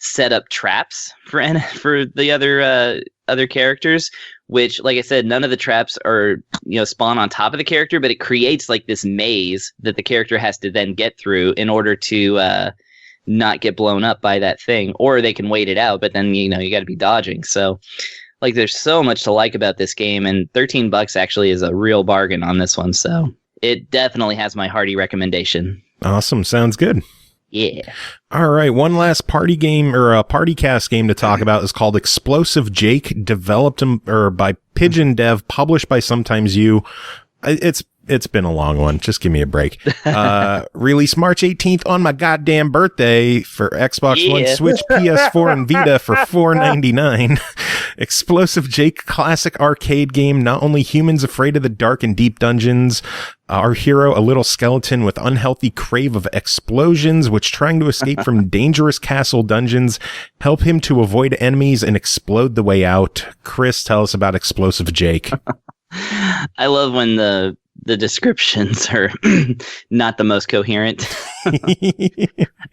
set up traps for the other other characters, which, like I said, none of the traps are, spawn on top of the character, but it creates like this maze that the character has to then get through in order to not get blown up by that thing, or they can wait it out, but then, you got to be dodging. So like, there's so much to like about this game, and $13 actually is a real bargain on this one. So it definitely has my hearty recommendation. Awesome. Sounds good. Yeah. All right. One last party game or a PartyCast game to talk about is called Explosive Jake, developed by Pigeon Dev, published by Sometimes You. It's been a long one. Just give me a break. Released March 18th on my goddamn birthday for Xbox One, Switch, PS4, and Vita for $4.99. Explosive Jake, classic arcade game. Not only humans afraid of the dark and deep dungeons, our hero, a little skeleton with unhealthy crave of explosions, which trying to escape from dangerous castle dungeons, help him to avoid enemies and explode the way out. Chris, tell us about Explosive Jake. I love when the descriptions are not the most coherent.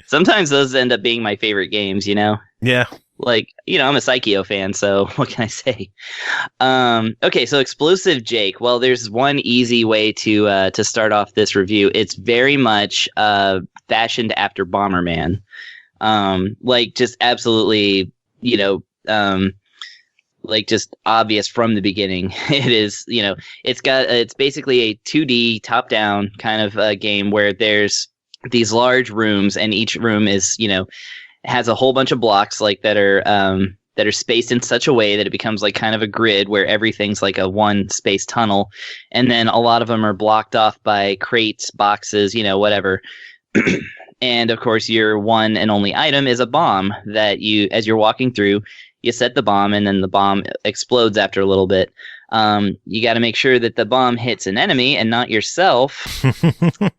Sometimes those end up being my favorite games, Yeah. Like, I'm a Psycho fan, so what can I say? Okay, so Explosive Jake. Well, there's one easy way to start off this review. It's very much fashioned after Bomberman. Like, just absolutely, like, just obvious from the beginning. It is, it's basically a 2D top-down kind of game where there's these large rooms, and each room is, has a whole bunch of blocks like that are spaced in such a way that it becomes like kind of a grid where everything's like a one space tunnel, and then a lot of them are blocked off by crates, boxes, whatever. And of course, your one and only item is a bomb that you, as you're walking through, you set the bomb, and then the bomb explodes after a little bit. You got to make sure that the bomb hits an enemy and not yourself.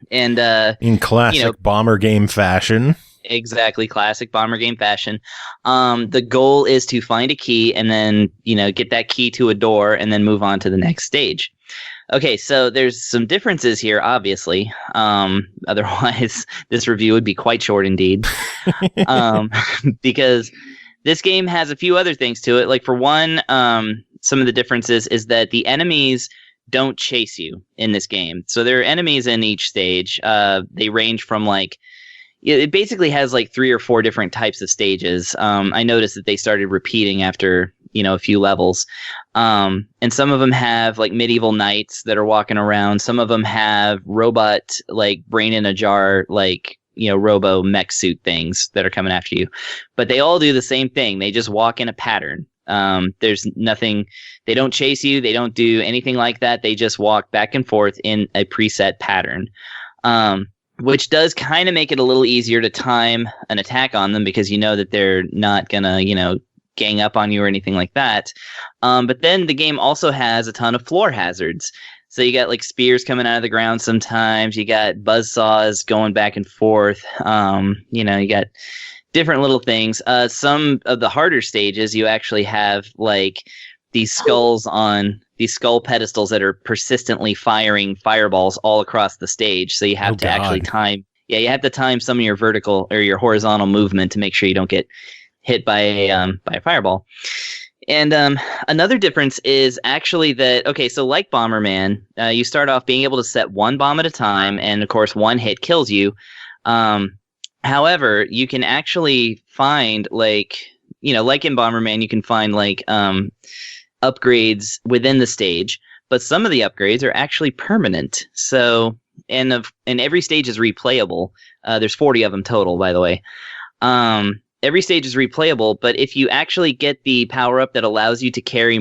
And in classic bomber game fashion. Exactly, classic bomber game fashion. The goal is to find a key and then, get that key to a door and then move on to the next stage. Okay, so there's some differences here, obviously. Otherwise, this review would be quite short indeed. Because this game has a few other things to it. Like, for one, some of the differences is that the enemies don't chase you in this game. So there are enemies in each stage. They range from it basically has like 3 or 4 different types of stages. I noticed that they started repeating after, a few levels. And some of them have like medieval knights that are walking around. Some of them have robot, like brain in a jar, like, robo mech suit things that are coming after you. But they all do the same thing. They just walk in a pattern. There's nothing, they don't chase you. They don't do anything like that. They just walk back and forth in a preset pattern. Which does kind of make it a little easier to time an attack on them, because you know that they're not gonna, gang up on you or anything like that. But then the game also has a ton of floor hazards. So you got like spears coming out of the ground sometimes. You got buzzsaws going back and forth. You got different little things. Some of the harder stages, you actually have like these skulls on these skull pedestals that are persistently firing fireballs all across the stage. So you have to actually time. Yeah, you have to time some of your vertical or your horizontal movement to make sure you don't get hit by a fireball. And another difference is actually that, okay, so like Bomberman, you start off being able to set one bomb at a time, and of course one hit kills you. However, you can actually find like in Bomberman, you can find like upgrades within the stage, but some of the upgrades are actually permanent. So, and every stage is replayable. There's 40 of them total, by the way. Every stage is replayable, but if you actually get the power up that allows you to carry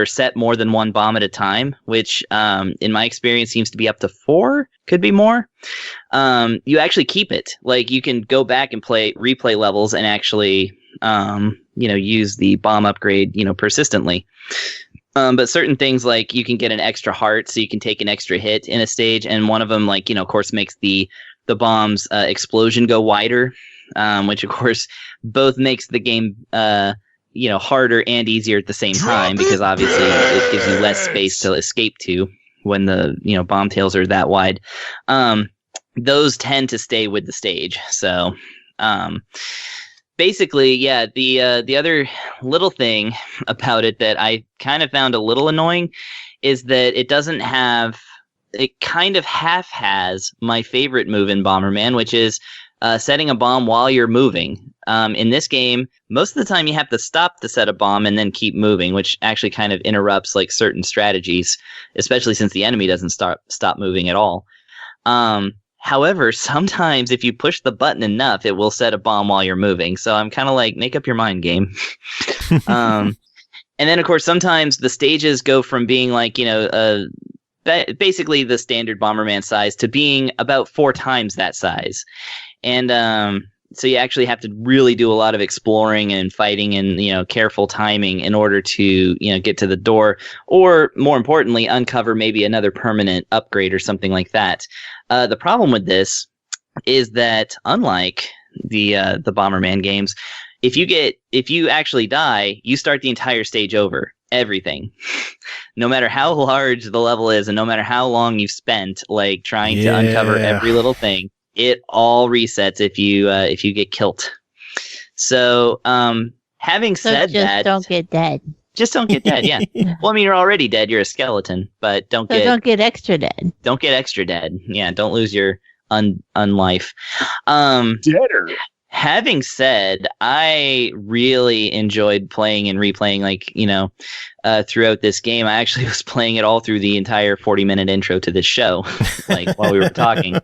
set more than one bomb at a time, which in my experience seems to be up to 4, could be more, you actually keep it. Like, you can go back and replay levels and actually use the bomb upgrade, persistently. But certain things, like you can get an extra heart, so you can take an extra hit in a stage, and one of them, of course, makes the bomb's explosion go wider. Which of course both makes the game harder and easier at the same time, because obviously it gives you less space to escape to when the bomb tails are that wide. Those tend to stay with the stage. So basically, yeah, the other little thing about it that I kind of found a little annoying is that it doesn't have. It kind of half has my favorite move in Bomberman, which is setting a bomb while you're moving. In this game, most of the time you have to stop to set a bomb and then keep moving, which actually kind of interrupts like certain strategies, especially since the enemy doesn't stop moving at all. However, sometimes if you push the button enough, it will set a bomb while you're moving. So I'm kind of like, make up your mind, game. And then, of course, sometimes the stages go from being like, basically the standard Bomberman size to being about 4 times that size. And so you actually have to really do a lot of exploring and fighting and, careful timing in order to, get to the door, or more importantly, uncover maybe another permanent upgrade or something like that. The problem with this is that unlike the Bomberman games, if you actually die, you start the entire stage over. Everything, no matter how large the level is and no matter how long you've spent like trying to uncover every little thing, it all resets if you get killed. So having said that, don't get dead. Just don't get dead. Yeah. Well, I mean, you're already dead. You're a skeleton, but don't get extra dead. Don't get extra dead. Yeah. Don't lose your unlife. Deader. Having said, I really enjoyed playing and replaying, throughout this game. I actually was playing it all through the entire 40-minute intro to this show. While we were talking,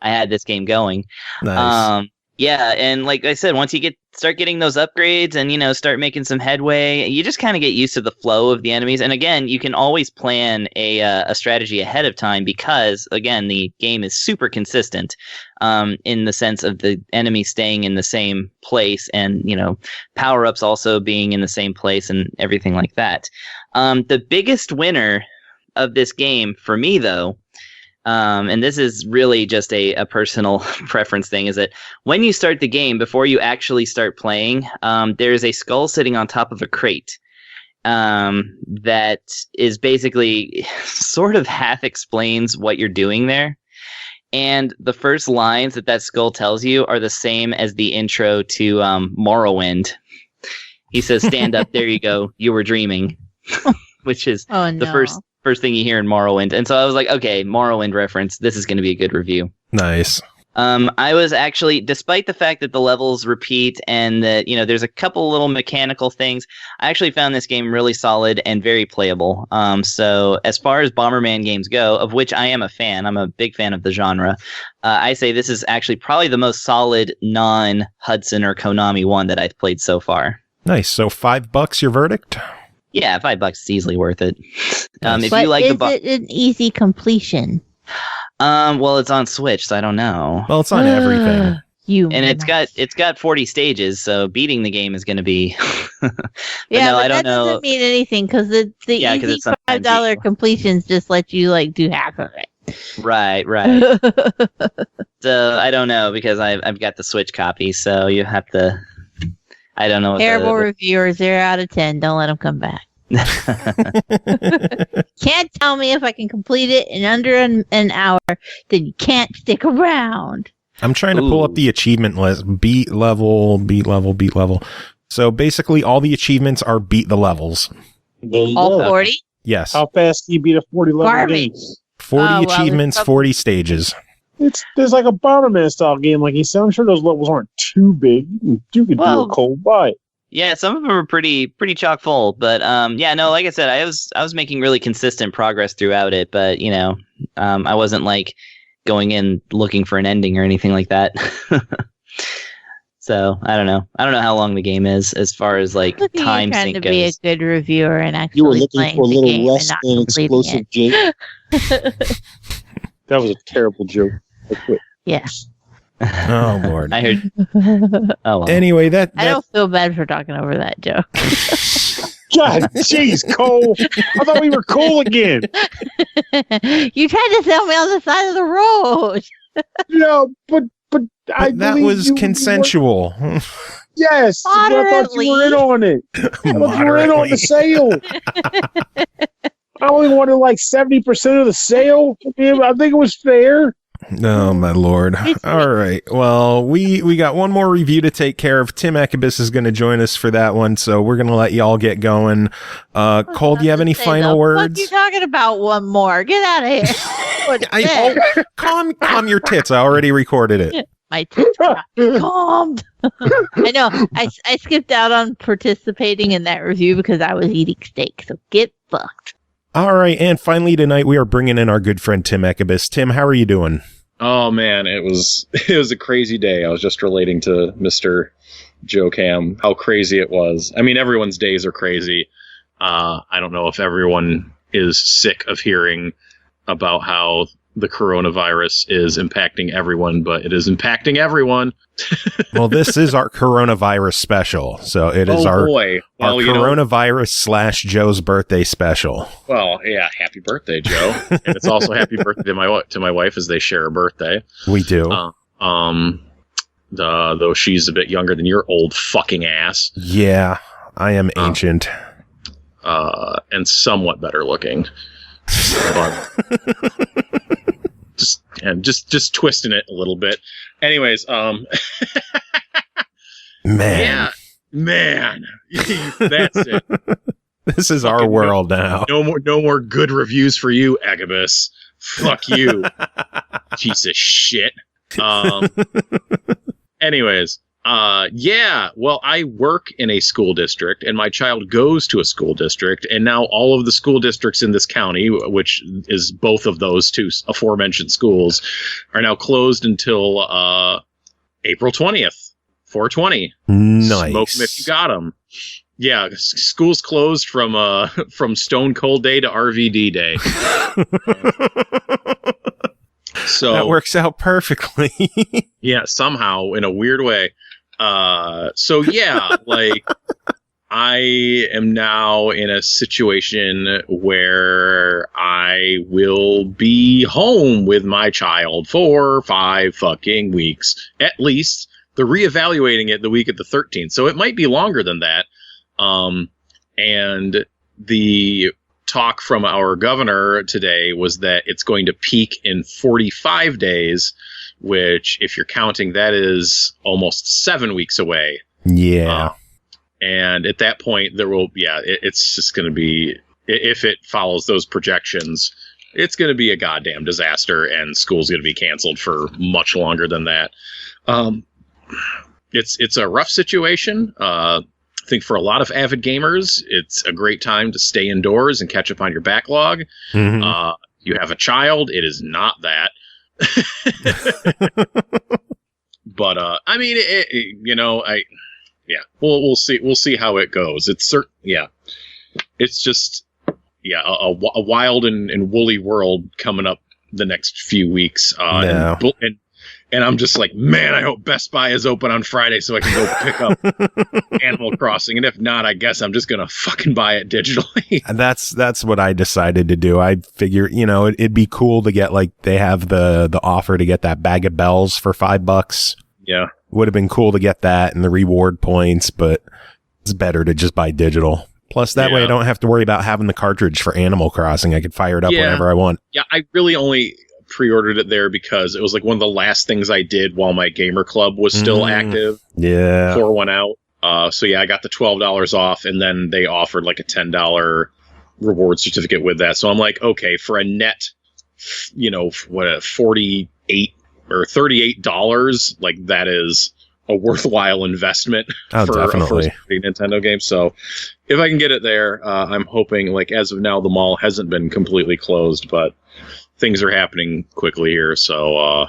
I had this game going. Nice. Yeah, and like I said, once you start getting those upgrades and, start making some headway, you just kind of get used to the flow of the enemies. And again, you can always plan a strategy ahead of time because, again, the game is super consistent in the sense of the enemy staying in the same place and, power-ups also being in the same place and everything like that. The biggest winner of this game for me, though, and this is really just a personal preference thing, is that when you start the game, before you actually start playing, there's a skull sitting on top of a crate that is basically sort of half explains what you're doing there. And the first lines that skull tells you are the same as the intro to Morrowind. He says, "Stand up, there you go, you were dreaming," which is the first thing you hear in Morrowind. And so I was like, okay, Morrowind reference, this is going to be a good review. Nice. I was actually, despite the fact that the levels repeat and that, there's a couple little mechanical things, I actually found this game really solid and very playable. So as far as Bomberman games go, of which I am a fan, I'm a big fan of the genre, I say this is actually probably the most solid non-Hudson or Konami one that I've played so far. Nice. So $5 your verdict? Yeah, $5 is easly worth it. If but you like is it an easy completion? Well, it's on Switch, so I don't know. Well, it's on everything. It's got 40 stages, so beating the game is going to be. Yeah, no, but I don't that know. doesn't mean anything because the easy $5 completions just let you do half of it. Right. So I don't know because I've got the Switch copy, so you have to. I don't know. Terrible reviewers, 0 out of 10. Don't let them come back. Can't tell me if I can complete it in under an hour, then you can't stick around. I'm trying to pull up the achievement list. Beat level. So basically all the achievements are beat the levels. All 40? Yes. How fast can you beat a 40 level game? 40 achievements, 40 stages. There's like a Bomberman style game, like he said. I'm sure those levels aren't too big. You could do a cold bite. Yeah, some of them are pretty chock full, but like I said, I was making really consistent progress throughout it, but I wasn't like going in looking for an ending or anything like that. So I don't know how long the game is as far as like time sync goes. Trying to be a good reviewer and actually you were looking for a little game less than explosive Jake. That was a terrible joke. I quit. Yeah. Oh Lord. I heard. Oh well. Anyway, that I don't feel bad for talking over that joke. God, jeez, Cole. I thought we were cool again. You tried to sell me on the side of the road. But that was consensual. Yes, I thought you were in on it. I thought you were in on the sale. I only wanted like 70% of the sale. I think it was fair. Oh, my Lord. All right. Well, we got one more review to take care of. Tim Ekibus is going to join us for that one, so we're going to let y'all get going. Cole, do you have any final words? What are you talking about? One more. Get out of here. Calm your tits. I already recorded it. My tits are calmed. I know. I skipped out on participating in that review because I was eating steak, so get fucked. All right, and finally tonight we are bringing in our good friend Tim Ekibus. Tim, how are you doing? Oh man, it was a crazy day. I was just relating to Mr. Joe Cam how crazy it was. I mean, everyone's days are crazy. I don't know if everyone is sick of hearing about how the coronavirus is impacting everyone, but it is impacting everyone. Well, this is our coronavirus special, so it is our coronavirus / Joe's birthday special. Well, yeah, happy birthday, Joe, and it's also happy birthday to my wife as they share a birthday. We do. Though she's a bit younger than your old fucking ass. Yeah, I am ancient. And somewhat better looking. Just twisting it a little bit. Anyways, man, that's it. This is our world now. No more good reviews for you, Agabus. Fuck you, piece of shit. Anyways, well, I work in a school district, and my child goes to a school district, and now all of the school districts in this county, which is both of those two aforementioned schools, are now closed until April 20th, 420. Nice. Smoke 'em if you got 'em. Yeah, school's closed from Stone Cold Day to RVD Day. So that works out perfectly. Yeah, somehow in a weird way. So yeah, like I am now in a situation where I will be home with my child for 5 fucking weeks. At least they're reevaluating it the week of the 13th. So it might be longer than that. And the talk from our governor today was that it's going to peak in 45 days, which, if you're counting, that is almost 7 weeks away. Yeah. And at that point, it's just going to be, if it follows those projections, it's going to be a goddamn disaster, and school's going to be canceled for much longer than that. It's a rough situation. I think for a lot of avid gamers, it's a great time to stay indoors and catch up on your backlog. Mm-hmm. You have a child, it is not that. But I mean, we'll see. We'll see how it goes. It's just a wild and woolly world coming up the next few weeks. And I'm just like, man, I hope Best Buy is open on Friday so I can go pick up Animal Crossing. And if not, I guess I'm just going to fucking buy it digitally. And that's what I decided to do. I figure, it'd be cool to get, like, they have the offer to get that bag of bells for $5. Yeah. Would have been cool to get that and the reward points, but it's better to just buy digital. Plus, that way I don't have to worry about having the cartridge for Animal Crossing. I could fire it up whenever I want. Yeah, I really only pre-ordered it there because it was like one of the last things I did while my gamer club was still active. Yeah. Before it went out. So yeah, I got the $12 off, and then they offered like a $10 reward certificate with that. So I'm like, okay, for a net, $48 or $38, like that is a worthwhile investment for a first Nintendo game. So if I can get it there, I'm hoping, like, as of now, the mall hasn't been completely closed, but things are happening quickly here, so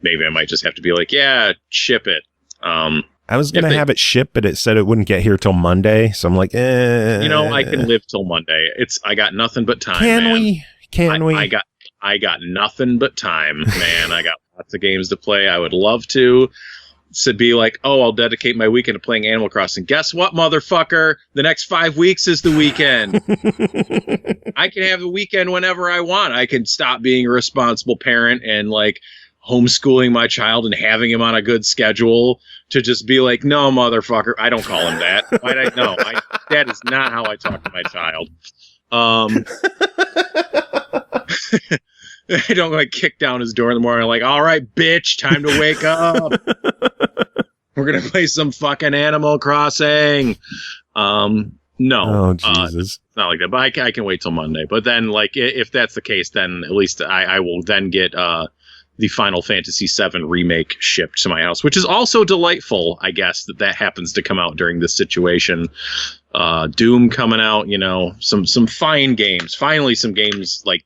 maybe I might just have to be like, yeah, ship it. I was going to have it shipped, but it said it wouldn't get here till Monday, so I'm like, I can live till Monday. I got nothing but time, Can we? I got nothing but time, man. I got lots of games to play. I would love to be like, oh, I'll dedicate my weekend to playing Animal Crossing. Guess what, motherfucker? The next 5 weeks is the weekend. I can have the weekend whenever I want. I can stop being a responsible parent and, like, homeschooling my child and having him on a good schedule to just be like, no, motherfucker. I don't call him that. That is not how I talk to my child. I don't like kick down his door in the morning. I'm like, all right, bitch, time to wake up. We're gonna play some fucking Animal Crossing. No. Oh, Jesus. It's not like that, but I can wait till Monday. But then, like, if that's the case, then at least I will then get the Final Fantasy VII remake shipped to my house, which is also delightful, I guess, that happens to come out during this situation. Doom coming out, you know, some fine games. Finally, some games, like,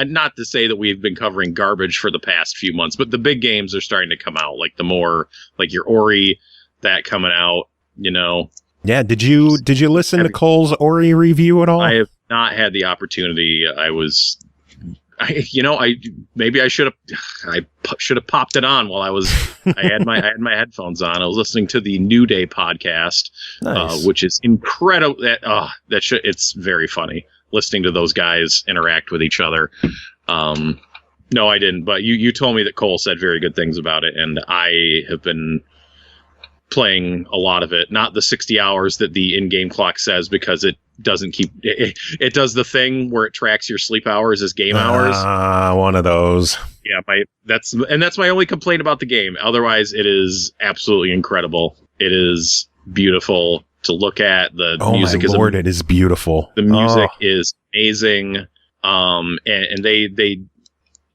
not to say that we've been covering garbage for the past few months, but the big games are starting to come out, like the more, like your Ori, that coming out, you know. Yeah, did you listen to Cole's Ori review at all? I have not had the opportunity. Maybe I should have popped it on while I had my headphones on. I was listening to the New Day podcast, Nice. Which is incredible. It's very funny listening to those guys interact with each other. No, I didn't, but you told me that Cole said very good things about it, and I have been playing a lot of it. Not the 60 hours that the in-game clock says, because it doesn't keep it does the thing where it tracks your sleep hours as game hours. One of those. Yeah, that's my only complaint about the game. Otherwise, it is absolutely incredible. It is beautiful to look at. The music it is beautiful. The music is amazing. And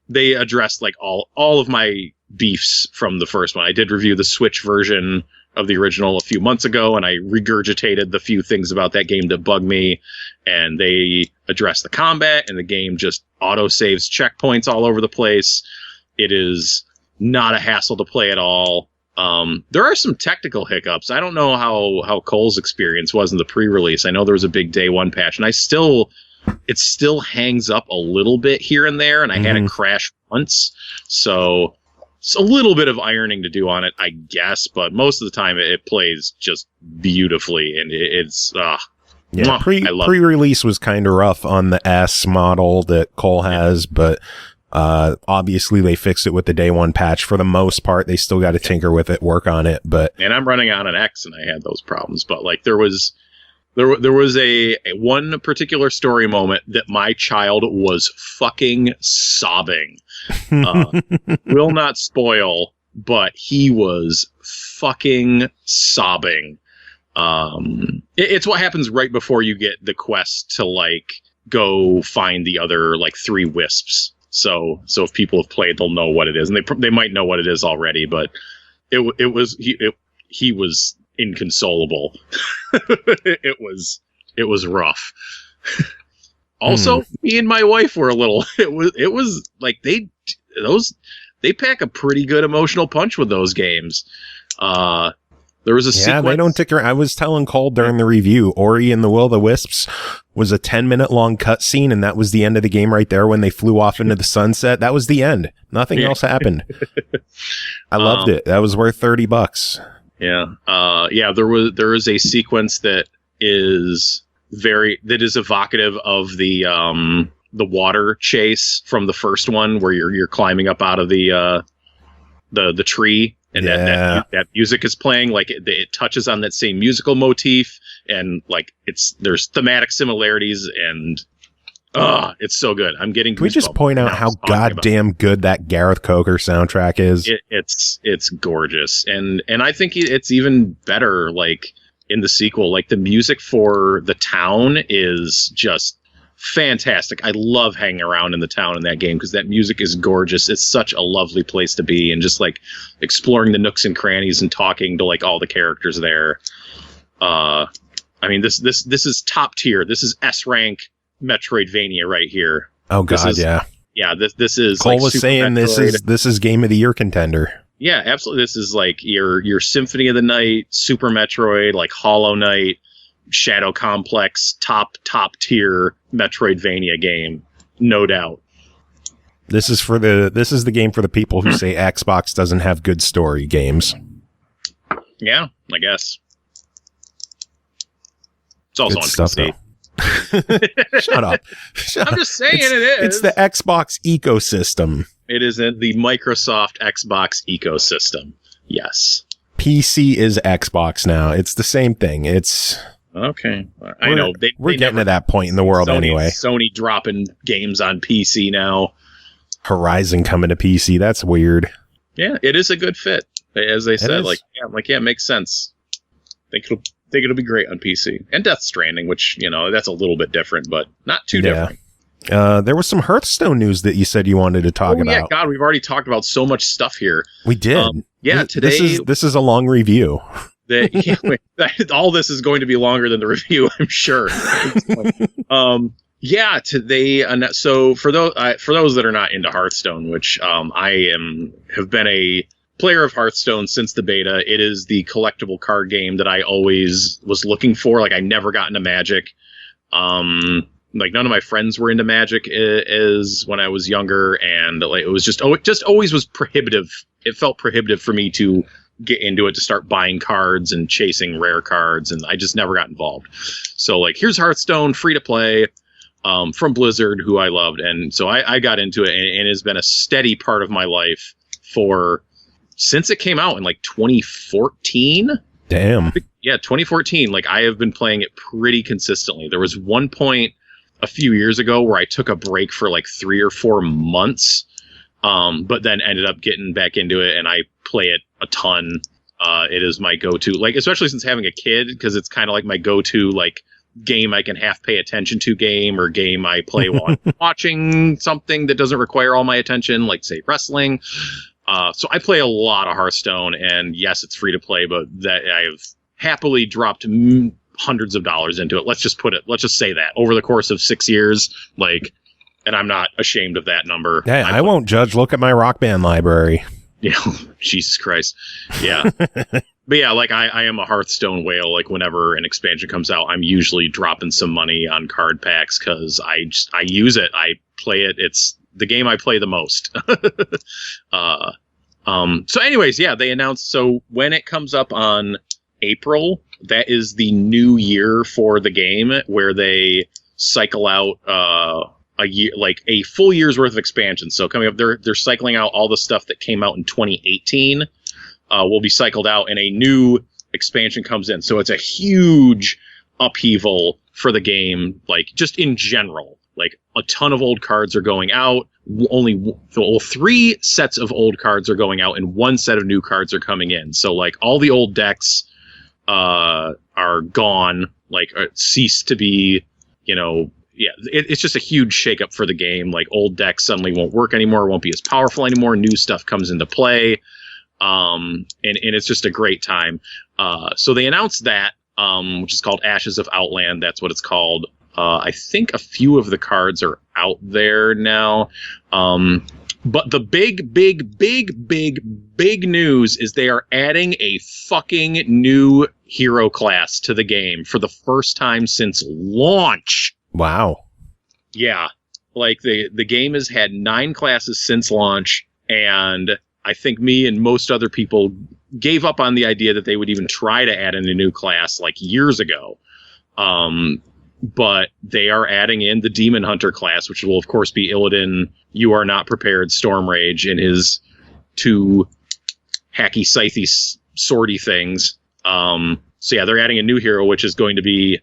they addressed like all of my beefs from the first one. I did review the Switch version of the original a few months ago, and I regurgitated the few things about that game that bug me, and they addressed the combat, and the game just auto-saves checkpoints all over the place. It is not a hassle to play at all. There are some technical hiccups. I don't know how Cole's experience was in the pre-release. I know there was a big day one patch, and it still hangs up a little bit here and there, and I had it crash once, so it's a little bit of ironing to do on it, I guess, but most of the time it plays just beautifully, and it's pre-release was kind of rough on the S model that Cole has, but obviously they fixed it with the day one patch. For the most part, they still got to tinker with it, work on it, and I'm running on an X, and I had those problems, but like there was a one particular story moment that my child was fucking sobbing. Will not spoil, but he was fucking sobbing. It's what happens right before you get the quest to like go find the other like 3 wisps. So if people have played, they'll know what it is, and they might know what it is already. But he was inconsolable. It was rough. Also, me and my wife were a little. It was like they pack a pretty good emotional punch with those games. There was a sequence. They don't tick around. I was telling Cole during the review, Ori and the Will of the Wisps was a 10-minute long cutscene, and that was the end of the game right there when they flew off into the sunset. That was the end. Nothing else happened. I loved it. That was worth $30. Yeah. There is a sequence that is evocative of the water chase from the first one, where you're climbing up out of the tree, and that music is playing. Like it touches on that same musical motif, and like there's thematic similarities, and it's so good. I'm getting. Can we just point out how goddamn good that Gareth Coker soundtrack is? It's gorgeous, and I think it's even better. Like in the sequel, like the music for the town is just fantastic. I love hanging around in the town in that game because that music is gorgeous. It's such a lovely place to be, and just like exploring the nooks and crannies and talking to like all the characters there. I mean, this is top tier. This is S rank Metroidvania right here. Oh god, this is Cole like was Super saying Metroid. this is game of the year contender. Yeah, absolutely. This is like your Symphony of the Night, Super Metroid, like Hollow Knight, Shadow Complex, top tier Metroidvania game, no doubt. This is the game for the people who say Xbox doesn't have good story games. Yeah, I guess. It's also Good on stuff, PC. Shut up. I'm just saying it is. It's the Xbox ecosystem. It is in the Microsoft Xbox ecosystem. Yes. PC is Xbox now. It's the same thing. It's okay. I know we're getting to that point in the world anyway. Sony dropping games on PC now. Horizon coming to PC. That's weird. Yeah, it is a good fit. As they said, it makes sense. I think it'll be great on PC. And Death Stranding, which, that's a little bit different, but not too different. There was some Hearthstone news that you said you wanted to talk about. Yeah, God, we've already talked about so much stuff here. We did. Today this is a long review. All this is going to be longer than the review, I'm sure. Today. So for those that are not into Hearthstone, which I have been a player of Hearthstone since the beta. It is the collectible card game that I always was looking for. Like, I never got into Magic. Like, none of my friends were into Magic as when I was younger, and like it was just always was prohibitive. It felt prohibitive for me to get into it, to start buying cards and chasing rare cards, and I just never got involved. So like, here's Hearthstone, free to play, from Blizzard, who I loved, and so I got into it, and it has been a steady part of my life since it came out in like 2014. Damn. Yeah, 2014. Like, I have been playing it pretty consistently. There was one point a few years ago where I took a break for like 3 or 4 months, but then ended up getting back into it, and I play it a ton. It is my go-to, like, especially since having a kid, because it's kind of like my go-to, like, game I can half pay attention to game, or game I play while I'm watching something that doesn't require all my attention, like, say, wrestling. So I play a lot of Hearthstone, and yes, it's free to play, but that I've happily dropped hundreds of dollars into it. Let's just say that over the course of 6 years, like, and I'm not ashamed of that number. Hey, I won't judge. Look at my Rock Band library. Yeah. Jesus Christ. Yeah. But yeah, like, I am a Hearthstone whale. Like, whenever an expansion comes out, I'm usually dropping some money on card packs, because I use it. I play it. It's the game I play the most. So anyways, yeah, they announced, so when it comes up on April, that is the new year for the game, where they cycle out a year, like a full year's worth of expansions. So coming up, they're cycling out all the stuff that came out in 2018 will be cycled out, and a new expansion comes in. So it's a huge upheaval for the game, like, just in general. Like, a ton of old cards are going out. Only 3 sets of old cards are going out, and 1 set of new cards are coming in. So, like, all the old decks are gone, like, cease to be, it's just a huge shakeup for the game. Like, old decks suddenly won't work anymore, won't be as powerful anymore. New stuff comes into play, and it's just a great time. So they announced that, which is called Ashes of Outland. That's what it's called. I think a few of the cards are out there now. But the big news is they are adding a fucking new hero class to the game for the first time since launch. Wow. Yeah. Like, the game has had 9 classes since launch, and I think me and most other people gave up on the idea that they would even try to add in a new class, like, years ago. But they are adding in the Demon Hunter class, which will, of course, be Illidan, You Are Not Prepared, Stormrage, and his 2 hacky, scythy, swordy things. So yeah, they're adding a new hero, which is going to be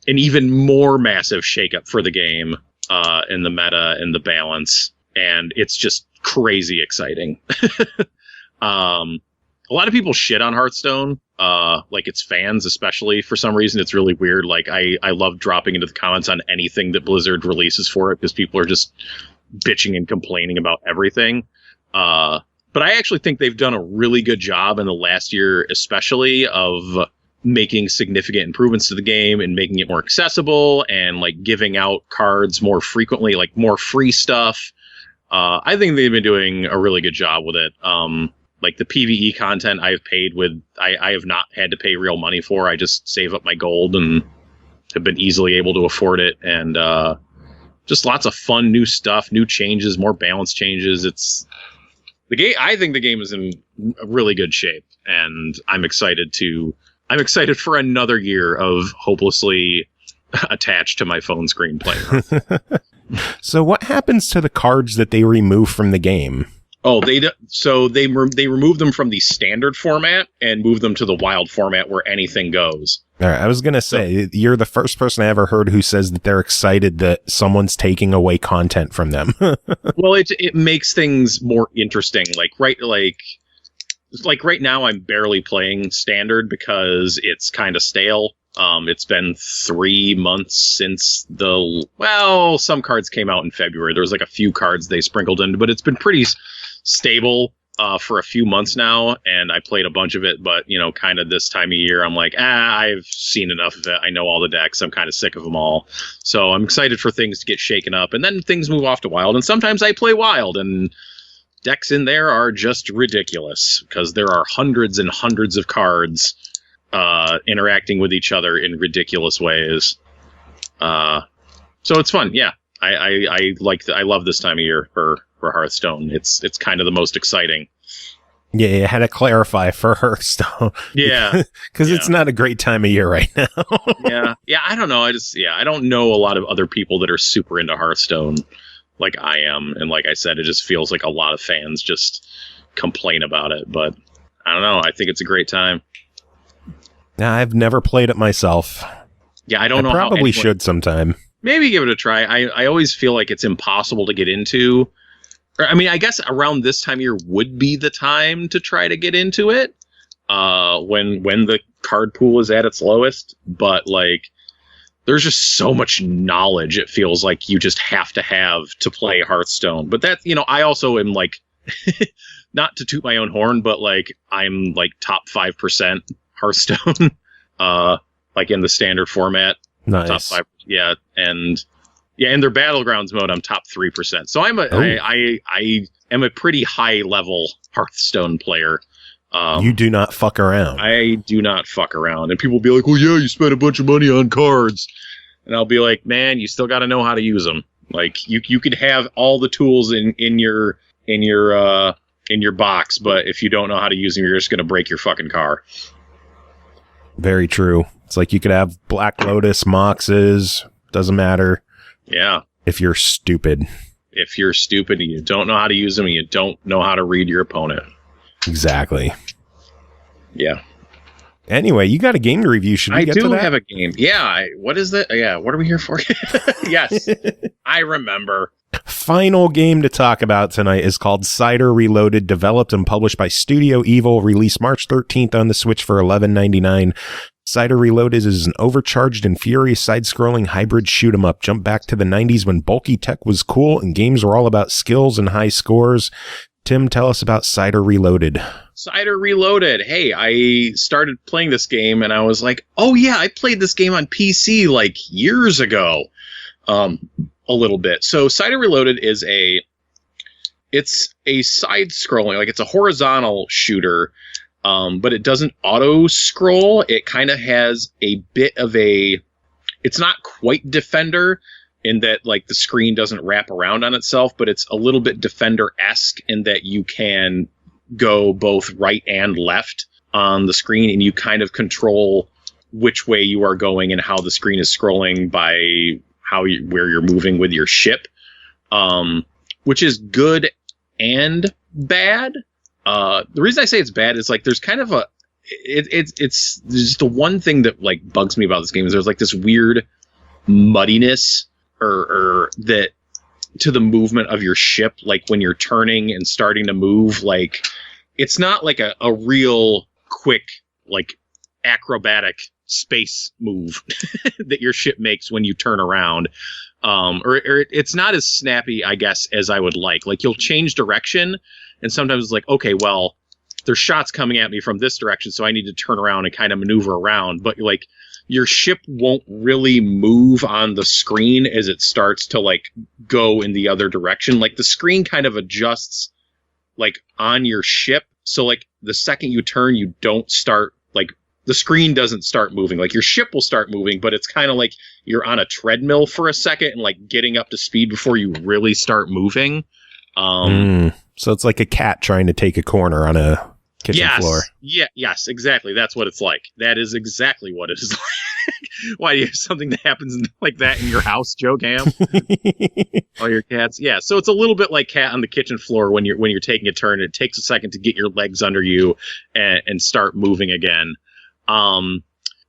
an even more massive shakeup for the game, in the meta and the balance. And it's just crazy exciting. A lot of people shit on Hearthstone, like its fans, especially. For some reason, it's really weird. Like, I love dropping into the comments on anything that Blizzard releases for it, because people are just bitching and complaining about everything. But I actually think they've done a really good job in the last year, especially, of making significant improvements to the game and making it more accessible, and like giving out cards more frequently, like more free stuff. I think they've been doing a really good job with it. Like, the PvE content I've paid with, I have not had to pay real money for. I just save up my gold and have been easily able to afford it. And just lots of fun new stuff, new changes, more balance changes. It's the game. I think the game is in really good shape, and I'm excited for another year of hopelessly attached to my phone screen playing. So what happens to the cards that they remove from the game? Oh, they removed them from the standard format and moved them to the wild format, where anything goes. All right, I was going to say, you're the first person I ever heard who says that they're excited that someone's taking away content from them. Well, it makes things more interesting. Like right now, I'm barely playing standard because it's kind of stale. It's been 3 months since some cards came out in February. There was like a few cards they sprinkled in, but it's been pretty stable for a few months now, and I played a bunch of it, but, kind of this time of year, I'm like, I've seen enough of it. I know all the decks. I'm kind of sick of them all. So I'm excited for things to get shaken up, and then things move off to Wild, and sometimes I play Wild, and decks in there are just ridiculous, because there are hundreds and hundreds of cards interacting with each other in ridiculous ways. So it's fun, yeah. I love this time of year for Hearthstone. It's kind of the most exciting. Yeah, you had to clarify for Hearthstone. Yeah. Because it's not a great time of year right now. Yeah, I don't know. I don't know a lot of other people that are super into Hearthstone like I am. And like I said, it just feels like a lot of fans just complain about it. But I don't know. I think it's a great time. Now, I've never played it myself. Yeah, I don't know. Probably should sometime. Maybe give it a try. I always feel like it's impossible to get into. I mean, I guess around this time of year would be the time to try to get into it, when the card pool is at its lowest. But there's just so much knowledge. It feels like you just have to play Hearthstone. But that, I also am not to toot my own horn, but I'm top 5% Hearthstone, in the standard format. Nice. Top 5, yeah, and in their Battlegrounds mode, I'm top 3%. So I am a pretty high level Hearthstone player. You do not fuck around. I do not fuck around, and people will be like, "Well, yeah, you spent a bunch of money on cards," and I'll be like, "Man, you still got to know how to use them. You could have all the tools in your box, but if you don't know how to use them, you're just gonna break your fucking car." Very true. It's like you could have Black Lotus, Moxes, doesn't matter. Yeah. If you're stupid. If you're stupid and you don't know how to use them and you don't know how to read your opponent. Exactly. Yeah. Anyway, you got a game to review. Should we get to that? I do have a game. Yeah. What is that? Yeah. What are we here for? Yes. I remember. Final game to talk about tonight is called Cider Reloaded, developed and published by Studio Evil, released March 13th on the Switch for $11.99. Cider Reloaded is an overcharged and furious side-scrolling hybrid shoot-'em-up. Jump back to the 90s when bulky tech was cool and games were all about skills and high scores. Tim, tell us about Cider Reloaded. Cider Reloaded. Hey, I started playing this game and I was like, oh yeah, I played this game on PC years ago. A little bit. So Cider Reloaded is it's a side-scrolling, it's a horizontal shooter, but it doesn't auto-scroll. It kind of has a bit of it's not quite Defender in that the screen doesn't wrap around on itself, but it's a little bit Defender-esque in that you can go both right and left on the screen, and you kind of control which way you are going and how the screen is scrolling by where you're moving with your ship, which is good and bad. The reason I say it's bad is there's kind of it's just the one thing that bugs me about this game is there's this weird muddiness or that to the movement of your ship, when you're turning and starting to move, it's not a real quick acrobatic space move that your ship makes when you turn around, or it's not as snappy, I guess, as I would like. You'll change direction, and sometimes it's okay, well, there's shots coming at me from this direction, so I need to turn around and kind of maneuver around. But your ship won't really move on the screen as it starts to go in the other direction. The screen kind of adjusts on your ship, so the second you turn, you don't start the screen doesn't start moving. Your ship will start moving, but it's kind of you're on a treadmill for a second and getting up to speed before you really start moving. So it's like a cat trying to take a corner on a kitchen floor. Yeah, yes, exactly. That's what it's like. That is exactly what it is like. Why do you have something that happens like that in your house, Joe Cam? All your cats. Yeah, so it's a little bit like cat on the kitchen floor when you're taking a turn. It takes a second to get your legs under you and start moving again.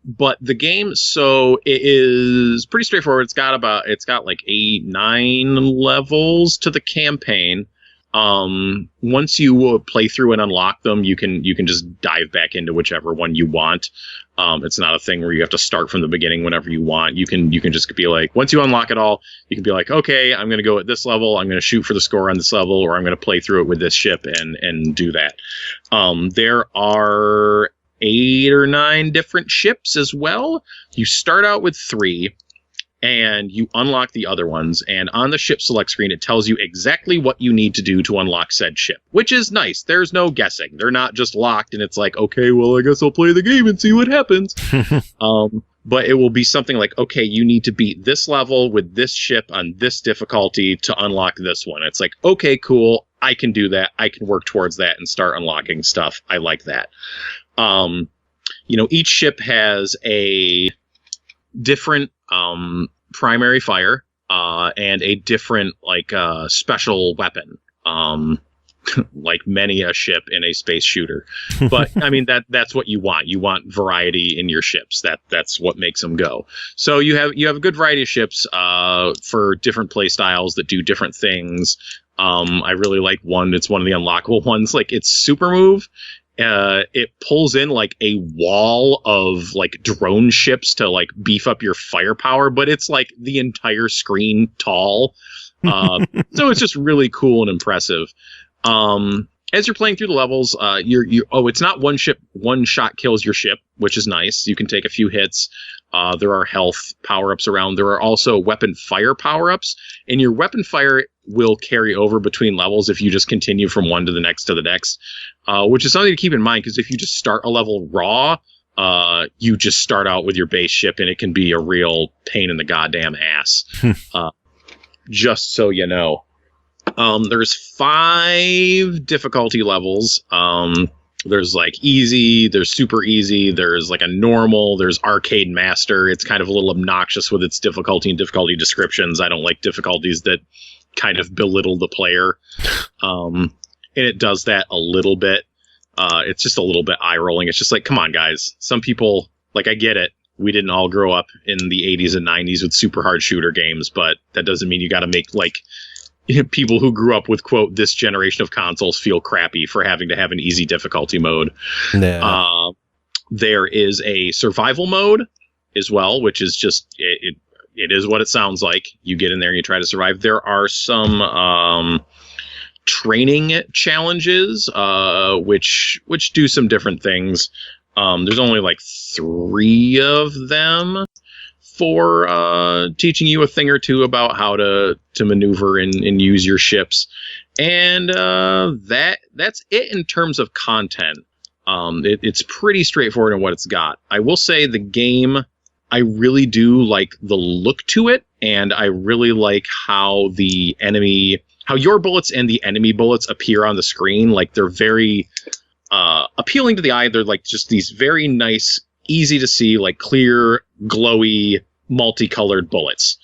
But the game, so it is pretty straightforward. It's got like 8-9 levels to the campaign. Once you play through and unlock them, you can just dive back into whichever one you want. It's not a thing where you have to start from the beginning whenever you want. You can just be like, once you unlock it all, you can be like, okay, I'm going to go at this level. I'm going to shoot for the score on this level, or I'm going to play through it with this ship and do that. There are 8 or 9 different ships as well. You start out with 3. And you unlock the other ones, and on the ship select screen, it tells you exactly what you need to do to unlock said ship, which is nice. There's no guessing. They're not just locked, and it's like, okay, well, I guess I'll play the game and see what happens. But it will be something like, okay, you need to beat this level with this ship on this difficulty to unlock this one. It's like, okay, cool. I can do that. I can work towards that and start unlocking stuff. I like that. Each ship has a different primary fire and a different special weapon, like many a ship in a space shooter. But I mean that's what you want. You want variety in your ships. That's what makes them go. So you have a good variety of ships for different play styles that do different things. I really like one. It's one of the unlockable ones. Like its super move. It pulls in like a wall of like drone ships to like beef up your firepower, but it's like the entire screen tall. So it's just really cool and impressive. As you're playing through the levels, it's not one ship, one shot kills your ship, which is nice. You can take a few hits. There are health power-ups around. There are also weapon fire power-ups, and your weapon fire will carry over between levels if you just continue from one to the next, which is something to keep in mind, because if you just start a level raw, you just start out with your base ship, and it can be a real pain in the goddamn ass. Just so you know. There's 5 difficulty levels. There's like easy, there's super easy, there's like a normal, there's arcade master. It's kind of a little obnoxious with its difficulty and difficulty descriptions. I don't like difficulties that kind of belittle the player. And it does that a little bit. It's just a little bit eye rolling. It's just like, come on, guys. Some people, like, I get it. We didn't all grow up in the 80s and 90s with super hard shooter games, but that doesn't mean you got to make like people who grew up with, quote, this generation of consoles feel crappy for having to have an easy difficulty mode. Yeah. There is a survival mode as well, which is just, it is what it sounds like. You get in there and you try to survive. There are some training challenges, which do some different things. There's only like 3 of them for teaching you a thing or two about how to maneuver and use your ships. And that's it in terms of content. It's pretty straightforward in what it's got. I will say the game, I really do like the look to it, and I really like how your bullets and the enemy bullets appear on the screen. Like, they're very appealing to the eye. They're like just these very nice, easy to see, like clear, glowy, multicolored bullets.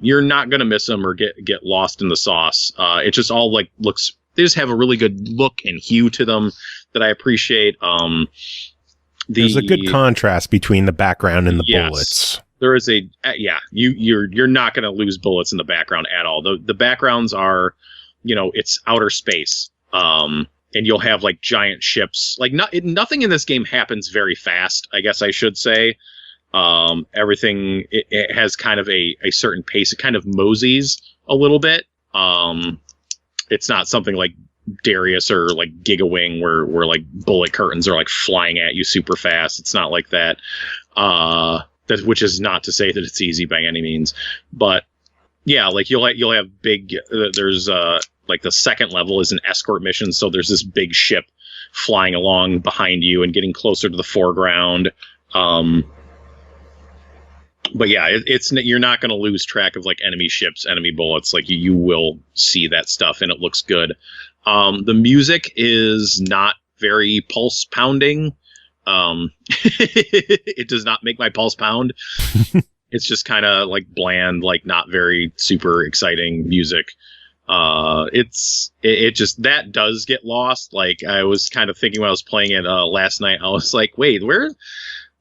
You're not going to miss them or get lost in the sauce. It just all like looks, they just have a really good look and hue to them that I appreciate. There's a good contrast between the background and the bullets. There is you're not going to lose bullets in the background at all. The backgrounds are, it's outer space. And you'll have like giant ships. Like nothing in this game happens very fast, I guess I should say. Everything it has kind of a certain pace. It kind of moseys a little bit. It's not something like Darius or like Gigawing where like bullet curtains are like flying at you super fast. It's not like that. Which is not to say that it's easy by any means, but yeah, like you'll have big. There's like the second level is an escort mission, so there's this big ship flying along behind you and getting closer to the foreground. But yeah, you're not going to lose track of like enemy ships, enemy bullets. Like you will see that stuff, and it looks good. The music is not very pulse pounding. It does not make my pulse pound. It's just kind of like bland, like not very super exciting music. It just, that does get lost. Like I was kind of thinking when I was playing it last night, I was like, wait,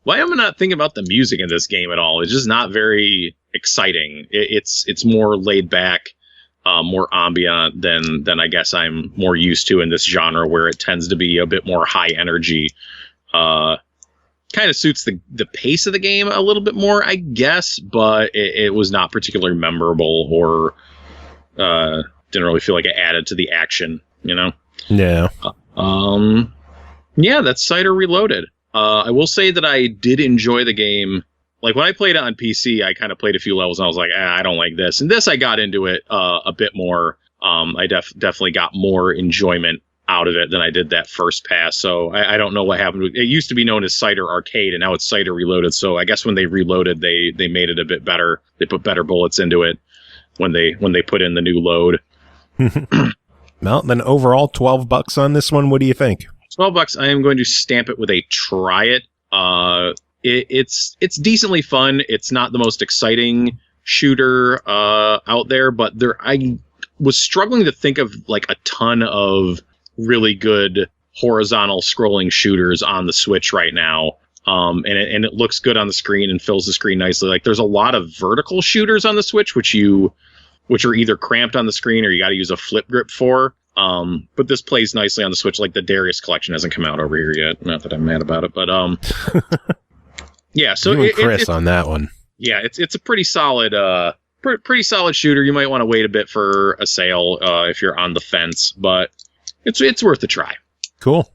why am I not thinking about the music in this game at all? It's just not very exciting. It's more laid back, more ambient than I guess I'm more used to in this genre, where it tends to be a bit more high energy. Kind of suits the pace of the game a little bit more, I guess, but it was not particularly memorable, or didn't really feel like it added to the action, you know? Yeah. Yeah, that's Cider Reloaded. I will say that I did enjoy the game. Like, when I played it on PC, I kind of played a few levels and I was like, I don't like this. And this, I got into it a bit more. I definitely got more enjoyment out of it than I did that first pass. So I don't know what happened. It used to be known as Cider Arcade, and now it's Cider Reloaded. So I guess when they reloaded, they made it a bit better. They put better bullets into it when they put in the new load. Well, then overall, $12 on this one. What do you think? $12. I am going to stamp it with a try it. It's decently fun. It's not the most exciting shooter out there, but I was struggling to think of like a ton of really good horizontal scrolling shooters on the Switch right now. And it looks good on the screen and fills the screen nicely. Like, there's a lot of vertical shooters on the Switch, which are either cramped on the screen or you got to use a flip grip for. But this plays nicely on the Switch. Like, the Darius collection hasn't come out over here yet. Not that I'm mad about it, but yeah. So you and Chris on that one. Yeah, it's a pretty solid pretty solid shooter. You might want to wait a bit for a sale if you're on the fence, but it's worth a try. Cool.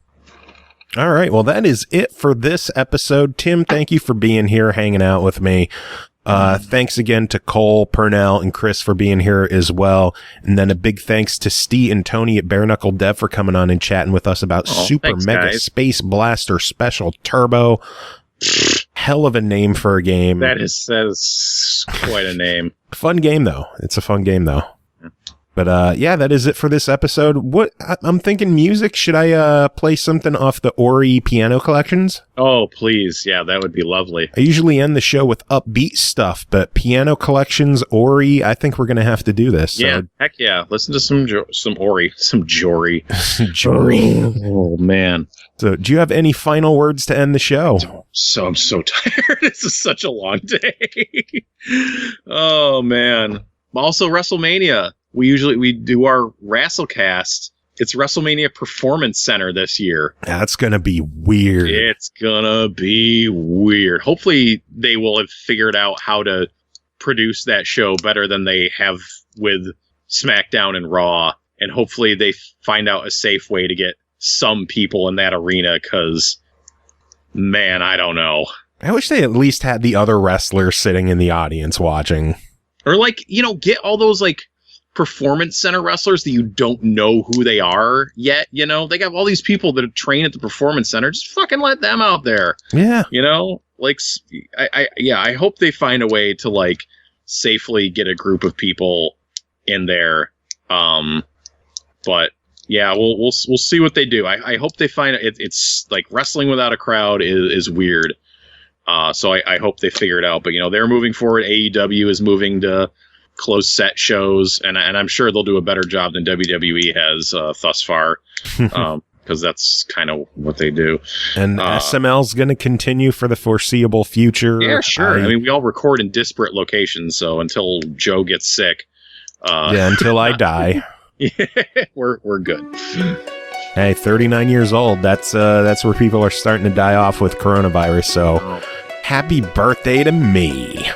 All right. Well, that is it for this episode. Tim, thank you for being here, hanging out with me. Thanks again to Cole, Pernell, and Chris for being here as well. And then a big thanks to Ste and Tony at Bare Knuckle Dev for coming on and chatting with us about Super Mega guys. Space Blaster Special Turbo. Hell of a name for a game. That is quite a name. Fun game, though. It's a fun game, though. But yeah, that is it for this episode. I'm thinking music. Should I play something off the Ori piano collections? Oh, please. Yeah, that would be lovely. I usually end the show with upbeat stuff, but piano collections, Ori, I think we're going to have to do this. Yeah, heck yeah. Listen to some Ori, some Jory. Jory. Oh, man. So do you have any final words to end the show? So I'm so tired. This is such a long day. Oh, man. Also, WrestleMania. We do our Wrestlecast. It's WrestleMania Performance Center this year. That's going to be weird. It's going to be weird. Hopefully they will have figured out how to produce that show better than they have with SmackDown and Raw. And hopefully they find out a safe way to get some people in that arena, because, man, I don't know. I wish they at least had the other wrestlers sitting in the audience watching. Or, like, get all those, like, Performance Center wrestlers that you don't know who they are yet, they got all these people that train at the Performance Center. Just fucking let them out there. Yeah. Like, I hope they find a way to, like, safely get a group of people in there. But yeah, we'll see what they do. I hope they find it. It's like wrestling without a crowd is weird. So I hope they figure it out. But they're moving forward. AEW is moving to closed set shows, and I'm sure they'll do a better job than WWE has thus far, because that's kind of what they do. And SML's going to continue for the foreseeable future. Yeah, sure. I mean, we all record in disparate locations, so until Joe gets sick, until I die, we're good. Hey, 39 years old. That's where people are starting to die off with coronavirus. So, happy birthday to me.